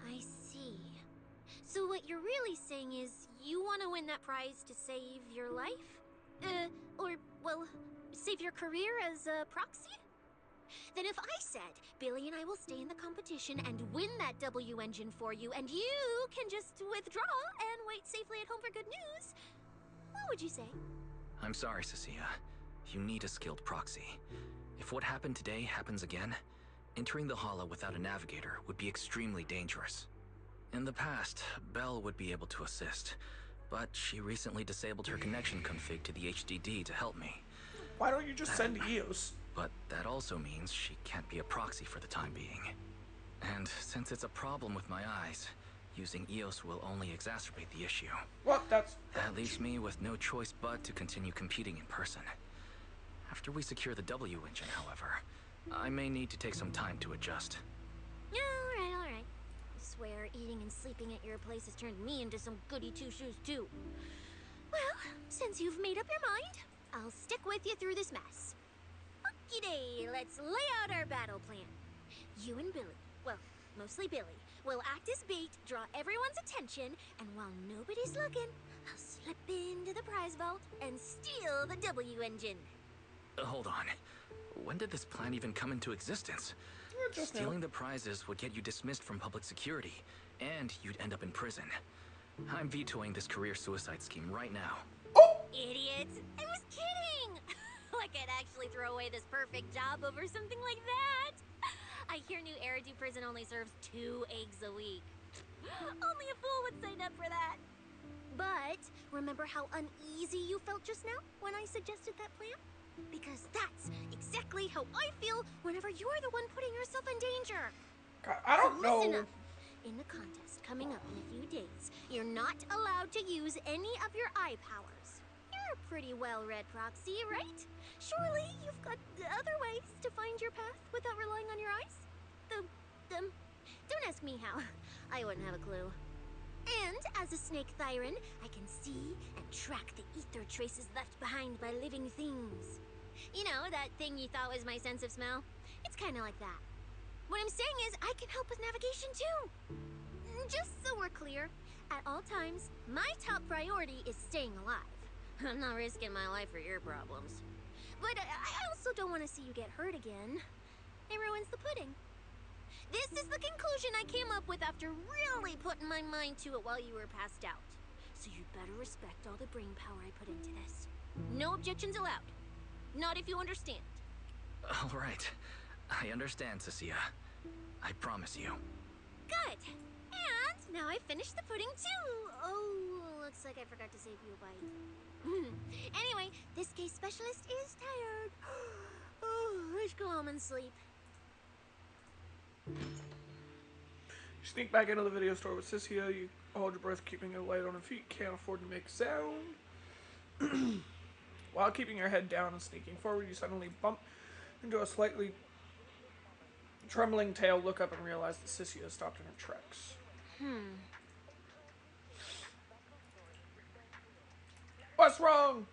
[SPEAKER 5] I see. So what you're really saying is you want to win that prize to save your life? Well, save your career as a proxy? Then if I said, Billy and I will stay in the competition and win that W engine for you, and you can just withdraw and wait safely at home for good news, what would you say?
[SPEAKER 3] I'm sorry, Cecilia. You need a skilled proxy. If what happened today happens again, entering the hollow without a navigator would be extremely dangerous. In the past, Belle would be able to assist, but she recently disabled her connection config to the HDD to help me.
[SPEAKER 1] Why don't you just send EOS?
[SPEAKER 3] But that also means she can't be a proxy for the time being. And since it's a problem with my eyes, using EOS will only exacerbate the issue.
[SPEAKER 1] Well, that
[SPEAKER 3] leaves me with no choice but to continue competing in person. After we secure the W engine, however, I may need to take some time to adjust.
[SPEAKER 5] Alright. I swear eating and sleeping at your place has turned me into some goody two-shoes too. Well, since you've made up your mind, I'll stick with you through this mess. Okie-day, let's lay out our battle plan. You and Billy, well, mostly Billy, will act as bait, draw everyone's attention, and while nobody's looking, I'll slip into the prize vault and steal the W engine.
[SPEAKER 3] Hold on. When did this plan even come into existence? Stealing the prizes would get you dismissed from public security, and you'd end up in prison. I'm vetoing this career suicide scheme right now.
[SPEAKER 5] Idiot! I was kidding! Like I'd actually throw away this perfect job over something like that. I hear New Eridu Prison only serves 2 eggs a week. Only a fool would sign up for that. But remember how uneasy you felt just now when I suggested that plan? Because that's exactly how I feel whenever you're the one putting yourself in danger.
[SPEAKER 1] I don't know.
[SPEAKER 5] Listen up. In the contest coming up in a few days, you're not allowed to use any of your eye powers. You're a pretty well-read proxy, right? Surely you've got other ways to find your path without relying on your eyes? Don't ask me how. I wouldn't have a clue. And as a snake Thyran, I can see and track the ether traces left behind by living things. You know, that thing you thought was my sense of smell? It's kind of like that. What I'm saying is, I can help with navigation too. Just so we're clear, at all times, my top priority is staying alive. I'm not risking my life for your problems. But I also don't want to see you get hurt again. It ruins the pudding.
[SPEAKER 2] This is the conclusion I came up with after really putting my mind to it while you were passed out. So you'd better respect all the brain power I put into this. No objections allowed. Not if you understand.
[SPEAKER 3] All right. I understand, Cecilia. I promise you.
[SPEAKER 2] Good. And now I finished the pudding too. Oh, looks like I forgot to save you a bite. Anyway, this case specialist is tired. Oh, let's go home and sleep.
[SPEAKER 1] You sneak back into the video store with Cecilia. You hold your breath, keeping it light on her feet. Can't afford to make a sound. While keeping your head down and sneaking forward, you suddenly bump into a slightly trembling tail. Look up and realize that Cecilia has stopped in her tracks. What's wrong?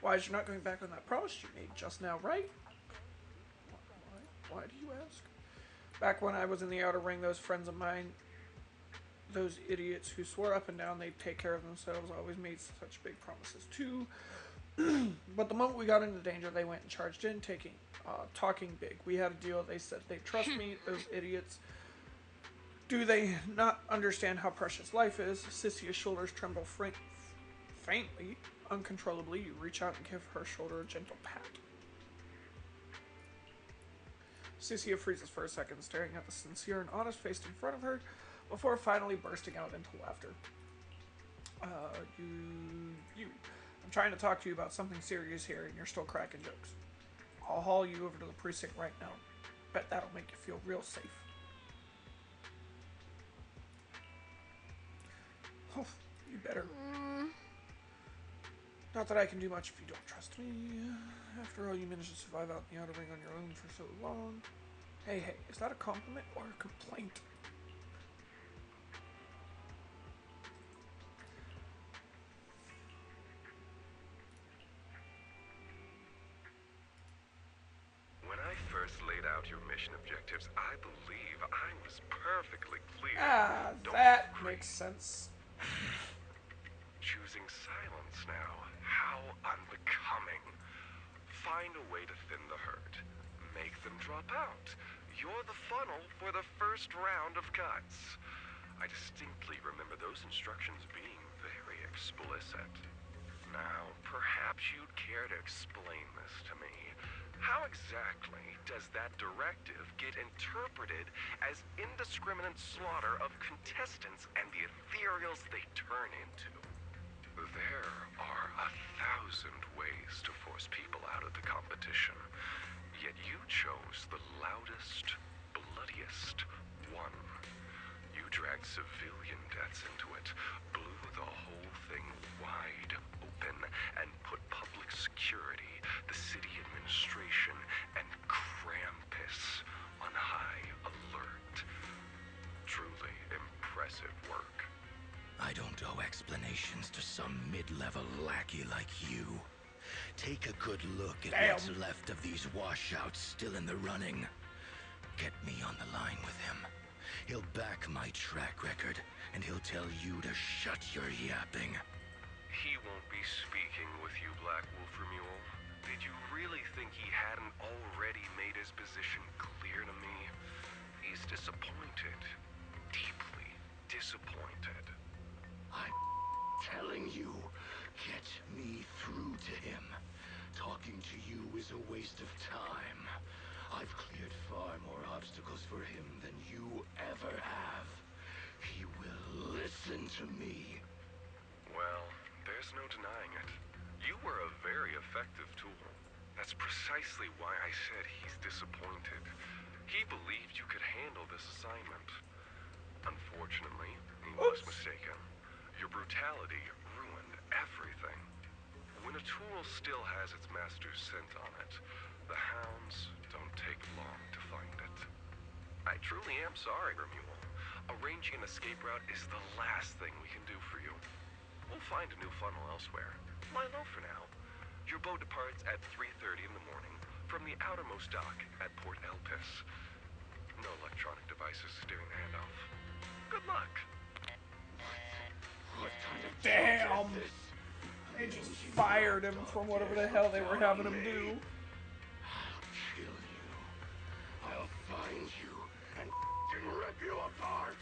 [SPEAKER 1] Why is you not going back on that promise you made just now, right? Why do you ask? Back when I was in the outer ring, those friends of mine, those idiots who swore up and down they'd take care of themselves, always made such big promises too. But the moment we got into danger, they went and charged in, talking big. We had a deal. They said they'd trust me. Those idiots. Do they not understand how precious life is? Cecia's shoulders tremble faintly, uncontrollably. You reach out and give her shoulder a gentle pat. Cecilia freezes for a second, staring at the sincere and honest face in front of her, before finally bursting out into laughter. I'm trying to talk to you about something serious here, and you're still cracking jokes. I'll haul you over to the precinct right now. Bet that'll make you feel real safe. Oh, you better. Not that I can do much if you don't trust me. After all, you managed to survive out in the outer ring on your own for so long. Hey, is that a compliment or a complaint?
[SPEAKER 6] When I first laid out your mission objectives, I believe I was perfectly clear.
[SPEAKER 1] That makes sense.
[SPEAKER 6] Choosing silence now. How unbecoming. Find a way to thin the herd. Make them drop out. You're the funnel for the first round of cuts. I distinctly remember those instructions being very explicit. Now, perhaps you'd care to explain this to me. How exactly does that directive get interpreted as indiscriminate slaughter of contestants and the ethereals they turn into? There are 1,000 ways to force people out of the competition, yet you chose the loudest, bloodiest one. You dragged civilian deaths into it, blew the whole thing wide open, and put public security, the city administration, and Krampus on high alert. Truly impressive work.
[SPEAKER 11] I don't owe explanations to some mid-level lackey like you. Take a good look at what's left of these washouts still in the running. Get me on the line with him. He'll back my track record, and he'll tell you to shut your yapping.
[SPEAKER 6] He won't be speaking with you, Black Wolf Mule. Did you really think he hadn't already made his position clear to me? He's disappointed. Deeply disappointed.
[SPEAKER 11] I'm telling you, get me through to him. Talking to you is a waste of time. I've cleared far more obstacles for him than you ever have. He will listen to me.
[SPEAKER 6] Well, there's no denying it. You were a very effective tool. That's precisely why I said he's disappointed. He believed you could handle this assignment. Unfortunately, he was mistaken. Your brutality ruined everything. When a tool still has its master's scent on it, the hounds don't take long to find it. I truly am sorry, Remuel. Arranging an escape route is the last thing we can do for you. We'll find a new funnel elsewhere. Lie low for now. Your boat departs at 3:30 in the morning from the outermost dock at Port Elpis. No electronic devices steering the handoff. Good luck.
[SPEAKER 11] What kind of
[SPEAKER 1] Damn! They just fired him from whatever the hell they were having him do.
[SPEAKER 11] I'll kill you. you apart.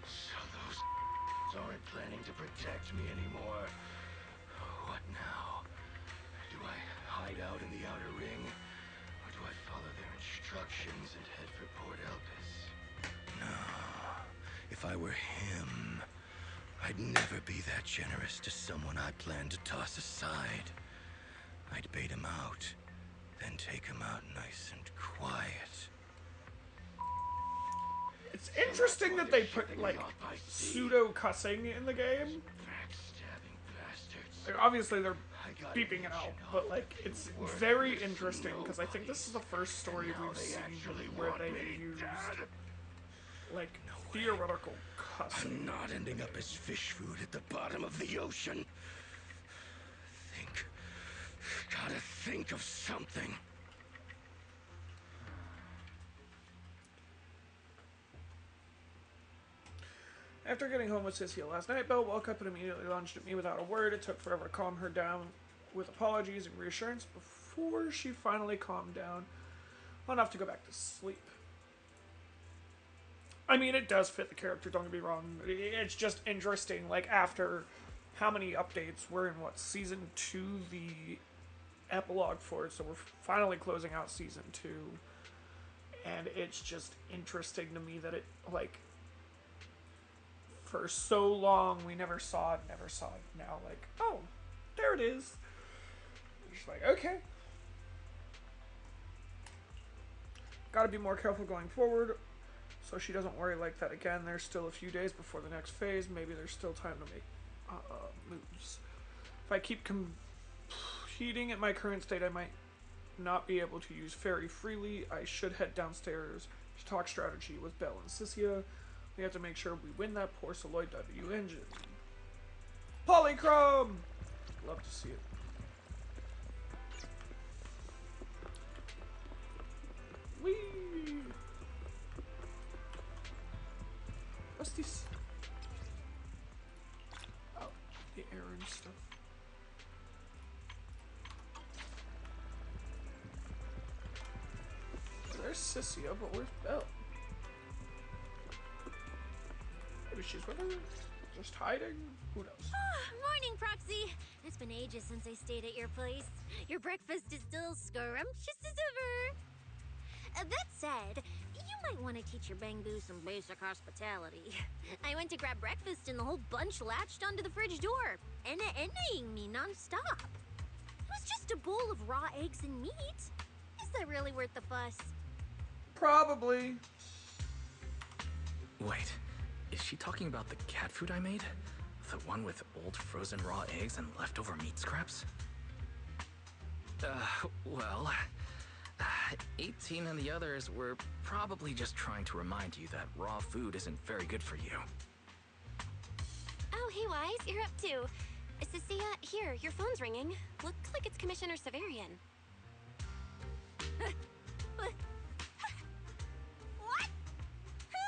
[SPEAKER 11] So those aren't planning to protect me anymore. What now? Do I hide out in the outer ring? Or do I follow their instructions and head for Port Elpis? No. If I were him, I'd never be that generous to someone I plan to toss aside. I'd bait him out, then take him out nice and quiet.
[SPEAKER 1] It's interesting that they put, like, pseudo-cussing in the game. Like, obviously they're beeping it out, but, like, it's very interesting, because I think this is the first story we've seen where they've used, like, theoretical cussing.
[SPEAKER 11] I'm not ending up as fish food at the bottom of the ocean. Gotta think of something.
[SPEAKER 1] After getting home with Cynthia last night, Belle woke up and immediately lunged at me without a word. It took forever to calm her down with apologies and reassurance before she finally calmed down enough to go back to sleep. I mean, it does fit the character, don't get me wrong. It's just interesting, like, after how many updates, we're in, what, Season 2, the epilogue for it, so we're finally closing out Season 2, and it's just interesting to me that it, like, for so long we never saw it, now, like, oh, there it is. Just like, okay. Gotta be more careful going forward, so she doesn't worry like that again. There's still a few days before the next phase. Maybe there's still time to make moves. If I keep competing at my current state, I might not be able to use Fairy freely. I should head downstairs to talk strategy with Belle and Cynthia. We have to make sure we win that Porceloid W engine. Polychrome! Love to see it. Whee! What's this? Oh, the errand stuff. There's Cynthia, but where's Belle? Maybe she's with her? Just hiding? Who knows?
[SPEAKER 5] Morning, Proxy. It's been ages since I stayed at your place. Your breakfast is still scrumptious as ever. That said, you might want to teach your Bangbu some basic hospitality. I went to grab breakfast and the whole bunch latched onto the fridge door, envying me non-stop. It was just a bowl of raw eggs and meat. Is that really worth the fuss?
[SPEAKER 1] Probably.
[SPEAKER 3] Wait, is she talking about the cat food I made? The one with old frozen raw eggs and leftover meat scraps? Well, 18 and the others were probably just trying to remind you that raw food isn't very good for you.
[SPEAKER 2] Oh, hey, Wise, you're up too. Cynthia, here, your phone's ringing. Looks like it's Commissioner Severian. What? Who?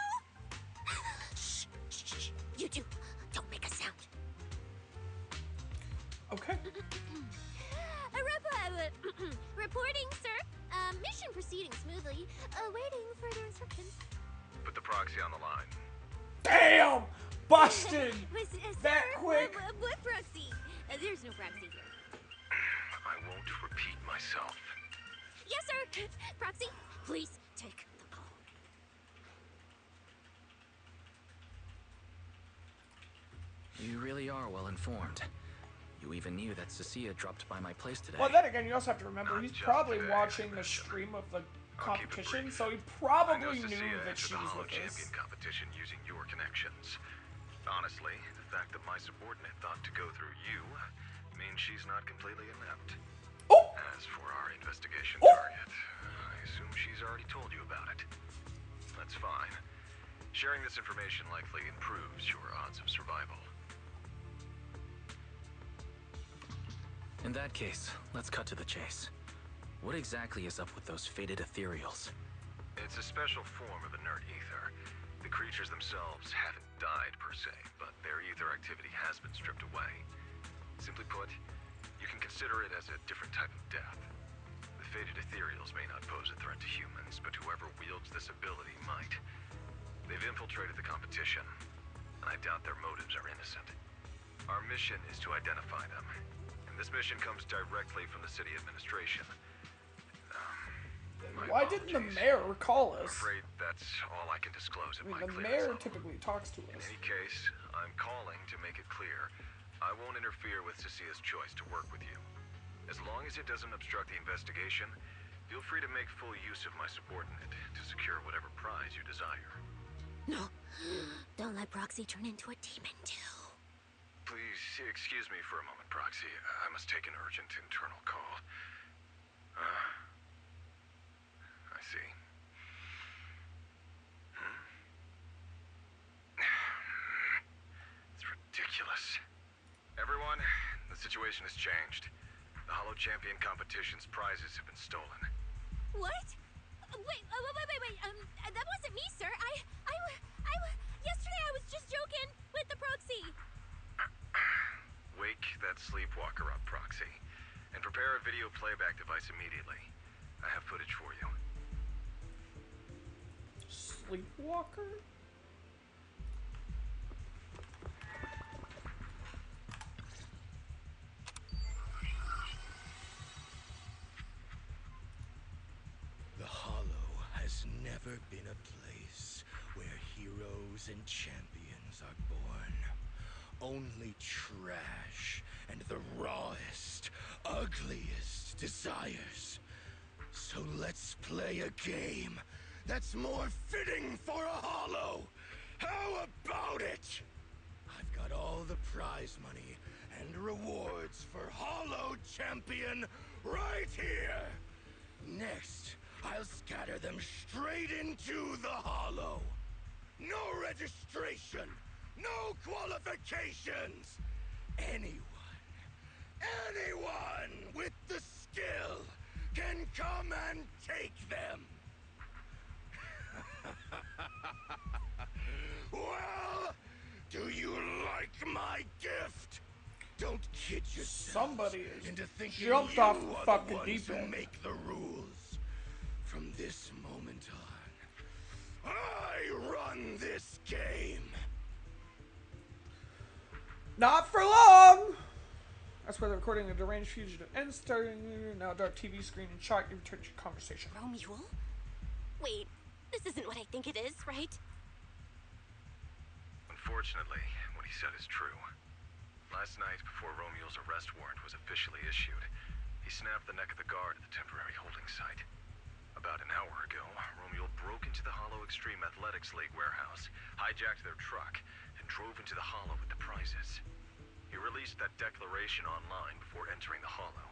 [SPEAKER 2] Shh, shh, shh. You two, don't make a sound.
[SPEAKER 1] Okay.
[SPEAKER 5] Reporting, sir. Mission proceeding smoothly. Awaiting further instructions.
[SPEAKER 16] Put the proxy on the line.
[SPEAKER 1] Damn! Busted! That
[SPEAKER 5] Sir,
[SPEAKER 1] quick!
[SPEAKER 5] What proxy? There's no proxy here.
[SPEAKER 16] I won't repeat myself.
[SPEAKER 5] Yes, sir. Proxy, please take the call.
[SPEAKER 3] You really are well informed. You even knew that Cynthia dropped by my place today.
[SPEAKER 1] Well, then again, you also have to remember, he's probably watching the stream of the competition, so he probably knew that she was with us.
[SPEAKER 16] Champion competition using your connections. Honestly, the fact that my subordinate thought to go through you means she's not completely inept.
[SPEAKER 1] Oh!
[SPEAKER 16] As for our investigation target, I assume she's already told you about it. That's fine. Sharing this information likely improves your odds of survival.
[SPEAKER 3] In that case, let's cut to the chase. What exactly is up with those faded ethereals?
[SPEAKER 16] It's a special form of inert ether. The creatures themselves haven't died per se, but their ether activity has been stripped away. Simply put, you can consider it as a different type of death. The faded ethereals may not pose a threat to humans, but whoever wields this ability might. They've infiltrated the competition, and I doubt their motives are innocent. Our mission is to identify them, and this mission comes directly from the city administration.
[SPEAKER 1] Why didn't the mayor call us?
[SPEAKER 16] I'm afraid that's all I can disclose at my
[SPEAKER 1] the
[SPEAKER 16] clearance
[SPEAKER 1] mayor
[SPEAKER 16] level.
[SPEAKER 1] typically talks to
[SPEAKER 16] In
[SPEAKER 1] us.
[SPEAKER 16] any case, I'm calling to make it clear I won't interfere with Cecia's choice to work with you. As long as it doesn't obstruct the investigation, feel free to make full use of my subordinate to secure whatever prize you desire.
[SPEAKER 2] No. Don't let Proxy turn into a demon, too.
[SPEAKER 16] Please excuse me for a moment, Proxy. I must take an urgent internal call. I see. It's ridiculous. Everyone, the situation has changed. The Hollow Champion competition's prizes have been stolen.
[SPEAKER 5] What? Wait, that wasn't me, sir. Yesterday I was just joking with the proxy.
[SPEAKER 16] Wake that sleepwalker up, Proxy, and prepare a video playback device immediately. I have footage for you.
[SPEAKER 1] Sleepwalker?
[SPEAKER 11] The Hollow has never been a place where heroes and champions are born. Only trash and the rawest, ugliest desires. So let's play a game that's more fitting for a Hollow. How about it? I've got all the prize money and rewards for Hollow Champion right here. Next, I'll scatter them straight into the Hollow. No registration, no qualifications. Anyone with the skill can come and take them. Well, do you like my gift? Don't kid yourself
[SPEAKER 1] Somebody is
[SPEAKER 11] into thinking
[SPEAKER 1] jumped
[SPEAKER 11] you
[SPEAKER 1] off the
[SPEAKER 11] are
[SPEAKER 1] fucking
[SPEAKER 11] the ones
[SPEAKER 1] deep
[SPEAKER 11] who
[SPEAKER 1] end.
[SPEAKER 11] make the rules. From this moment on, I run this game.
[SPEAKER 1] Not for long! That's where the recording of Deranged Fugitive ends, starting now dark TV screen and shot. You return to your conversation.
[SPEAKER 2] Romule? Wait, this isn't what I think it is, right?
[SPEAKER 16] Unfortunately, what he said is true. Last night, before Romule's arrest warrant was officially issued, he snapped the neck of the guard at the temporary holding site. About an hour ago, Romule broke into the Hollow Extreme Athletics League warehouse, hijacked their truck, and drove into the Hollow with the prizes. He released that declaration online before entering the Hollow,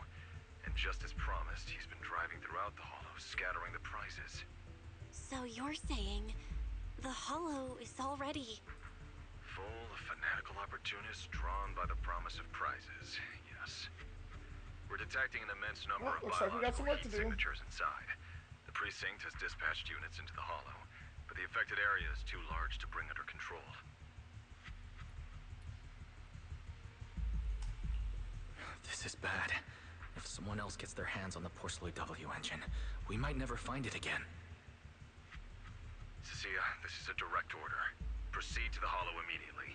[SPEAKER 16] and just as promised, he's been driving throughout the Hollow, scattering the prizes.
[SPEAKER 2] So you're saying the Hollow is already...
[SPEAKER 16] Full of fanatical opportunists drawn by the promise of prizes, yes. We're detecting an immense number of
[SPEAKER 1] looks like we got some
[SPEAKER 16] biological
[SPEAKER 1] work to
[SPEAKER 16] heat
[SPEAKER 1] do.
[SPEAKER 16] signatures inside. The precinct has dispatched units into the Hollow, but the affected area is too large to bring under control.
[SPEAKER 3] This is bad. If someone else gets their hands on the Porcelloy W engine, we might never find it again.
[SPEAKER 16] Cecilia, this is a direct order. Proceed to the Hollow immediately.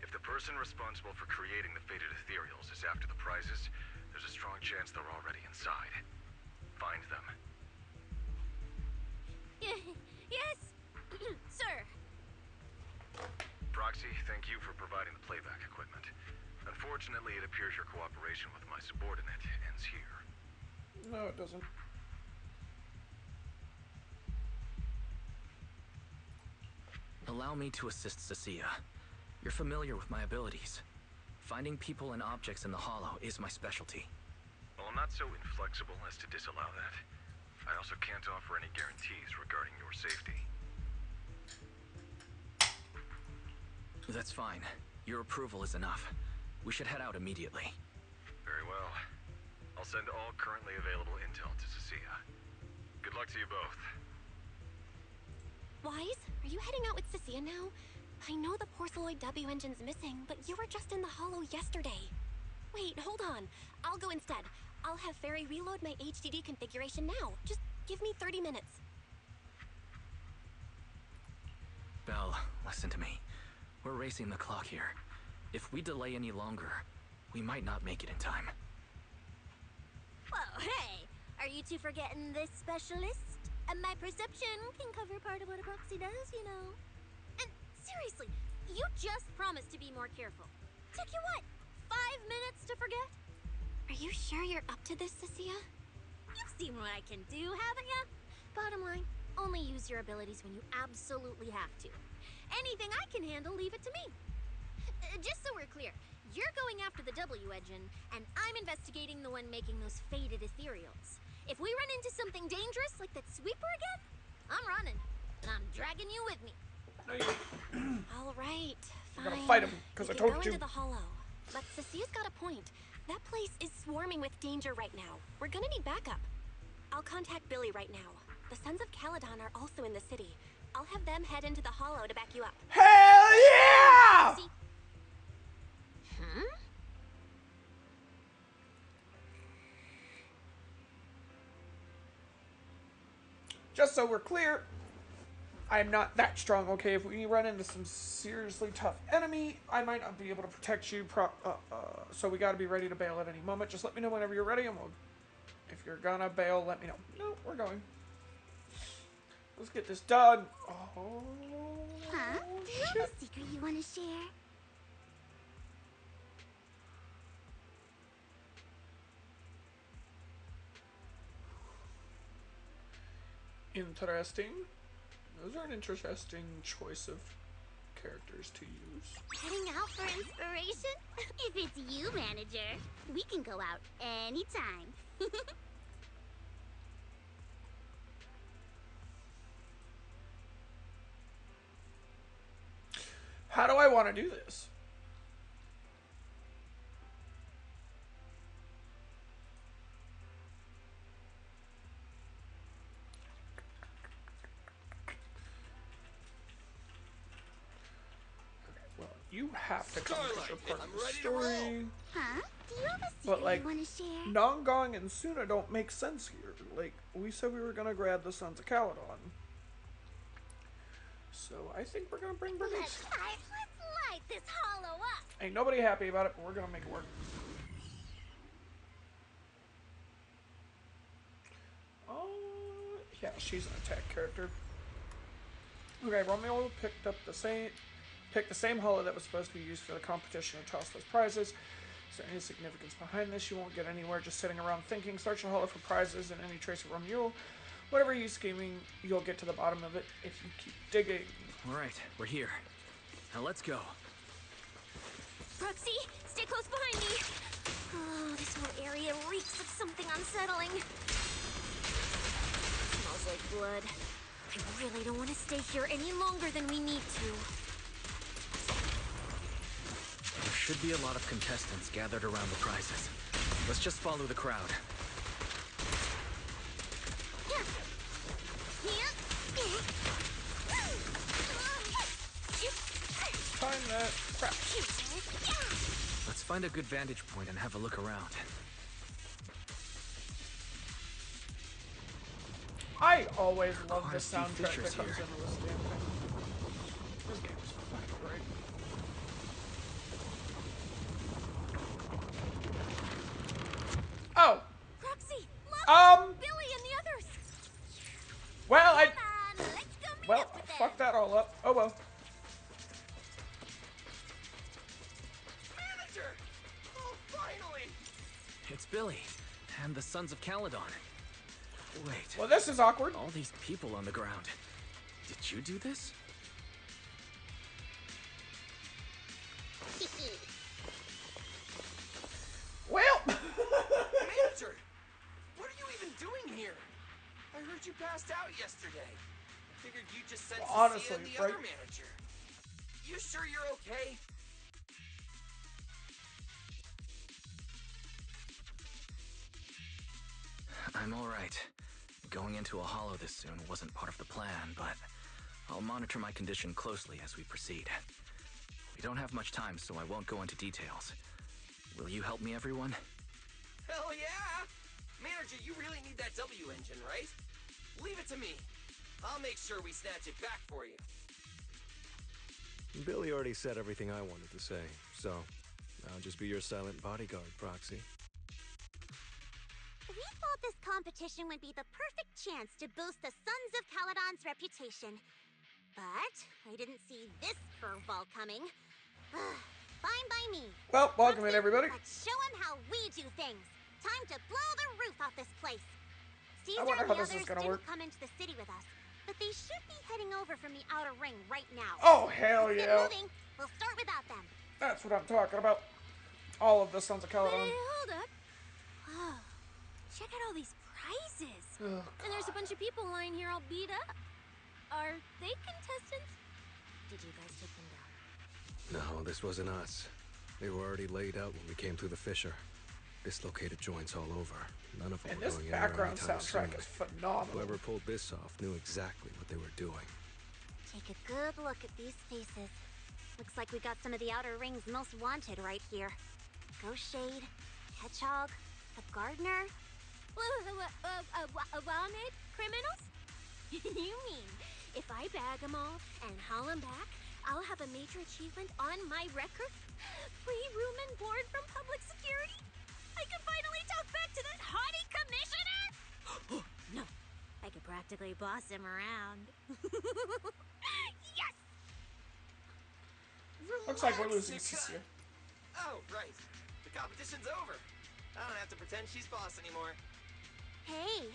[SPEAKER 16] If the person responsible for creating the fated ethereals is after the prizes, there's a strong chance they're already inside. Find them.
[SPEAKER 5] Yes, sir.
[SPEAKER 16] Proxy, thank you for providing the playback equipment. Unfortunately, it appears your cooperation with my subordinate ends here.
[SPEAKER 1] No, it doesn't.
[SPEAKER 3] Allow me to assist Cecilia. You're familiar with my abilities. Finding people and objects in the Hollow is my specialty.
[SPEAKER 16] Well, I'm not so inflexible as to disallow that. I also can't offer any guarantees regarding your safety.
[SPEAKER 3] That's fine. Your approval is enough. We should head out immediately.
[SPEAKER 16] Very well. I'll send all currently available intel to Cecilia. Good luck to you both.
[SPEAKER 2] Wise, are you heading out with Cecilia now? I know the Porcelloid W engine's missing, but you were just in the Hollow yesterday. Wait, hold on. I'll go instead. I'll have Fairy reload my HDD configuration now. Just give me 30 minutes.
[SPEAKER 3] Belle, listen to me. We're racing the clock here. If we delay any longer, we might not make it in time.
[SPEAKER 2] Whoa, hey! Are you two forgetting this specialist? And my perception can cover part of what a proxy does, you know. And seriously, you just promised to be more careful. Took you what, 5 minutes to forget?
[SPEAKER 5] Are you sure you're up to this, Cecilia?
[SPEAKER 2] You've seen what I can do, haven't ya? Bottom line, only use your abilities when you absolutely have to. Anything I can handle, leave it to me. Just so we're clear, you're going after the W engine, and I'm investigating the one making those faded ethereals. If we run into something dangerous like that sweeper again, I'm running, and I'm dragging you with me.
[SPEAKER 5] All right,
[SPEAKER 1] We're
[SPEAKER 5] fine.
[SPEAKER 1] gonna fight him, because I
[SPEAKER 5] We
[SPEAKER 1] told
[SPEAKER 5] can go
[SPEAKER 1] you.
[SPEAKER 5] into the hollow. But Cecia's got a point. That place is swarming with danger right now. We're gonna need backup. I'll contact Billy right now. The Sons of Caledon are also in the city. I'll have them head into the hollow to back you up.
[SPEAKER 1] Hell yeah!
[SPEAKER 5] Hmm?
[SPEAKER 1] Just so we're clear, I'm not that strong, okay? If we run into some seriously tough enemy, I might not be able to protect you, so we gotta be ready to bail at any moment. Just let me know whenever you're ready, and if you're gonna bail, let me know. No, we're going. Let's get this done. Oh,
[SPEAKER 2] Huh? Do you have a secret you want to share?
[SPEAKER 1] interesting. Those are an interesting choice of characters to use.
[SPEAKER 2] Heading out for inspiration? If it's you, manager, we can go out anytime.
[SPEAKER 1] How do I want to do this? Okay, well, you have to come because you're part of the story.
[SPEAKER 2] Huh? Do you have a
[SPEAKER 1] But
[SPEAKER 2] secret
[SPEAKER 1] like,
[SPEAKER 2] you want to share?
[SPEAKER 1] Nongong and Suna don't make sense here. Like, we said we were gonna grab the Sons of Caledon. So I think we're gonna bring Bernice.
[SPEAKER 2] Let's light this hollow up.
[SPEAKER 1] Ain't nobody happy about it, but we're gonna make it work. Oh, yeah, she's an attack character. Okay, Romeo picked the same hollow that was supposed to be used for the competition and tossed those prizes. Is there any significance behind this? You won't get anywhere just sitting around thinking. Search the hollow for prizes and any trace of Romeo. Whatever you scheming, you'll get to the bottom of it if you keep digging.
[SPEAKER 3] Alright, we're here. Now let's go.
[SPEAKER 2] Proxy, stay close behind me. Oh, this whole area reeks of something unsettling. Smells like blood. I really don't want to stay here any longer than we need to.
[SPEAKER 3] There should be a lot of contestants gathered around the prizes. Let's just follow the crowd.
[SPEAKER 1] Time that crap.
[SPEAKER 3] Let's find a good vantage point and have a look around.
[SPEAKER 1] I always love
[SPEAKER 3] Quite
[SPEAKER 1] the
[SPEAKER 3] a few
[SPEAKER 1] soundtrack that
[SPEAKER 3] features
[SPEAKER 1] comes
[SPEAKER 3] here.
[SPEAKER 1] into this damn thing. This game is fucking great. Oh.
[SPEAKER 2] Proxy,
[SPEAKER 1] look!
[SPEAKER 2] Billy and the others.
[SPEAKER 1] Well,
[SPEAKER 2] Let's go meet
[SPEAKER 1] well,
[SPEAKER 2] up with them.
[SPEAKER 1] fuck that all up. Oh well.
[SPEAKER 10] Manager! Oh, finally!
[SPEAKER 3] It's Billy, and the Sons of Caledon. Wait.
[SPEAKER 1] Well, this is awkward.
[SPEAKER 3] All these people on the ground. Did you do this?
[SPEAKER 1] Well.
[SPEAKER 10] Manager! What are you even doing here? I heard you passed out yesterday. Figured you just sent
[SPEAKER 1] Well,
[SPEAKER 10] Cecilia
[SPEAKER 1] honestly,
[SPEAKER 10] and the
[SPEAKER 1] right?
[SPEAKER 10] other manager. You sure you're okay?
[SPEAKER 3] I'm alright. Going into a hollow this soon wasn't part of the plan, but I'll monitor my condition closely as we proceed. We don't have much time, so I won't go into details. Will you help me, everyone?
[SPEAKER 10] Hell yeah! Manager, you really need that W engine, right? Leave it to me. I'll make sure we snatch it back for you.
[SPEAKER 17] Billy already said everything I wanted to say, so I'll just be your silent bodyguard, Proxy.
[SPEAKER 2] We thought this competition would be the perfect chance to boost the Sons of Caledon's reputation. But I didn't see this curveball coming. Fine by me.
[SPEAKER 1] Well, welcome in, everybody.
[SPEAKER 2] Let's show them how we do things. Time to blow the roof off this place. Caesar
[SPEAKER 1] I wonder
[SPEAKER 2] and
[SPEAKER 1] how
[SPEAKER 2] the
[SPEAKER 1] this is
[SPEAKER 2] others
[SPEAKER 1] gonna
[SPEAKER 2] didn't
[SPEAKER 1] work.
[SPEAKER 2] come into the city with us, but they should be heading over from the outer ring right now.
[SPEAKER 1] Oh, hell
[SPEAKER 2] Let's
[SPEAKER 1] yeah.
[SPEAKER 2] get moving. We'll start without them.
[SPEAKER 1] That's what I'm talking about. All of the Sons of Caledon.
[SPEAKER 5] Hold up. Whoa. Check out all these prizes.
[SPEAKER 1] Oh,
[SPEAKER 5] and there's a bunch of people lying here all beat up. Are they contestants? Did you guys take them down?
[SPEAKER 17] No, this wasn't us. They were already laid out when we came through the fissure. Dislocated joints all over. None of them
[SPEAKER 1] And
[SPEAKER 17] were
[SPEAKER 1] this
[SPEAKER 17] going anywhere
[SPEAKER 1] background
[SPEAKER 17] anytime
[SPEAKER 1] soundtrack
[SPEAKER 17] soon.
[SPEAKER 1] is phenomenal.
[SPEAKER 17] Whoever pulled this off knew exactly what they were doing.
[SPEAKER 2] Take a good look at these faces. Looks like we got some of the outer ring's most wanted right here. Ghost Shade, Hedgehog, the Gardener.
[SPEAKER 5] Wanted criminals? You mean, if I bag them all and haul them back, I'll have a major achievement on my record? Free room and board from public security? I can finally talk back to that haughty commissioner?
[SPEAKER 2] No, I could practically boss him around.
[SPEAKER 5] Yes!
[SPEAKER 1] Looks like we're losing Cecilia.
[SPEAKER 10] Oh, right. The competition's over. I don't have to pretend she's boss anymore.
[SPEAKER 2] Hey,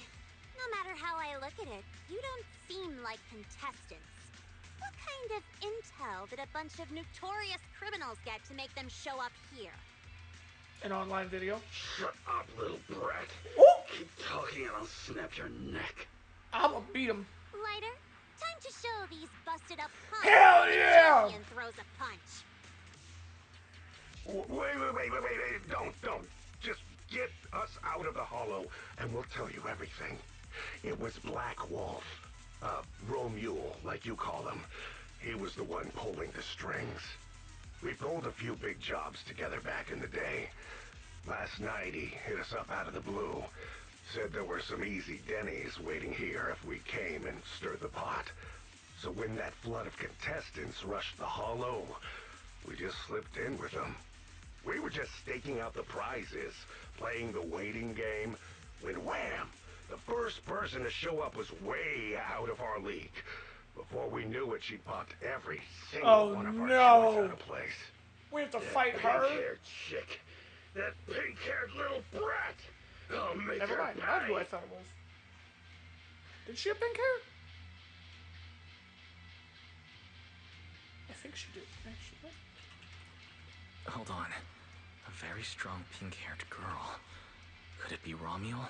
[SPEAKER 2] no matter how I look at it, you don't seem like contestants. What kind of intel did a bunch of notorious criminals get to make them show up here?
[SPEAKER 1] An online video.
[SPEAKER 11] Shut up, little brat. Keep talking and I'll snap your neck.
[SPEAKER 1] I'ma beat him.
[SPEAKER 2] Lighter, time to show these busted up punks
[SPEAKER 1] Hell
[SPEAKER 2] when the
[SPEAKER 1] yeah!
[SPEAKER 2] champion throws a punch.
[SPEAKER 11] Wait. Don't. Just get us out of the hollow and we'll tell you everything. It was Black Wolf. Romule, like you call him. He was the one pulling the strings. We pulled a few big jobs together back in the day. Last night he hit us up out of the blue. Said there were some easy Denny's waiting here if we came and stirred the pot. So when that flood of contestants rushed the hollow, we just slipped in with them. We were just staking out the prizes, playing the waiting game, when wham! The first person to show up was way out of our league. Before we knew it, she popped every single one of our joints out of place.
[SPEAKER 1] We have to
[SPEAKER 11] That
[SPEAKER 1] fight her?
[SPEAKER 11] pink-haired chick. That pink-haired little brat. I'll make
[SPEAKER 1] Never
[SPEAKER 11] her
[SPEAKER 1] mind, not who I
[SPEAKER 11] pay.
[SPEAKER 1] thought it was. Did she have pink hair? I think she did, actually.
[SPEAKER 3] Hold on. A very strong pink-haired girl. Could it be Romule?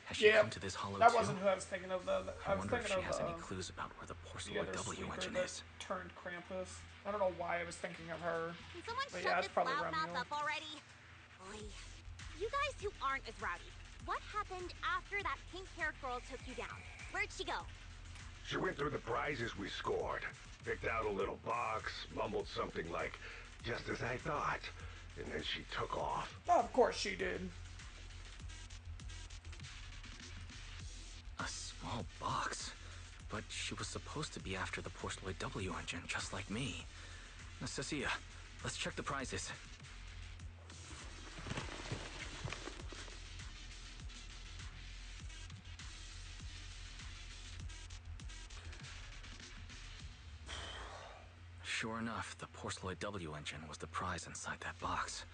[SPEAKER 3] Has she come to this hollow
[SPEAKER 1] that
[SPEAKER 3] too?
[SPEAKER 1] wasn't who I was thinking of.
[SPEAKER 3] I wonder if she has any clues about where the
[SPEAKER 1] the
[SPEAKER 3] Porceloid
[SPEAKER 1] other
[SPEAKER 3] W
[SPEAKER 1] sweeper
[SPEAKER 3] engine
[SPEAKER 1] that
[SPEAKER 3] is.
[SPEAKER 1] turned Krampus. I don't know why I was thinking of her.
[SPEAKER 2] Can someone
[SPEAKER 1] But
[SPEAKER 2] shut
[SPEAKER 1] yeah,
[SPEAKER 2] this
[SPEAKER 1] it's probably
[SPEAKER 2] loud mouth
[SPEAKER 1] Romule.
[SPEAKER 2] up already? Boy. You guys who aren't as rowdy, what happened after that pink-haired girl took you down? Where'd she go?
[SPEAKER 11] She went through the prizes we scored, picked out a little box, mumbled something like, "Just as I thought," and then she took off.
[SPEAKER 1] Oh, of course she did.
[SPEAKER 3] A small box? But she was supposed to be after the Porceloid W engine, just like me. Cecilia, let's check the prizes. Sure enough, the Porceloid W engine was the prize inside that box.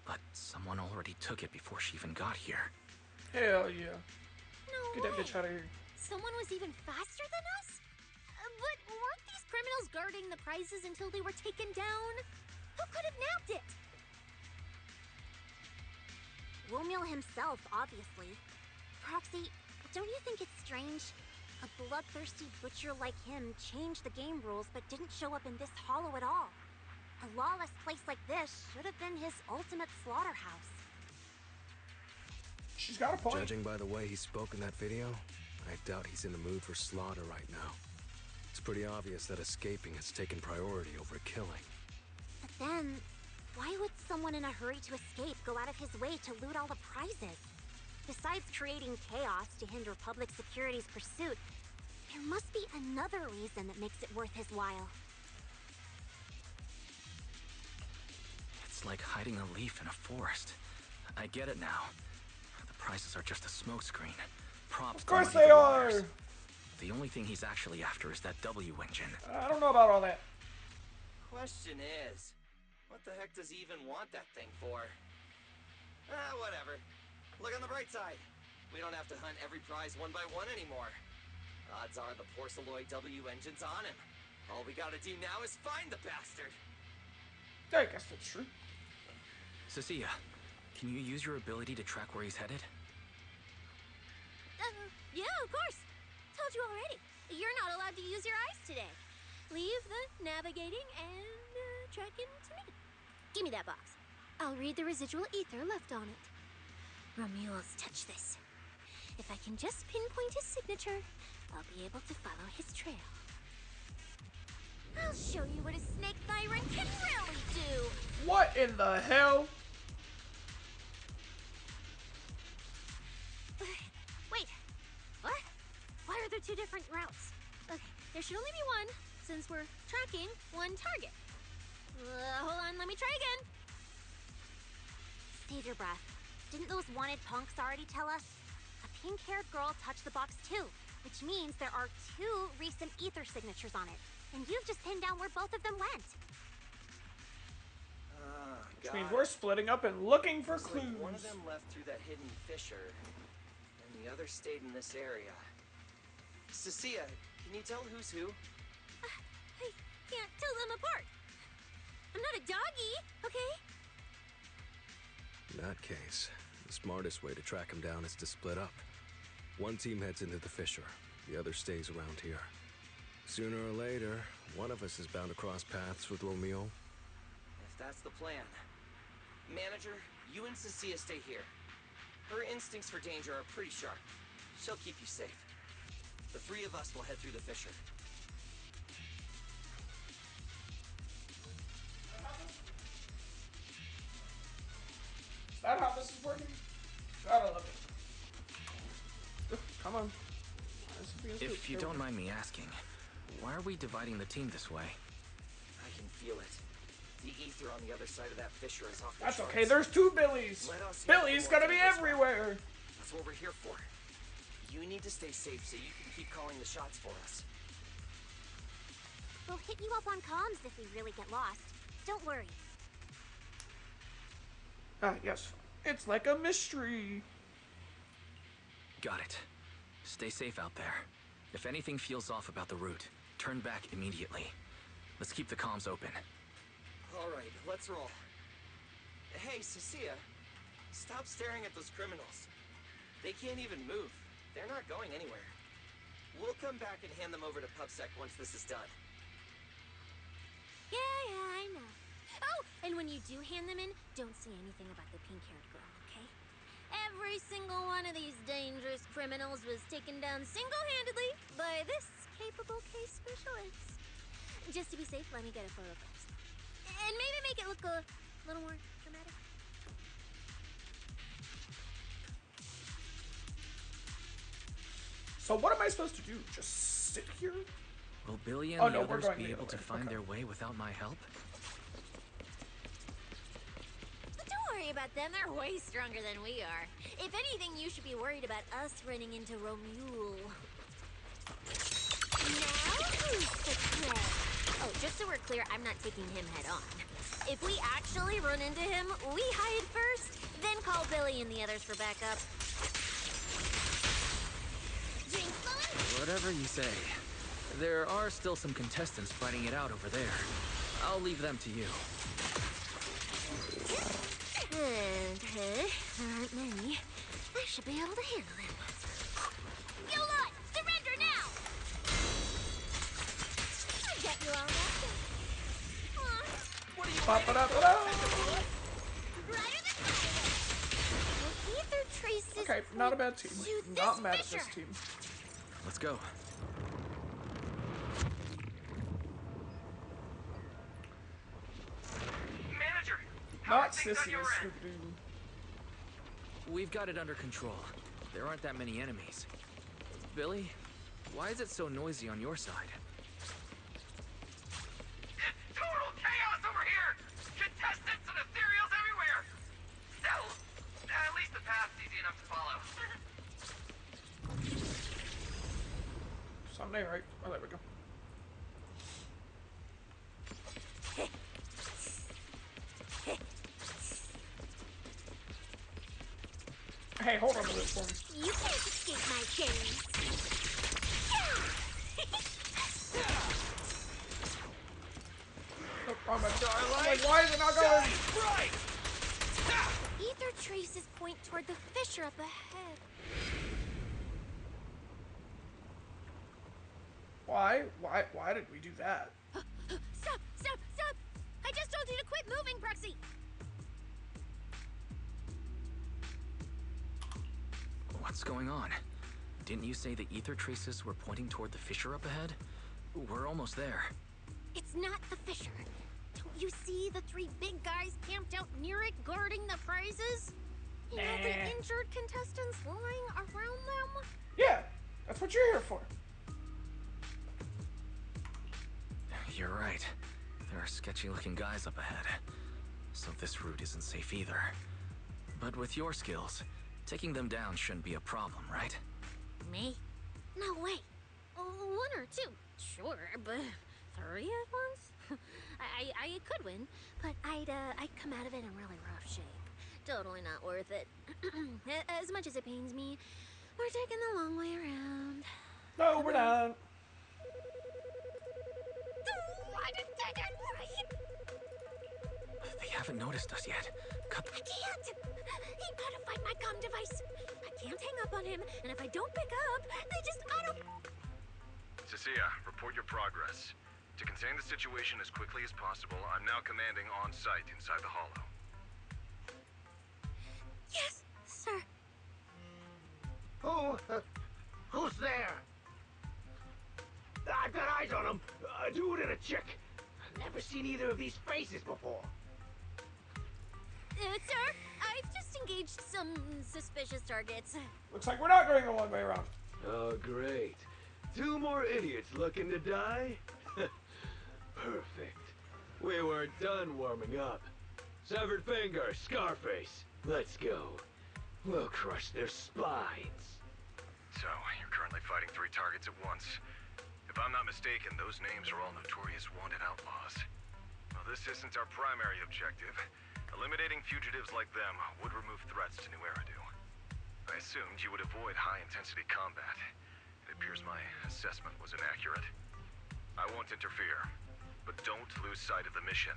[SPEAKER 3] But someone already took it before she even got here.
[SPEAKER 1] Hell yeah.
[SPEAKER 2] No
[SPEAKER 1] Get that bitch out of here.
[SPEAKER 5] Someone was even faster than us? But weren't these criminals guarding the prizes until they were taken down? Who could have nabbed it?
[SPEAKER 2] Romule himself, obviously. Proxy, don't you think it's strange? A bloodthirsty butcher like him changed the game rules but didn't show up in this hollow at all. A lawless place like this should have been his ultimate slaughterhouse.
[SPEAKER 1] She's got a point.
[SPEAKER 17] Judging by the way he spoke in that video, I doubt he's in the mood for slaughter right now. It's pretty obvious that escaping has taken priority over killing.
[SPEAKER 2] But then, why would someone in a hurry to escape go out of his way to loot all the prizes? Besides creating chaos to hinder public security's pursuit, there must be another reason that makes it worth his while.
[SPEAKER 3] like hiding a leaf in a forest. I get it now. The prizes are just a smokescreen. Props.
[SPEAKER 1] Of course
[SPEAKER 3] to muddy
[SPEAKER 1] they
[SPEAKER 3] the waters.
[SPEAKER 1] are.
[SPEAKER 3] The only thing he's actually after is that W engine.
[SPEAKER 1] I don't know about all that.
[SPEAKER 10] Question is, what the heck does he even want that thing for? Whatever. Look on the bright side. We don't have to hunt every prize one by one anymore. Odds are the Porceloid W engine's on him. All we gotta do now is find the bastard.
[SPEAKER 1] I guess that's true.
[SPEAKER 3] Cecilia, can you use your ability to track where he's headed?
[SPEAKER 5] Yeah, of course. Told you already. You're not allowed to use your eyes today. Leave the navigating and tracking to me. Give me that box. I'll read the residual ether left on it. Romuald's touch this. If I can just pinpoint his signature, I'll be able to follow his trail. I'll show you what a snake tyrant can really do.
[SPEAKER 1] What in the hell?
[SPEAKER 5] Wait, what? Why are there two different routes? Okay, there should only be one, since we're tracking one target. Hold on, let me try again. Save your breath. Didn't those wanted punks already tell us? A pink-haired girl touched the box too, which means there are two recent ether signatures on it. And you've just pinned down where both of them went.
[SPEAKER 1] Which means we're splitting up and looking for clues.
[SPEAKER 10] Like one of them left through that hidden fissure, and the other stayed in this area. Cecilia, can you tell who's who?
[SPEAKER 5] I can't tell them apart. I'm not a doggy, okay?
[SPEAKER 17] In that case, the smartest way to track him down is to split up. One team heads into the fissure, the other stays around here. Sooner or later, one of us is bound to cross paths with Romeo.
[SPEAKER 10] If that's the plan. Manager, you and Cecilia stay here. Her instincts for danger are pretty sharp. She'll keep you safe. The three of us will head through the fissure.
[SPEAKER 1] Is that how this is working? Gotta love it. Ugh, come on.
[SPEAKER 3] If you don't mind me asking, why are we dividing the team this way?
[SPEAKER 10] I can feel it. The ether on the other side of that fissure is off the
[SPEAKER 1] That's
[SPEAKER 10] charts.
[SPEAKER 1] okay, there's two Billies. Billy's gonna be everywhere.
[SPEAKER 10] That's what we're here for. You need to stay safe so you can keep calling the shots for us.
[SPEAKER 5] We'll hit you up on comms if we really get lost. Don't worry.
[SPEAKER 1] Yes. It's like a mystery.
[SPEAKER 3] Got it. Stay safe out there. If anything feels off about the route, turn back immediately. Let's keep the comms open.
[SPEAKER 10] Alright, let's roll. Hey, Cecilia. Stop staring at those criminals. They can't even move. They're not going anywhere. We'll come back and hand them over to PubSec once this is done.
[SPEAKER 5] Yeah, I know. Oh, and when you do hand them in, don't say anything about the pink-haired girl, okay? Every single one of these dangerous criminals was taken down single-handedly by this capable case specialist. Just to be safe, let me get a photo first. And maybe make it look a little more dramatic.
[SPEAKER 1] So what am I supposed to do? Just sit here?
[SPEAKER 3] Will Billy and the others be able to find
[SPEAKER 1] Okay.
[SPEAKER 3] their way without my help?
[SPEAKER 5] But don't worry about them, they're way stronger than we are. If anything, you should be worried about us running into Romuald. Now, who's the threat? Oh, just so we're clear, I'm not taking him head on. If we actually run into him, we hide first, then call Billy and the others for backup. Jinx on?
[SPEAKER 3] Whatever you say. There are still some contestants fighting it out over there. I'll leave them to you.
[SPEAKER 5] There aren't many. I should be able to handle them. You lot, surrender now! I got you all wrapped up.
[SPEAKER 10] What are you
[SPEAKER 5] Brighter than fire. Well, ether traces
[SPEAKER 1] Okay, not a bad team.
[SPEAKER 5] to
[SPEAKER 1] Not
[SPEAKER 5] this
[SPEAKER 1] mad at
[SPEAKER 5] fissure.
[SPEAKER 1] this team.
[SPEAKER 3] Let's go.
[SPEAKER 9] Manager,
[SPEAKER 1] Not Sissy, Scooby-Doo.
[SPEAKER 3] We've got it under control. There aren't that many enemies. Billy, why is it so noisy on your side?
[SPEAKER 9] Total chaos over here! Contestants and ethereal
[SPEAKER 1] Hey, hold on to this one.
[SPEAKER 5] You can't escape my gaze.
[SPEAKER 1] I'm like, why is it not going?
[SPEAKER 10] Right!
[SPEAKER 5] Ether traces point toward the fissure up ahead.
[SPEAKER 1] Why did we do that?
[SPEAKER 5] Stop! Stop! Stop! I just told you to quit moving, Proxy!
[SPEAKER 3] What's going on? Didn't you say the ether traces were pointing toward the fissure up ahead? We're almost there.
[SPEAKER 5] It's not the fissure. Don't you see the three big guys camped out near it guarding the prizes? You know, the injured contestants lying around them?
[SPEAKER 1] Yeah, that's what you're here for.
[SPEAKER 3] You're right. There are sketchy-looking guys up ahead. So this route isn't safe either. But with your skills, taking them down shouldn't be a problem, right?
[SPEAKER 5] Me? No way. One or two, sure, but three at once? I could win, but I'd come out of it in really rough shape. Totally not worth it. As much as it pains me, we're taking the long way around.
[SPEAKER 1] No, we're not.
[SPEAKER 5] I didn't take it right.
[SPEAKER 3] They haven't noticed us yet.
[SPEAKER 5] I can't. He modified my comm device. I can't hang up on him, and if I don't pick up, they just auto.
[SPEAKER 16] Cecilia, report your progress. To contain the situation as quickly as possible, I'm now commanding on site inside the hollow.
[SPEAKER 5] Yes, sir.
[SPEAKER 9] Who's there? I've got eyes on him. A dude and a chick. I've never seen either of these faces before.
[SPEAKER 5] Sir, I've just engaged some suspicious targets.
[SPEAKER 1] Looks like we're not going the long way around.
[SPEAKER 18] Oh, great. Two more idiots looking to die? Perfect. We weren't done warming up. Severed finger, Scarface. Let's go. We'll crush their spines.
[SPEAKER 16] So, you're currently fighting 3 targets at once. If I'm not mistaken, those names are all notorious wanted outlaws. Well, this isn't our primary objective. Eliminating fugitives like them would remove threats to New Eridu. I assumed you would avoid high-intensity combat. It appears my assessment was inaccurate. I won't interfere, but don't lose sight of the mission.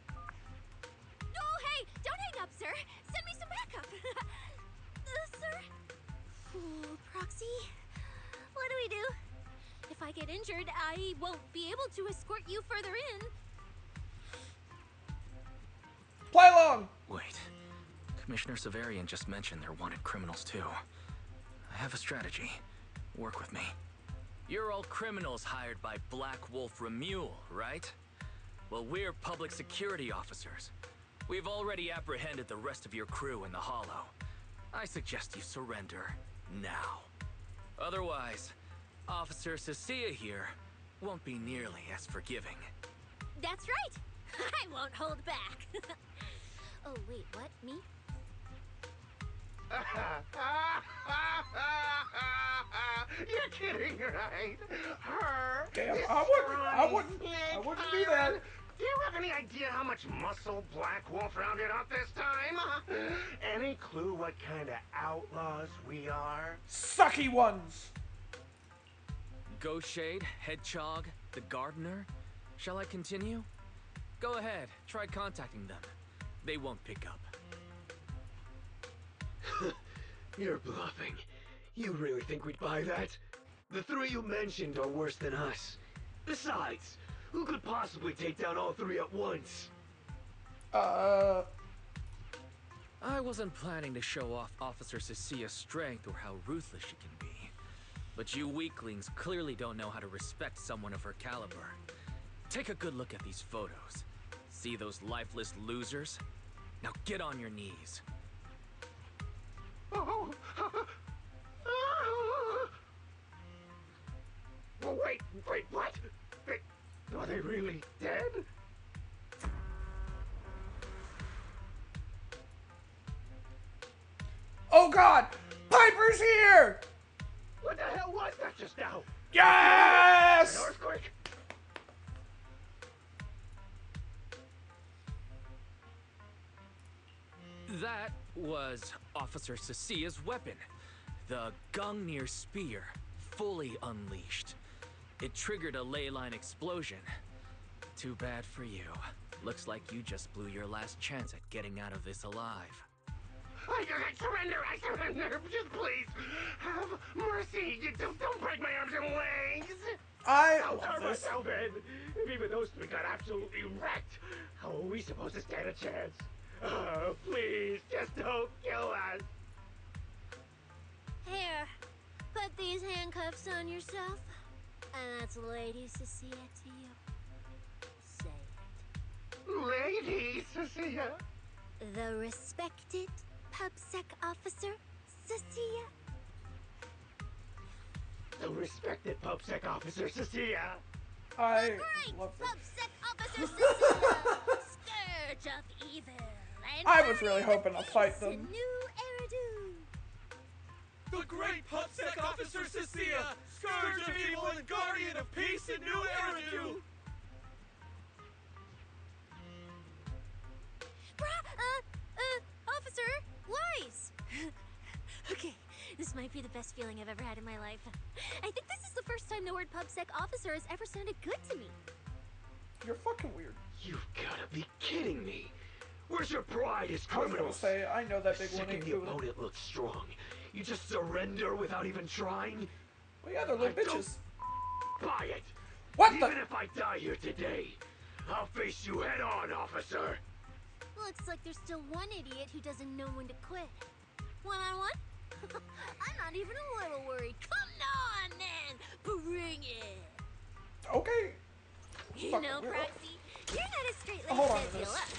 [SPEAKER 5] Oh, hey! Don't hang up, sir! Send me some backup! Sir? Ooh, Proxy? What do we do? If I get injured, I won't be able to escort you further in.
[SPEAKER 1] Play along!
[SPEAKER 3] Wait. Commissioner Severian just mentioned they're wanted criminals too. I have a strategy. Work with me. You're all criminals hired by Black Wolf Remule, right? Well, we're public security officers. We've already apprehended the rest of your crew in the Hollow. I suggest you surrender now. Otherwise, Officer Cecilia here won't be nearly as forgiving.
[SPEAKER 5] That's right! I won't hold back. Oh, wait, what? Me?
[SPEAKER 9] You're kidding, right? Her.
[SPEAKER 1] Damn,
[SPEAKER 9] this
[SPEAKER 1] I wouldn't
[SPEAKER 9] slick
[SPEAKER 1] do that.
[SPEAKER 9] iron. Do you have any idea how much muscle Black Wolf rounded up this time? Any clue what kind of outlaws we are?
[SPEAKER 1] Sucky ones.
[SPEAKER 3] Ghost Shade, Hedgehog, the Gardener. Shall I continue? Go ahead, try contacting them. They won't pick up.
[SPEAKER 18] You're bluffing. You really think we'd buy that? The 3 you mentioned are worse than us. Besides, who could possibly take down all 3 at once?
[SPEAKER 3] I wasn't planning to show off Officer Cecilia's strength or how ruthless she can be. But you weaklings clearly don't know how to respect someone of her caliber. Take a good look at these photos. See those lifeless losers? Now get on your knees.
[SPEAKER 9] Oh. Oh, wait, what? Are they really dead?
[SPEAKER 1] Oh God! Piper's here!
[SPEAKER 9] What the hell was that just now?
[SPEAKER 1] Yes!
[SPEAKER 9] An earthquake?
[SPEAKER 3] That was Officer Cecia's weapon. The Gungnir Spear, fully unleashed. It triggered a ley line explosion. Too bad for you. Looks like you just blew your last chance at getting out of this alive.
[SPEAKER 9] I surrender, just please, have mercy. Don't break my arms and legs. I'll turn myself in. If even those three got absolutely wrecked, how are we supposed to stand a chance? Oh, please, just don't kill us.
[SPEAKER 5] Here, put these handcuffs on yourself. And that's Lady Cecilia to you. Say it.
[SPEAKER 9] Lady Cecilia.
[SPEAKER 5] The respected PubSec officer, Cecilia.
[SPEAKER 9] The respected PubSec officer, Cecilia.
[SPEAKER 1] I
[SPEAKER 5] love it. PubSec officer Cecilia, scourge of evil. And
[SPEAKER 1] I was really hoping to fight them.
[SPEAKER 5] New Eridu.
[SPEAKER 10] The great PubSec officer Cecilia, scourge of evil and guardian of peace in New Eridu.
[SPEAKER 5] Officer, Lies! Okay, this might be the best feeling I've ever had in my life. I think this is the first time the word PubSec officer has ever sounded good to me.
[SPEAKER 1] You're fucking weird.
[SPEAKER 18] You've gotta be kidding me. Where's your pride as
[SPEAKER 1] I was
[SPEAKER 18] criminals?
[SPEAKER 1] gonna say, I know that big one ain't
[SPEAKER 18] The
[SPEAKER 1] doing it.
[SPEAKER 18] opponent looks strong. You just surrender without even trying?
[SPEAKER 1] Well, yeah, they're little bitches.
[SPEAKER 18] Buy it.
[SPEAKER 1] What
[SPEAKER 18] Even if I die here today, I'll face you head on, officer.
[SPEAKER 5] Looks like there's still one idiot who doesn't know when to quit. One-on-one? I'm not even a little worried. Come on, then! Bring it!
[SPEAKER 1] Okay.
[SPEAKER 5] You
[SPEAKER 1] Fucking
[SPEAKER 5] know,
[SPEAKER 1] weirdo.
[SPEAKER 5] Proxy, you're not as straight
[SPEAKER 1] Hold
[SPEAKER 5] laced
[SPEAKER 1] on
[SPEAKER 5] as
[SPEAKER 1] to
[SPEAKER 5] you
[SPEAKER 1] this.
[SPEAKER 5] look.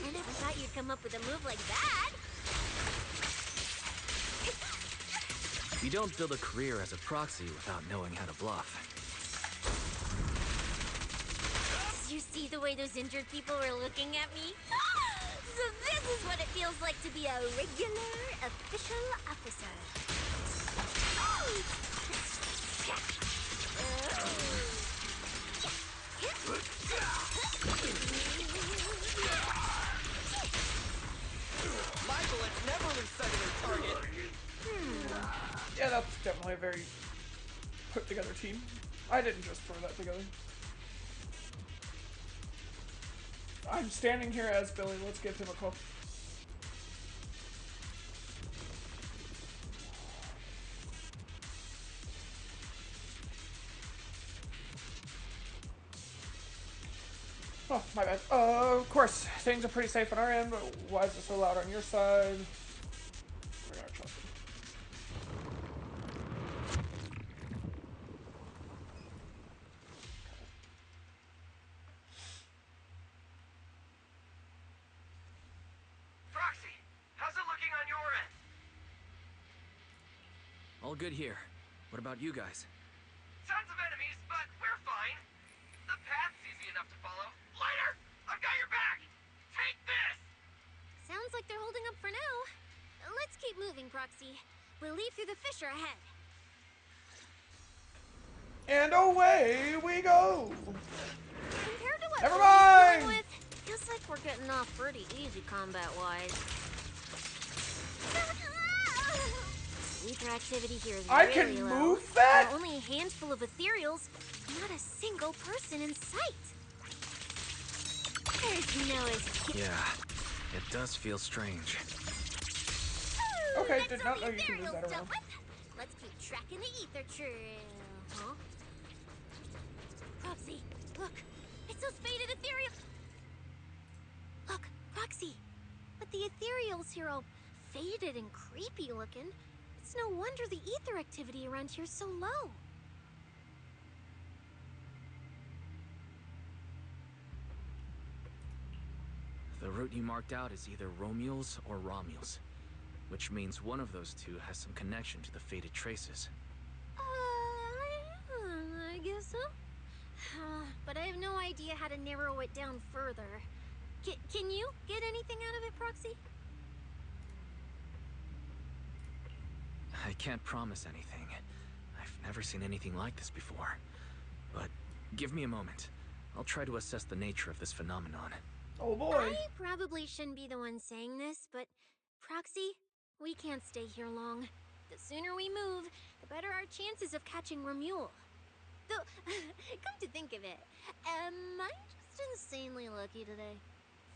[SPEAKER 5] I never thought you'd come up with a move like that.
[SPEAKER 3] You don't build a career as a proxy without knowing how to bluff.
[SPEAKER 5] Did you see the way those injured people were looking at me? So this is what it feels like to be a regular official officer.
[SPEAKER 10] My bullets never lose sight of their target.
[SPEAKER 1] Yeah, that's definitely a very put together team. I didn't just throw that together. I'm standing here as Billy. Let's give him a call. Oh, my bad. Of course, things are pretty safe on our end, but why is it so loud on your side? We're gonna trust him.
[SPEAKER 18] Proxy, how's it looking on your end?
[SPEAKER 3] All good here. What about you guys?
[SPEAKER 18] Tons of enemies, but we're fine. The path's easy enough to follow. Lighter, I've got your back. Take this.
[SPEAKER 5] Sounds like they're holding up for now. Let's keep moving, Proxy. We'll leave through the fissure ahead.
[SPEAKER 1] And away we go!
[SPEAKER 5] Compared to what
[SPEAKER 1] Never
[SPEAKER 5] we're dealing
[SPEAKER 1] mind!
[SPEAKER 5] with, feels like we're getting off pretty easy combat-wise. Ether activity here is
[SPEAKER 1] I
[SPEAKER 5] really
[SPEAKER 1] can
[SPEAKER 5] low.
[SPEAKER 1] move that?
[SPEAKER 5] There are only a handful of ethereals, not a single person in sight. There's no escape.
[SPEAKER 3] Yeah, it does feel strange.
[SPEAKER 1] Okay,
[SPEAKER 5] That's
[SPEAKER 1] did not
[SPEAKER 5] all
[SPEAKER 1] know
[SPEAKER 5] the
[SPEAKER 1] you could move
[SPEAKER 5] ethereals
[SPEAKER 1] that
[SPEAKER 5] dealt
[SPEAKER 1] around.
[SPEAKER 5] with. Let's keep tracking the ether trail. Huh? Proxy, look! It's those faded ethereal. Look, Proxy! But the ethereals here all faded and creepy looking. It's no wonder the ether activity around here's so low.
[SPEAKER 3] The route you marked out is either Romules or Romules, which means one of those two has some connection to the faded traces.
[SPEAKER 5] I guess so. But I have no idea how to narrow it down further. Can you get anything out of it, Proxy?
[SPEAKER 3] I can't promise anything. I've never seen anything like this before. But give me a moment. I'll try to assess the nature of this phenomenon.
[SPEAKER 1] Oh boy.
[SPEAKER 5] I probably shouldn't be the one saying this, but Proxy, we can't stay here long. The sooner we move, the better our chances of catching Remule. Though, come to think of it, am I just insanely lucky today?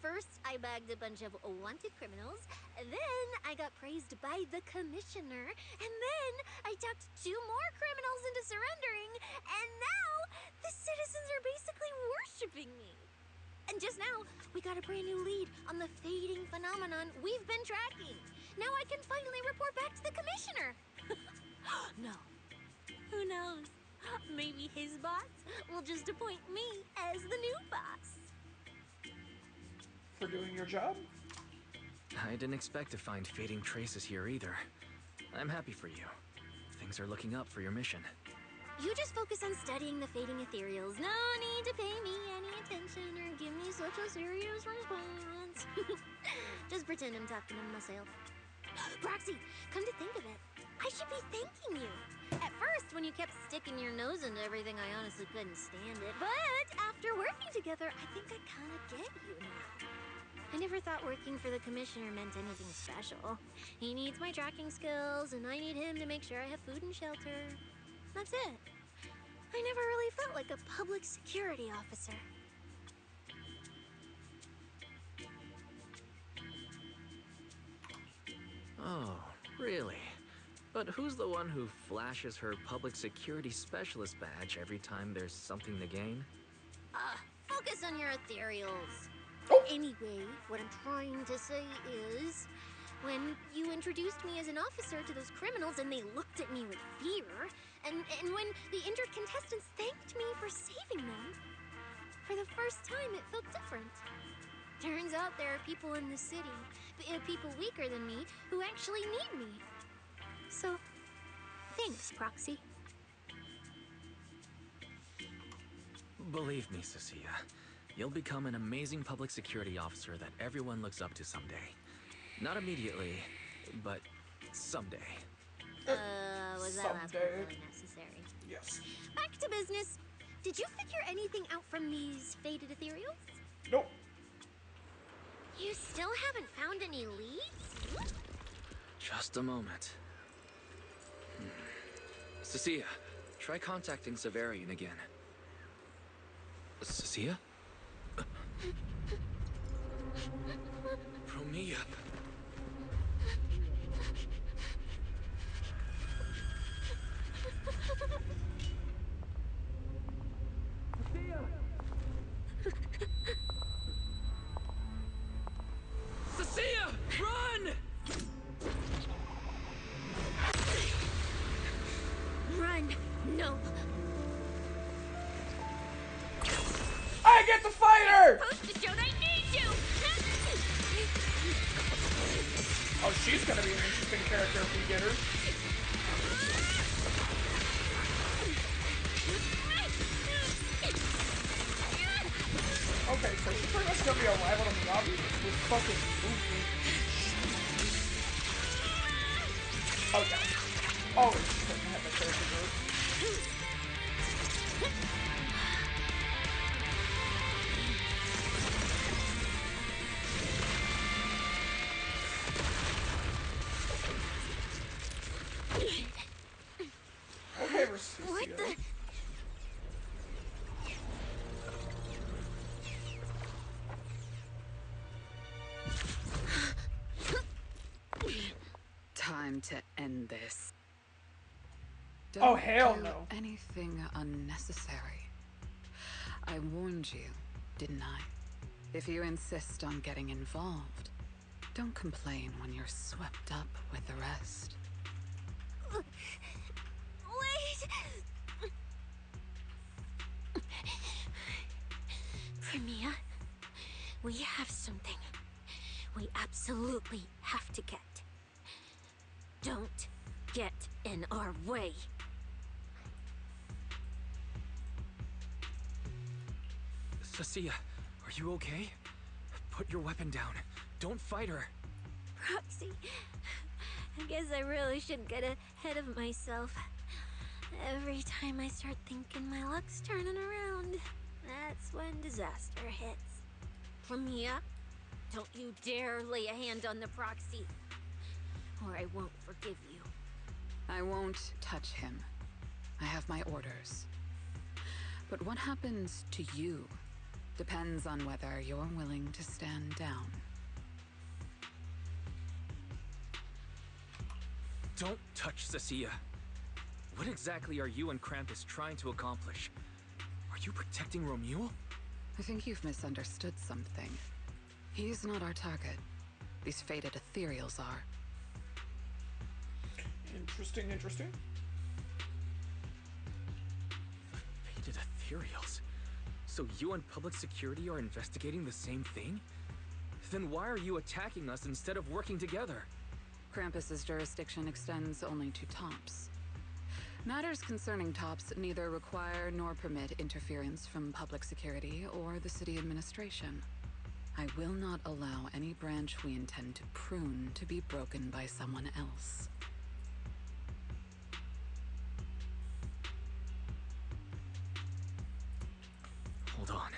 [SPEAKER 5] First, I bagged a bunch of wanted criminals, then I got praised by the commissioner, and then I talked 2 more criminals into surrendering, and now the citizens are basically worshipping me. And just now, we got a brand new lead on the fading phenomenon we've been tracking. Now I can finally report back to the commissioner. No. Who knows? Maybe his boss will just appoint me as the new boss.
[SPEAKER 1] For doing your job?
[SPEAKER 3] I didn't expect to find fading traces here either. I'm happy for you. Things are looking up for your mission.
[SPEAKER 5] You just focus on studying the fading ethereals. No need to pay me any attention or give me such a serious response. Just pretend I'm talking to myself. Proxy, come to think of it, I should be thanking you. At first, when you kept sticking your nose into everything, I honestly couldn't stand it. But after working together, I think I kind of get you now. I never thought working for the commissioner meant anything special. He needs my tracking skills, and I need him to make sure I have food and shelter. That's it. I never really felt like a public security officer.
[SPEAKER 3] Oh, really? But who's the one who flashes her public security specialist badge every time there's something to gain?
[SPEAKER 5] Focus on your ethereals. Anyway, what I'm trying to say is, when you introduced me as an officer to those criminals and they looked at me with fear, and when the injured contestants thanked me for saving them, for the first time it felt different. Turns out there are people in the city, people weaker than me, who actually need me. So, thanks, Proxy.
[SPEAKER 3] Believe me, Cecilia, you'll become an amazing public security officer that everyone looks up to someday. Not immediately, but someday.
[SPEAKER 5] Was that last part really necessary?
[SPEAKER 1] Yes.
[SPEAKER 5] Back to business. Did you figure anything out from these faded ethereals?
[SPEAKER 1] Nope.
[SPEAKER 5] You still haven't found any leads?
[SPEAKER 3] Just a moment. Cecilia, try contacting Severian again. Cecilia? Romia. Cecilia, run!
[SPEAKER 5] Run! No!
[SPEAKER 1] I get to fight her!
[SPEAKER 5] Supposed to show I need you!
[SPEAKER 1] Oh, she's gonna be an interesting character if we get her. Okay, so she's pretty much gonna be a rival to Miyabi with fucking movement. Oh, yeah. Always important to have that character growth. Okay,
[SPEAKER 5] What the?
[SPEAKER 13] Time to end this.
[SPEAKER 1] Oh, hell
[SPEAKER 13] do
[SPEAKER 1] no.
[SPEAKER 13] anything unnecessary. I warned you, didn't I? If you insist on getting involved, don't complain when you're swept up with the rest.
[SPEAKER 5] Wait! Premia, we have something we absolutely have to get. Don't get in our way.
[SPEAKER 3] Cecilia, are you okay? Put your weapon down. Don't fight her.
[SPEAKER 5] Proxy, I guess I really shouldn't get ahead of myself. Every time I start thinking my luck's turning around, that's when disaster hits. Premia, don't you dare lay a hand on the Proxy.
[SPEAKER 2] or I won't forgive you.
[SPEAKER 13] I won't touch him. I have my orders. But what happens to you depends on whether you're willing to stand down.
[SPEAKER 3] Don't touch Cecilia. What exactly are you and Krampus trying to accomplish? Are you protecting Romuald?
[SPEAKER 13] I think you've misunderstood something. He's not our target. These fated ethereals are.
[SPEAKER 1] Interesting, interesting.
[SPEAKER 3] Fated ethereals? So you and public security are investigating the same thing? Then why are you attacking us instead of working together?
[SPEAKER 13] Krampus's jurisdiction extends only to tops. Matters concerning tops neither require nor permit interference from public security or the city administration. I will not allow any branch we intend to prune to be broken by someone else.
[SPEAKER 3] Hold on.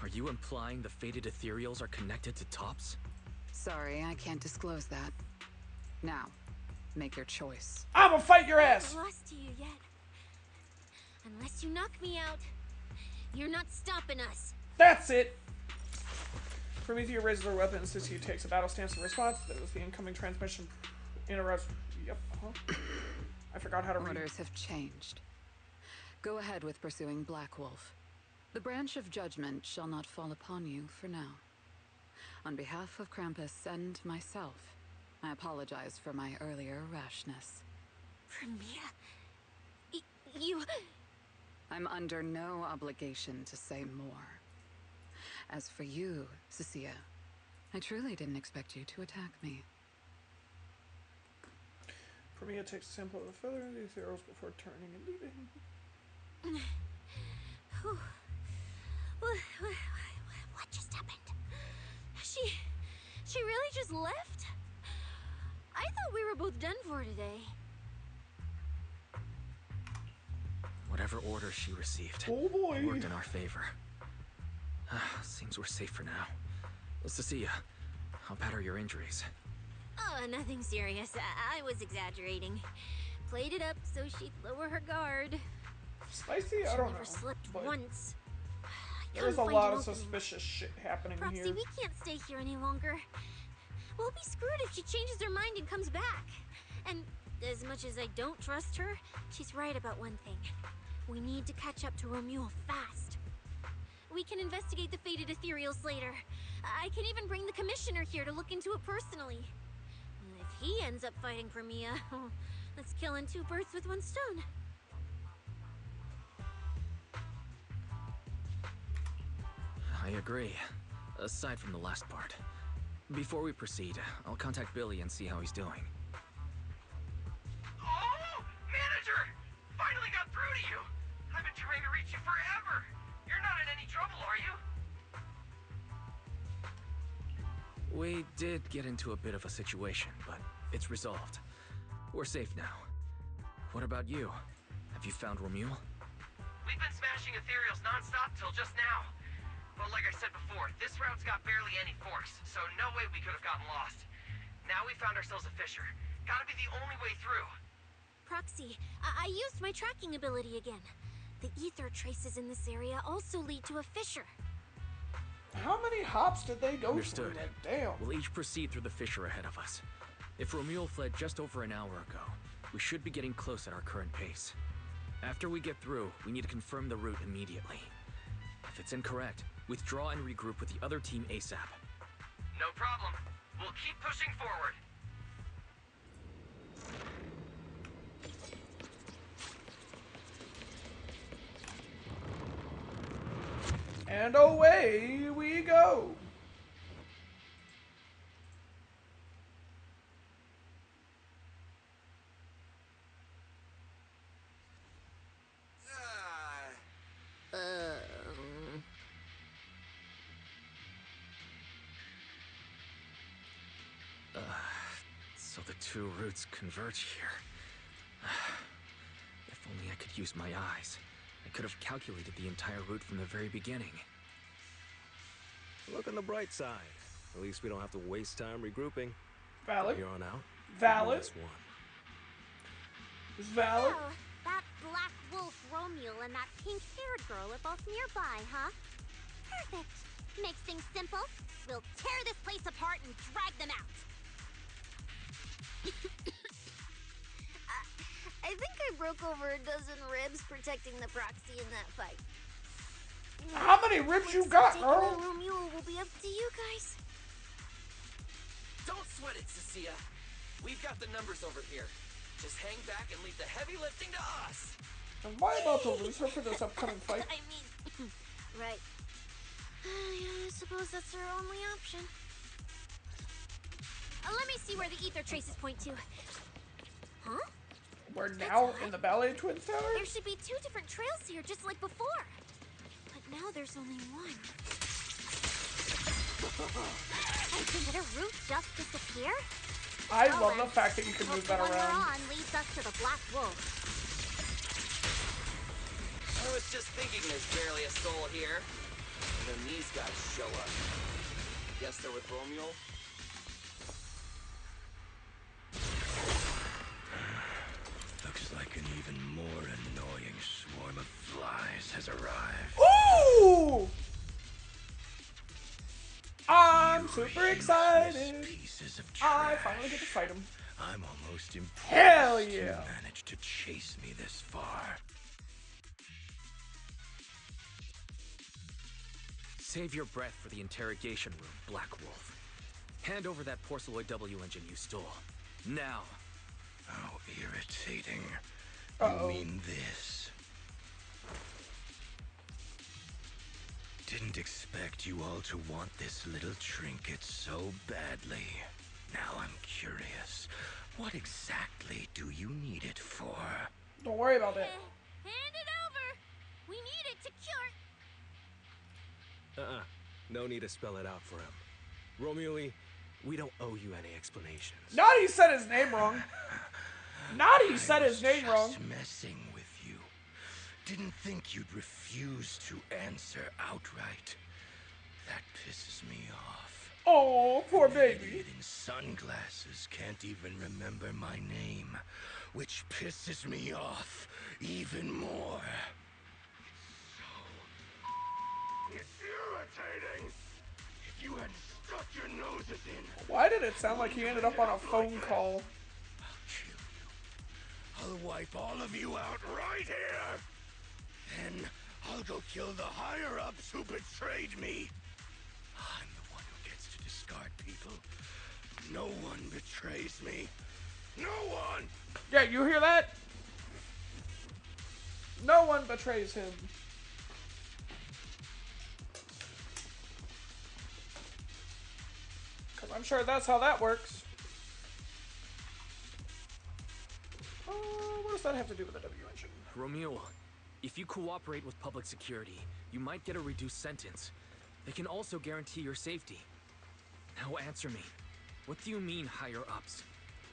[SPEAKER 3] Are you implying the fated ethereals are connected to tops?
[SPEAKER 13] Sorry, I can't disclose that. Now, make your choice.
[SPEAKER 1] I'ma fight your ass!
[SPEAKER 2] I haven't lost to you yet. Unless you knock me out, you're not stopping us.
[SPEAKER 1] That's it! Promethea raises her weapon and Cecilia takes a battle stance in response. That was the incoming transmission interrupts. Yep. Huh? I forgot how to read.
[SPEAKER 13] Orders have changed. Go ahead with pursuing Black Wolf. The branch of judgment shall not fall upon you for now. On behalf of Krampus and myself, I apologize for my earlier rashness.
[SPEAKER 2] Promethea? You...
[SPEAKER 13] I'm under no obligation to say more. As for you, Cecilia, I truly didn't expect you to attack me.
[SPEAKER 1] Promethea takes a sample of the feather and the ethereals before turning and leaving.
[SPEAKER 2] What just happened? She really just left? I thought we were both done for today.
[SPEAKER 3] Whatever order she received worked in our favor. Seems we're safe for now. Cecilia, how bad are your injuries?
[SPEAKER 2] Oh, nothing serious. I was exaggerating. Played it up so she'd lower her guard.
[SPEAKER 1] Spicy? I
[SPEAKER 2] She
[SPEAKER 1] don't
[SPEAKER 2] never
[SPEAKER 1] know.
[SPEAKER 2] slipped
[SPEAKER 1] But
[SPEAKER 2] once.
[SPEAKER 1] there's a lot of suspicious shit happening
[SPEAKER 2] Proxy,
[SPEAKER 1] here.
[SPEAKER 2] we can't stay here any longer. We'll be screwed if she changes her mind and comes back. And as much as I don't trust her, she's right about one thing. We need to catch up to Romuald fast. We can investigate the fated ethereals later. I can even bring the commissioner here to look into it personally. If he ends up fighting Promethea, that's killing two birds with one stone.
[SPEAKER 3] I agree. Aside from the last part. Before we proceed, I'll contact Billy and see how he's doing.
[SPEAKER 10] Oh! Manager! Finally got through to you! I've been trying to reach you forever! You're not in any trouble, are you?
[SPEAKER 3] We did get into a bit of a situation, but it's resolved. We're safe now. What about you? Have you found Romuald?
[SPEAKER 10] We've been smashing ethereals non-stop till just now. But like I said before, this route's got barely any force, so no way we could have gotten lost. Now we found ourselves a fissure. Gotta be the only way through.
[SPEAKER 2] Proxy, I used my tracking ability again. The ether traces in this area also lead to a fissure.
[SPEAKER 1] How many hops did they go
[SPEAKER 3] Understood.
[SPEAKER 1] through? Like, damn.
[SPEAKER 3] We'll each proceed through the fissure ahead of us. If Romuald fled just over an hour ago, we should be getting close at our current pace. After we get through, we need to confirm the route immediately. If it's incorrect, withdraw and regroup with the other team ASAP.
[SPEAKER 10] No problem. We'll keep pushing forward.
[SPEAKER 1] And away we go.
[SPEAKER 3] So the two routes converge here. If only I could use my eyes. I could have calculated the entire route from the very beginning.
[SPEAKER 17] Look on the bright side. At least we don't have to waste time regrouping.
[SPEAKER 1] Valid.
[SPEAKER 17] From here on out,
[SPEAKER 1] Valid.
[SPEAKER 17] This one.
[SPEAKER 1] Valid.
[SPEAKER 5] Oh, that black wolf Romeo and that pink-haired girl are both nearby, huh? Perfect. Makes things simple. We'll tear this place apart and drag them out.
[SPEAKER 12] I think I broke over a dozen ribs protecting the proxy in that fight.
[SPEAKER 1] How many ribs you got,
[SPEAKER 12] Taking
[SPEAKER 1] girl?
[SPEAKER 12] on Romeo will be up to you guys.
[SPEAKER 10] Don't sweat it, Cecilia. We've got the numbers over here. Just hang back and leave the heavy lifting to us.
[SPEAKER 1] Am I about to lose her for this upcoming fight?
[SPEAKER 12] I mean, right. Yeah, I suppose that's our only option.
[SPEAKER 5] Let me see where the ether traces point to. Huh?
[SPEAKER 1] We're now in the Ballet Twins Tower?
[SPEAKER 5] There should be two different trails here, just like before. But now there's only one. Did a route just disappear?
[SPEAKER 1] I love the fact that you can move that
[SPEAKER 5] The one we're
[SPEAKER 1] around.
[SPEAKER 5] on leads us to the Black Wolf.
[SPEAKER 10] I was just thinking there's barely a soul here. And then these guys show up. Guess they're with Romeo?
[SPEAKER 11] Looks like an even more annoying swarm of flies has arrived.
[SPEAKER 1] Ooh! I'm super excited.
[SPEAKER 11] Pieces of
[SPEAKER 1] I
[SPEAKER 11] trash.
[SPEAKER 1] finally get to fight him.
[SPEAKER 11] I'm almost impressed
[SPEAKER 1] Hell yeah.
[SPEAKER 11] you managed to chase me this far.
[SPEAKER 3] Save your breath for the interrogation room, Black Wolf. Hand over that Porceloid W engine you stole. Now.
[SPEAKER 11] How irritating.
[SPEAKER 1] Uh-oh.
[SPEAKER 11] You mean this? Didn't expect you all to want this little trinket so badly. Now I'm curious. What exactly do you need it for?
[SPEAKER 1] Don't worry about it.
[SPEAKER 5] Hand it over. We need it to cure.
[SPEAKER 17] No need to spell it out for him. Romeo, we don't owe you any explanations.
[SPEAKER 1] Naughty said his name wrong. Naughty said his name wrong.
[SPEAKER 11] Just messing with you. Didn't think you'd refuse to answer outright. That pisses me off.
[SPEAKER 1] Oh, poor
[SPEAKER 11] An
[SPEAKER 1] baby.
[SPEAKER 11] idiot in sunglasses can't even remember my name, which pisses me off even more. It's irritating. If you hadn't stuck your noses in.
[SPEAKER 1] Why did it sound like he ended up on a phone call?
[SPEAKER 11] I'll wipe all of you out right here. Then I'll go kill the higher-ups who betrayed me. I'm the one who gets to discard people. No one betrays me. No one!
[SPEAKER 1] Yeah, you hear that? No one betrays him. Because I'm sure that's how that works. What does that have to do with the W engine?
[SPEAKER 3] Romeo, if you cooperate with public security, you might get a reduced sentence. They can also guarantee your safety. Now answer me. What do you mean, higher-ups?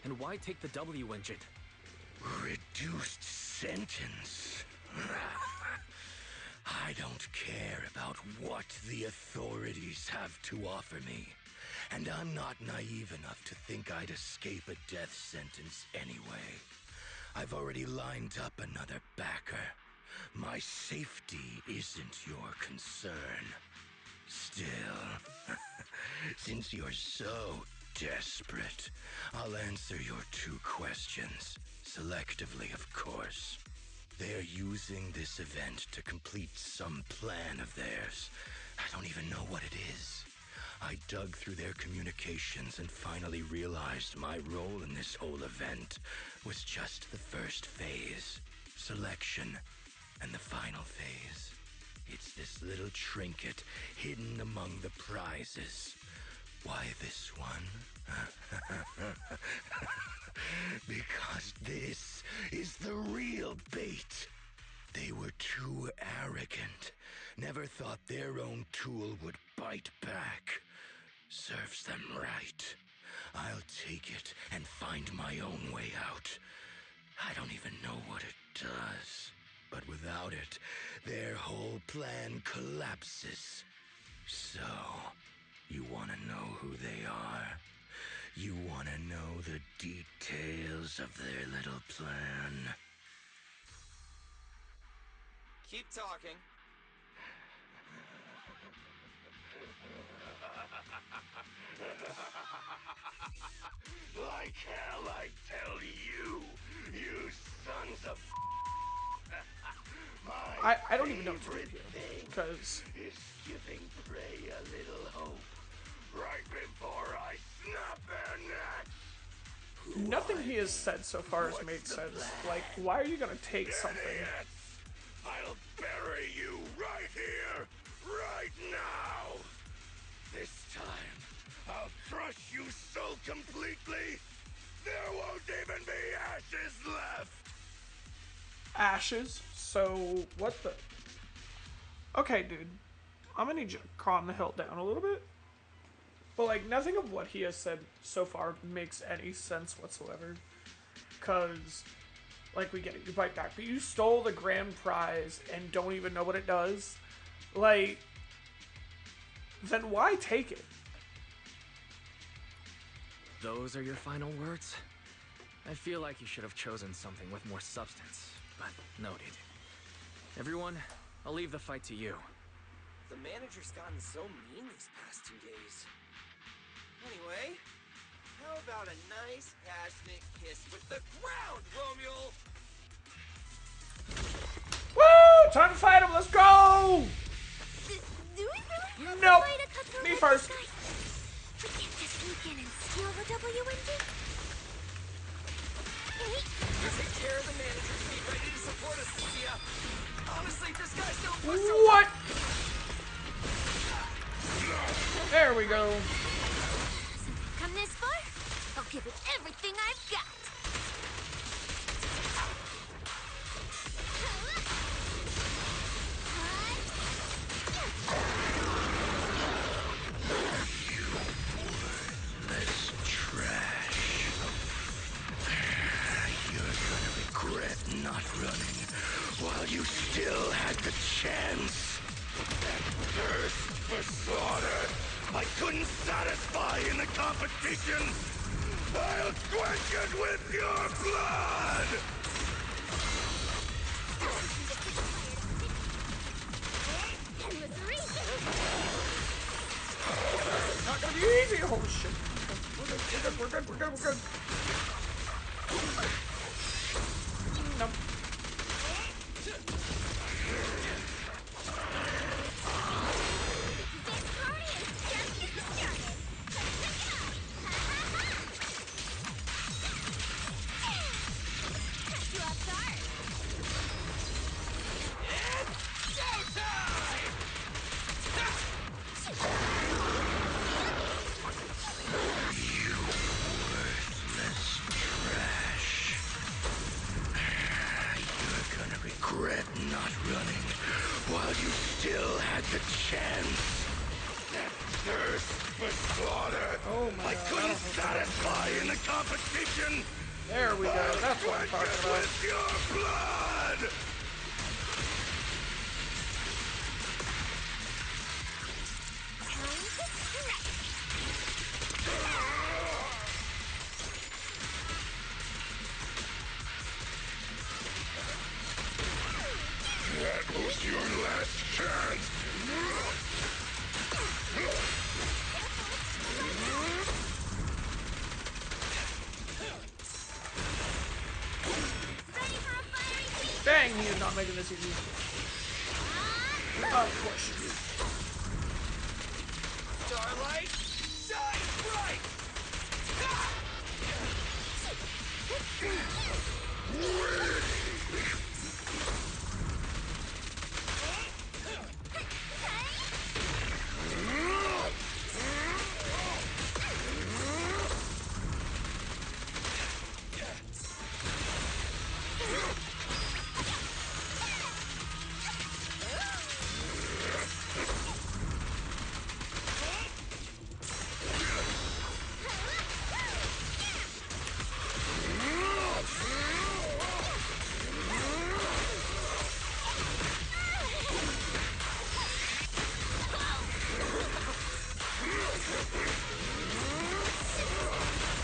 [SPEAKER 3] And why take the W engine?
[SPEAKER 11] Reduced sentence? I don't care about what the authorities have to offer me. And I'm not naive enough to think I'd escape a death sentence anyway. I've already lined up another backer. My safety isn't your concern. Still, since you're so desperate, I'll answer your two questions. Selectively, of course. They're using this event to complete some plan of theirs. I don't even know what it is. I dug through their communications and finally realized my role in this whole event was just the first phase, selection, and the final phase. It's this little trinket hidden among the prizes. Why this one? Because this is the real bait. They were too arrogant. Never thought their own tool would bite back. Serves them right. I'll take it and find my own way out. I don't even know what it does. But without it, their whole plan collapses. So, you want to know who they are? You want to know the details of their little plan.
[SPEAKER 10] Keep talking.
[SPEAKER 11] Like hell, I tell you, you sons of
[SPEAKER 1] I don't even know what to do here, because
[SPEAKER 11] is giving prey a little hope right before I snap their necks.
[SPEAKER 1] nothing he has said so far has made sense. Like, why are you gonna take something?
[SPEAKER 11] I'll bury you right here, right now. This time, I'll crush you so completely, there won't even be ashes left.
[SPEAKER 1] Ashes? So, what the... Okay, dude. I'm gonna need you to calm the hell down a little bit. But, like, nothing of what he has said so far makes any sense whatsoever. Because, like, we get it, you bite back. But you stole the grand prize and don't even know what it does. Like, then why take it?
[SPEAKER 3] Those are your final words? I feel like you should have chosen something with more substance, but noted. Everyone, I'll leave the fight to you.
[SPEAKER 10] The manager's gotten so mean these past 2 days. Anyway, how about a nice, passionate kiss with the ground, Romeo?
[SPEAKER 1] Woo! Time to fight him, let's go!
[SPEAKER 5] Do we really have
[SPEAKER 1] Nope.
[SPEAKER 5] to fight a cutthroat
[SPEAKER 1] Me
[SPEAKER 5] like
[SPEAKER 1] first.
[SPEAKER 5] this guy? We can't just sneak in and steal the WND.
[SPEAKER 10] You take care of the manager and be ready to support us, Lucia. Honestly, this guy's no
[SPEAKER 1] What? There we go.
[SPEAKER 5] Since I've come this far, I'll give it everything I've got.
[SPEAKER 11] This trash. You're gonna regret not running while you still had the chance. That thirst for slaughter I couldn't satisfy in the competition. I'll quench it with your blood!
[SPEAKER 1] Not gonna be easy. Holy shit. We're good, we're good, we're good, we're good. Nope.
[SPEAKER 11] Regret not running while you still had the chance. That thirst for slaughter I couldn't satisfy in the competition.
[SPEAKER 1] There we go. That's what I'm talking about.
[SPEAKER 11] With your blood. That was your last chance.
[SPEAKER 1] Dang, he is not making this easy. Of course.
[SPEAKER 10] Starlight, shine bright!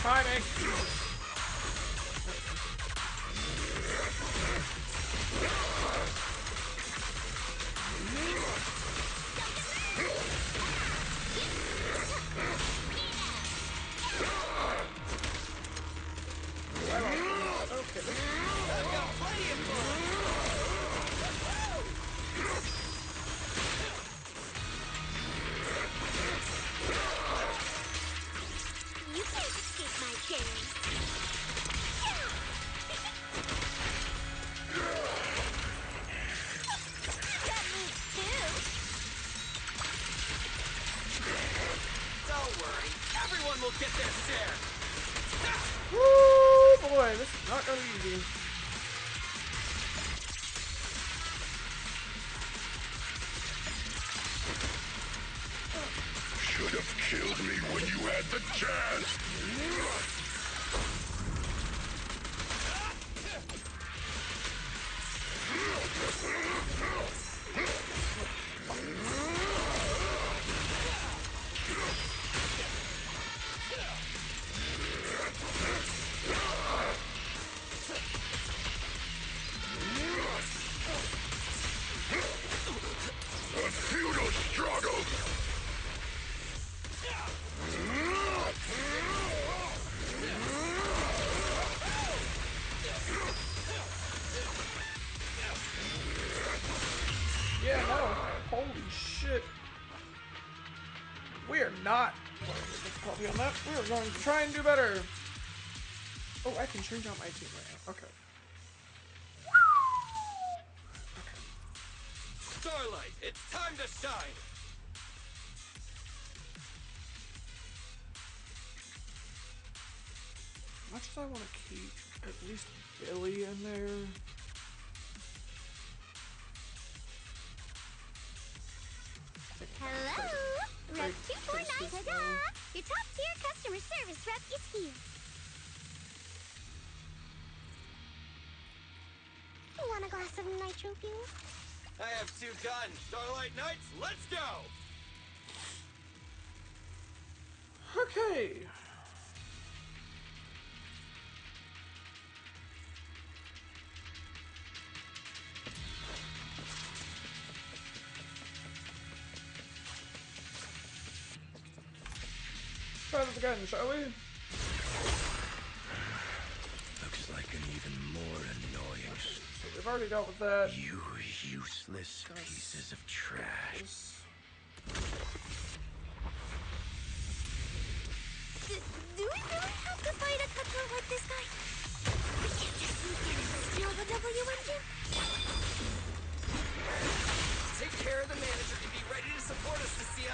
[SPEAKER 1] Timing.
[SPEAKER 10] will get their share.
[SPEAKER 1] Woo, boy, this is not gonna be easy.
[SPEAKER 11] Should have killed me when you had the chance. A futile struggle.
[SPEAKER 1] Yeah, no. Holy shit. We are not going to get difficulty on that. We are going to try and do better. Oh, I can change out my team right now. Okay.
[SPEAKER 10] Starlight, it's time to shine.
[SPEAKER 1] As much as I want to keep at least Billy in there.
[SPEAKER 5] Hello! Rep 249, ta-da! Your top-tier customer service rep is here. Want a glass of nitro fuel?
[SPEAKER 10] I have 2 guns. Starlight Knights, let's go!
[SPEAKER 1] Okay. Try this again, shall we?
[SPEAKER 11] Looks like an even more annoying.
[SPEAKER 1] So we've already dealt with that.
[SPEAKER 11] You useless pieces of trash.
[SPEAKER 5] Do we really have to fight a cutthroat like this guy? We can't just sneak in and steal the W engine?
[SPEAKER 10] Take care of the manager and be ready to support us, Nasia.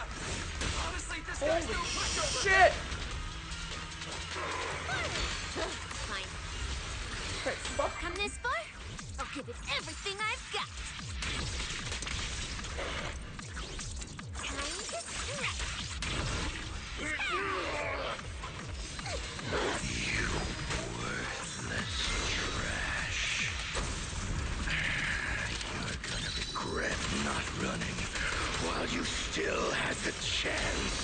[SPEAKER 10] Honestly, this guy's no pushover.
[SPEAKER 1] Shit!
[SPEAKER 5] Fine.
[SPEAKER 1] Okay, fuck.
[SPEAKER 5] Come this far? I'll give it everything I've got. Time to strike.
[SPEAKER 11] You worthless trash. You're gonna regret not running while you still had the chance.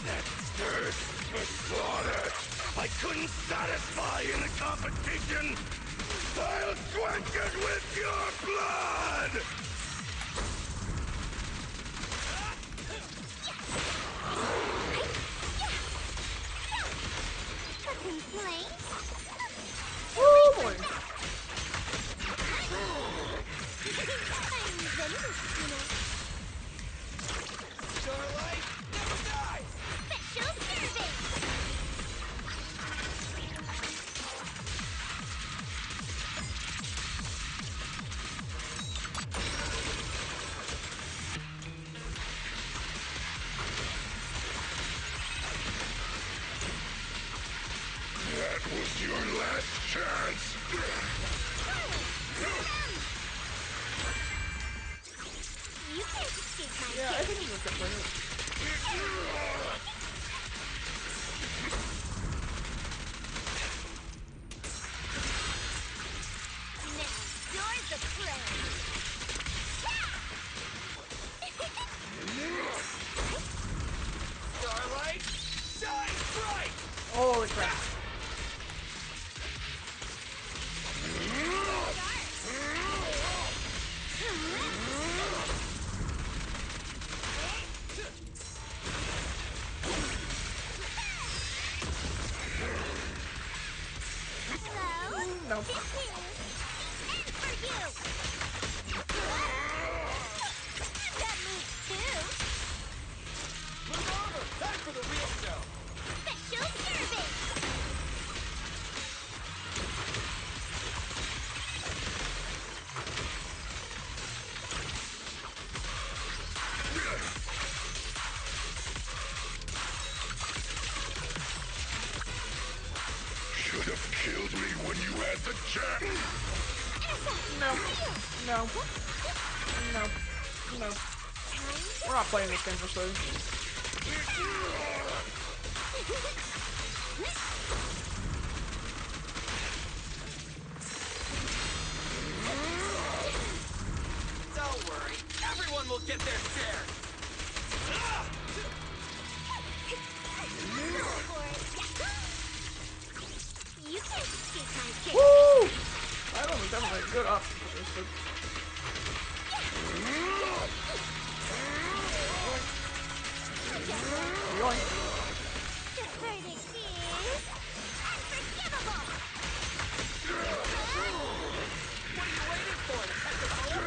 [SPEAKER 11] That thirst for slaughter I couldn't satisfy in the competition. I'll quench it with your blood!
[SPEAKER 1] Oh boy.
[SPEAKER 10] Starlight, never dies!
[SPEAKER 5] Special service!
[SPEAKER 11] That was your last chance.
[SPEAKER 5] You can't escape my
[SPEAKER 1] Yeah, I
[SPEAKER 5] gaze.
[SPEAKER 1] think it's different.
[SPEAKER 5] Now, yours a play.
[SPEAKER 10] Starlight, shine bright!
[SPEAKER 1] Holy crap.
[SPEAKER 5] Hello?
[SPEAKER 1] No.
[SPEAKER 5] This is meant for you. That moves too.
[SPEAKER 10] Move over! Time for the real show!
[SPEAKER 5] Special service.
[SPEAKER 11] have killed me when you had the chance.
[SPEAKER 1] No. No. No. No. We're not playing this game for free.
[SPEAKER 10] Don't worry, everyone will get their share.
[SPEAKER 5] You can't escape my kick.
[SPEAKER 1] Woo! I don't know, definitely a good option for this, but... Yoink.
[SPEAKER 5] The verdict is unforgivable.
[SPEAKER 10] What are you waiting for, to catch a bullet?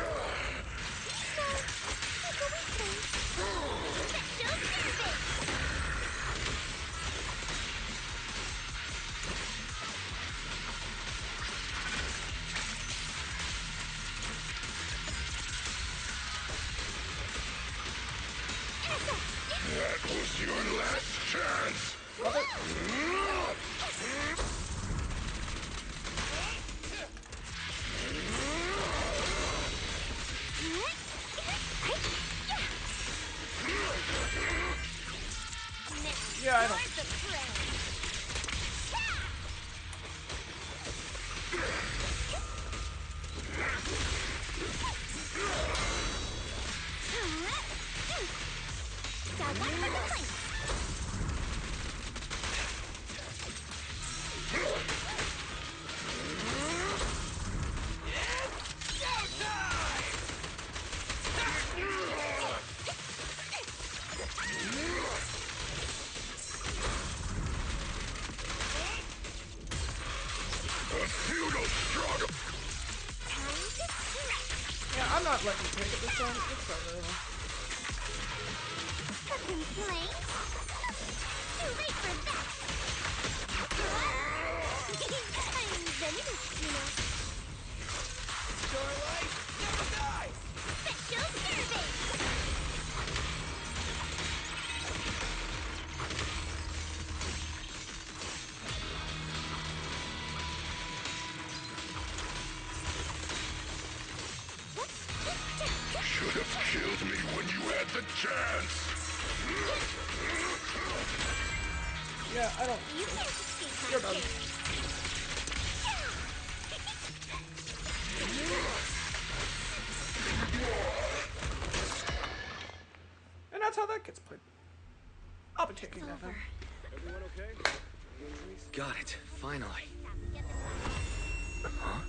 [SPEAKER 5] No, it's a weak link. Special service.
[SPEAKER 11] That was your last chance.
[SPEAKER 1] Love it. Yeah, I don't.
[SPEAKER 11] A futile struggle.
[SPEAKER 1] Yeah, I'm not letting you take it this time. It's over.
[SPEAKER 5] A complaint? Too late for that. I'm venomous, you know.
[SPEAKER 10] Starlight never dies.
[SPEAKER 5] Special service.
[SPEAKER 11] Should have killed me when you had the chance.
[SPEAKER 1] Yeah, I don't.
[SPEAKER 5] You can't escape
[SPEAKER 1] You're
[SPEAKER 5] my
[SPEAKER 1] done.
[SPEAKER 5] kick.
[SPEAKER 1] And that's how that gets played. I'll be taking that now.
[SPEAKER 17] Everyone okay? Any injuries?
[SPEAKER 3] Got it, finally. Huh?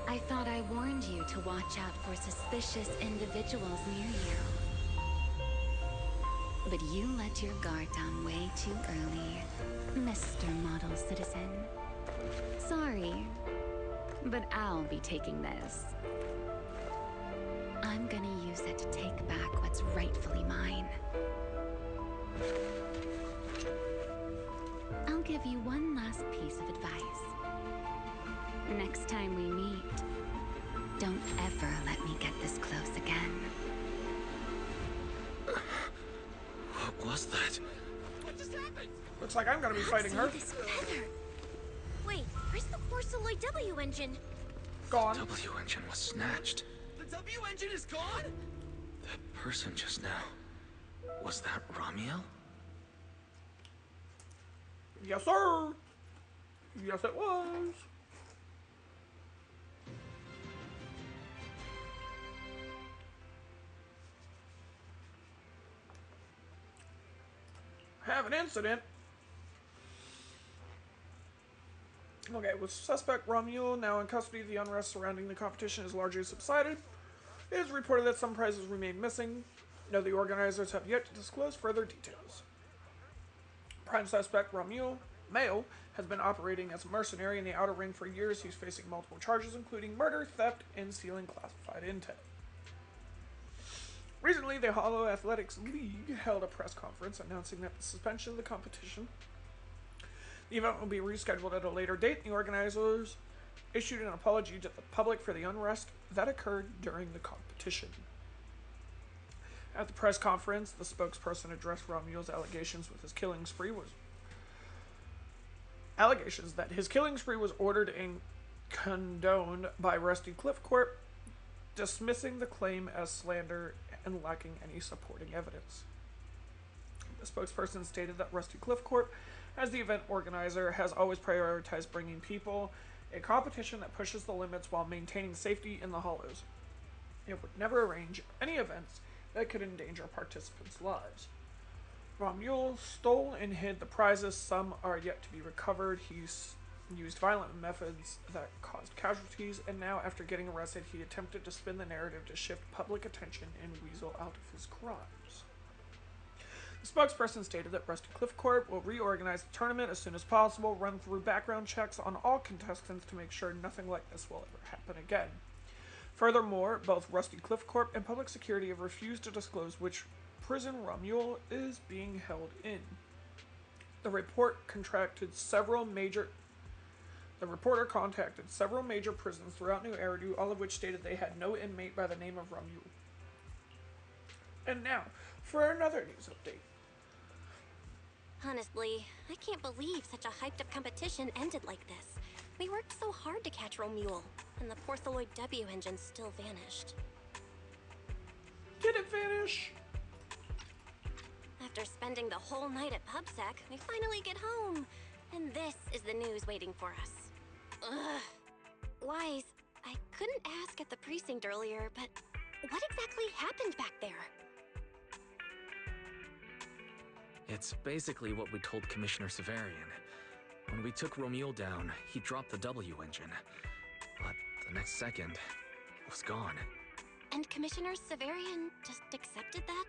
[SPEAKER 15] I thought I warned you to watch out for suspicious individuals near you. But you let your guard down way too early, Mr. Model Citizen. Sorry, but I'll be taking this. I'm gonna use it to take back what's rightfully mine. I'll give you one last piece of advice. Next time we meet, don't ever let me get this close again.
[SPEAKER 3] What was that?
[SPEAKER 10] What just happened?
[SPEAKER 1] Looks like I'm gonna be fighting her.
[SPEAKER 5] This feather. Wait, where's the Porceloid W engine?
[SPEAKER 1] Gone.
[SPEAKER 3] W engine was snatched.
[SPEAKER 10] The W engine is gone?
[SPEAKER 3] That person just now. Was that Ramiel?
[SPEAKER 1] Yes, sir. Yes, it was. Have an incident. Okay, with suspect Romulo now in custody, the unrest surrounding the competition has largely subsided. It is reported that some prizes remain missing, though the organizers have yet to disclose further details. Prime suspect Romulo, male, has been operating as a mercenary in the Outer Ring for years. He's facing multiple charges, including murder, theft, and stealing classified intel. Recently, the Hollow Athletics League held a press conference announcing that the suspension of the competition. The event will be rescheduled at a later date. The organizers issued an apology to the public for the unrest that occurred during the competition. At the press conference, the spokesperson addressed Romule's allegations that his killing spree was ordered and condoned by Rusty Cliff Corp, dismissing the claim as slander and lacking any supporting evidence. The spokesperson stated that Rusty Cliff Corp, as the event organizer, has always prioritized bringing people a competition that pushes the limits while maintaining safety in the hollows. It would never arrange any events that could endanger participants' lives. Romule stole and hid the prizes. Some are yet to be recovered. He's used violent methods that caused casualties, and now, after getting arrested, he attempted to spin the narrative to shift public attention and weasel out of his crimes. The spokesperson stated that Rusty Cliff Corp will reorganize the tournament as soon as possible, run through background checks on all contestants to make sure nothing like this will ever happen again. Furthermore, both Rusty Cliff Corp and Public Security have refused to disclose which prison Romule is being held in. The reporter contacted several major prisons throughout New Eridu, all of which stated they had no inmate by the name of Romule. And now, for another news update.
[SPEAKER 2] Honestly, I can't believe such a hyped-up competition ended like this. We worked so hard to catch Romule, and the Porceloid W engine still vanished.
[SPEAKER 1] Did it vanish?
[SPEAKER 2] After spending the whole night at PubSec, we finally get home. And this is the news waiting for us. Ugh. Wise, I couldn't ask at the precinct earlier, but what exactly happened back there?
[SPEAKER 3] It's basically what we told Commissioner Severian. When we took Romule down, he dropped the W engine. But the next second, it was gone.
[SPEAKER 2] And Commissioner Severian just accepted that?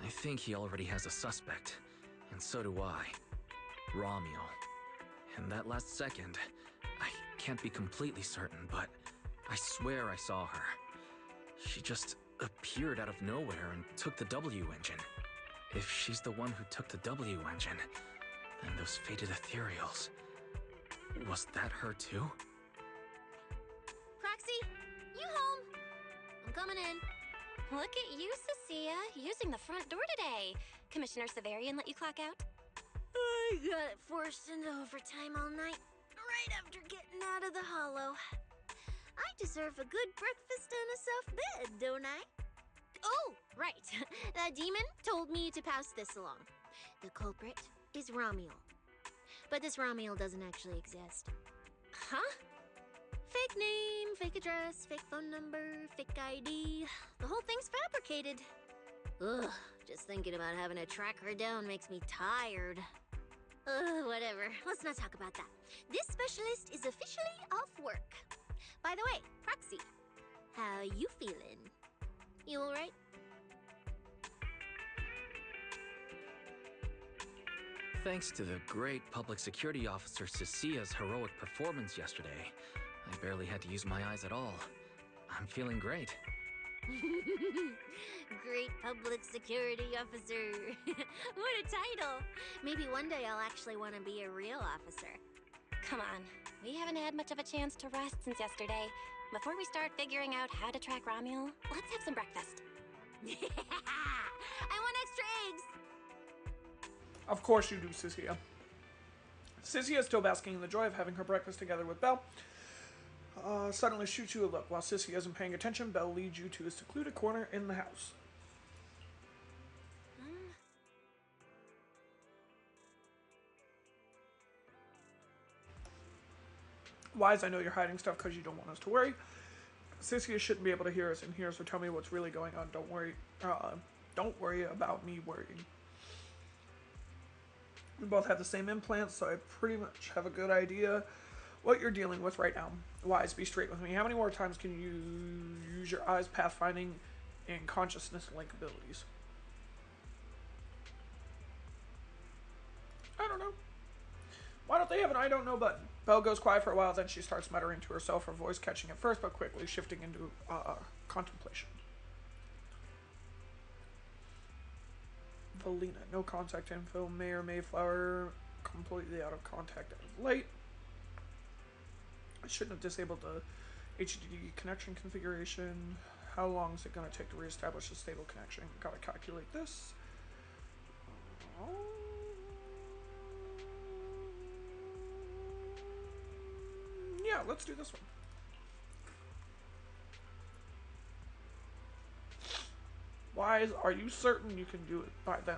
[SPEAKER 3] I think he already has a suspect, and so do I. Romule. And that last second, I can't be completely certain, but I swear I saw her. She just appeared out of nowhere and took the W engine. If she's the one who took the W engine, then those fated ethereals... Was that her too?
[SPEAKER 5] Proxy, you home? I'm coming in.
[SPEAKER 2] Look at you, Cecilia, using the front door today. Commissioner Severian let you clock out?
[SPEAKER 12] I got forced into overtime all night, right after getting out of the hollow. I deserve a good breakfast and a soft bed, don't I?
[SPEAKER 5] Oh, right. That demon told me to pass this along. The culprit is Romule. But this Romule doesn't actually exist.
[SPEAKER 2] Huh?
[SPEAKER 5] Fake name, fake address, fake phone number, fake ID. The whole thing's fabricated. Ugh, just thinking about having to track her down makes me tired. Whatever. Let's not talk about that. This specialist is officially off work. By the way, Proxy, how you feeling? You alright?
[SPEAKER 3] Thanks to the great public security officer Cecilia's heroic performance yesterday, I barely had to use my eyes at all. I'm feeling great.
[SPEAKER 5] Great public security officer. What a title. Maybe one day I'll actually want to be a real officer.
[SPEAKER 2] Come on, we haven't had much of a chance to rest since yesterday. Before we start figuring out how to track Romule, let's have some breakfast.
[SPEAKER 5] I want extra eggs.
[SPEAKER 1] Of course you do, Cecilia. Cecilia is still basking in the joy of having her breakfast together with Belle. Suddenly shoots you a look. While Cecilia isn't paying attention, Belle leads you to a secluded corner in the house. Wise, I know you're hiding stuff because you don't want us to worry. Cecilia shouldn't be able to hear us in here, so tell me what's really going on. Don't worry about me worrying. We both have the same implants, so I pretty much have a good idea what you're dealing with right now. Wise, be straight with me. How many more times can you use your eyes, pathfinding, and consciousness link abilities? I don't know. Why don't they have an I don't know button? Belle goes quiet for a while, then she starts muttering to herself, her voice catching at first, but quickly shifting into contemplation. Valina, no contact info. Mayor Mayflower, completely out of contact as of late. I shouldn't have disabled the HDD connection configuration. How long is it going to take to reestablish a stable connection? Gotta calculate this. Yeah, let's do this one. Wise, are you certain you can do it by then?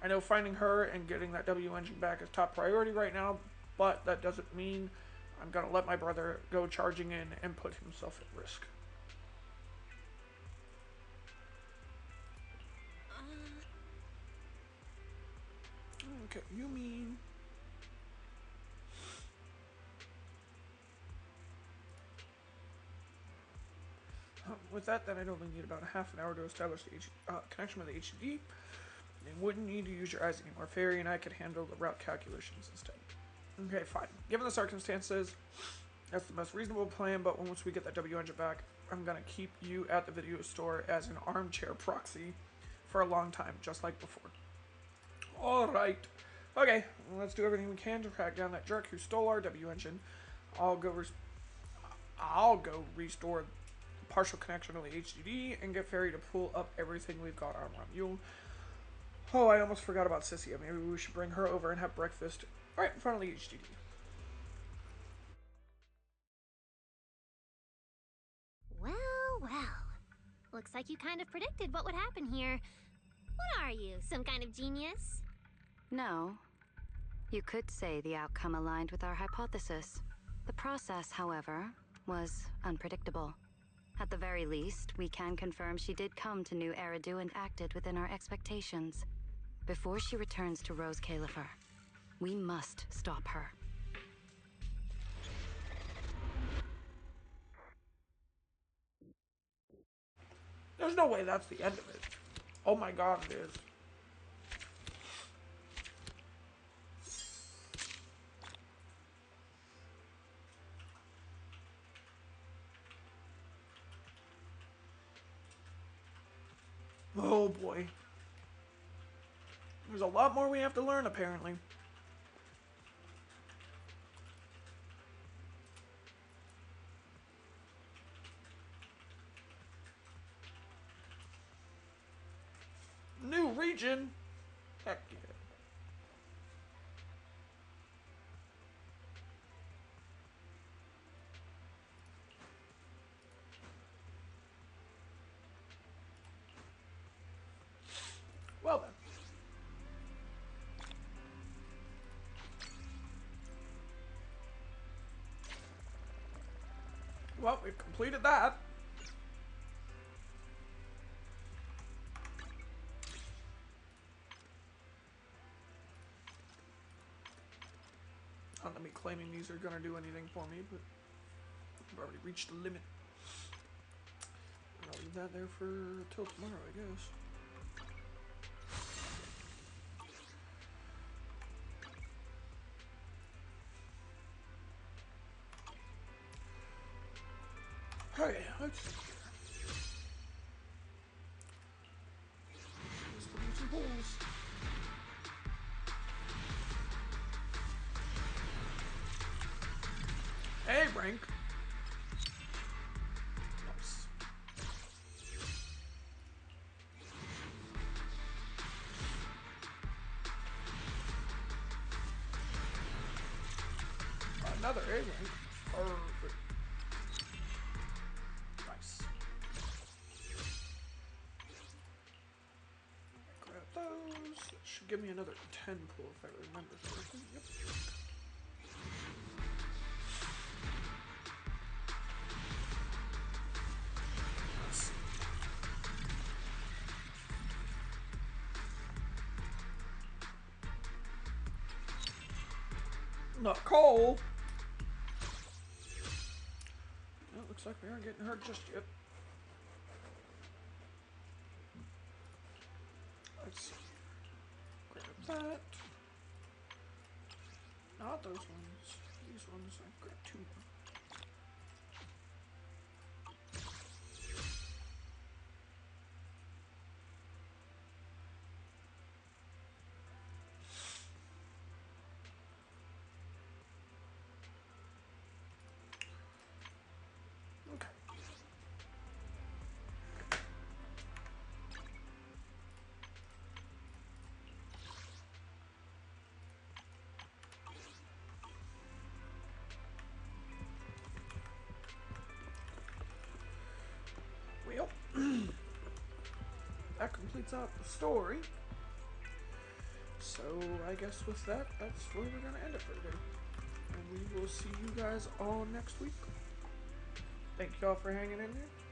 [SPEAKER 1] I know finding her and getting that W engine back is top priority right now, but that doesn't mean I'm gonna let my brother go charging in and put himself at risk. Okay, you mean... With that, then I'd only need about a half an hour to establish the connection with the HDD. You wouldn't need to use your eyes anymore. Fairy and I could handle the route calculations instead. Okay, fine. Given the circumstances, that's the most reasonable plan, but once we get that W engine back, I'm gonna keep you at the video store as an armchair proxy for a long time, just like before. Alright. Okay, let's do everything we can to track down that jerk who stole our W engine. I'll go restore the partial connection to the HDD and get Fairy to pull up everything we've got on Mule. Oh, I almost forgot about Sissy. Maybe we should bring her over and have breakfast right in front of the HDD.
[SPEAKER 5] Well, well. Looks like you kind of predicted what would happen here. What are you, some kind of genius?
[SPEAKER 15] No. You could say the outcome aligned with our hypothesis. The process, however, was unpredictable. At the very least, we can confirm she did come to New Eridu and acted within our expectations. Before she returns to Rose Califer, we must stop her.
[SPEAKER 1] There's no way that's the end of it. Oh my god, it is. Oh boy. There's a lot more we have to learn, apparently. New region? Heck yeah. Well then. Well, we've completed that. Not me claiming these are gonna do anything for me, but I've already reached the limit. I'll leave that there for till tomorrow, I guess. Okay, let's see. Let's put in some holes. Hey, Brink. Nice. Another A rank. Perfect. Nice. Grab those. That should give me another 10 pull if I remember correctly. Yep. Let's see. Nicole! Well, it looks like we aren't getting hurt just yet. Let's see. Grab that. Not those ones. These ones. I grabbed 2 more. Well, that completes out the story. So I guess with that, that's where we're going to end it for today. And we will see you guys all next week. Thank you all for hanging in there.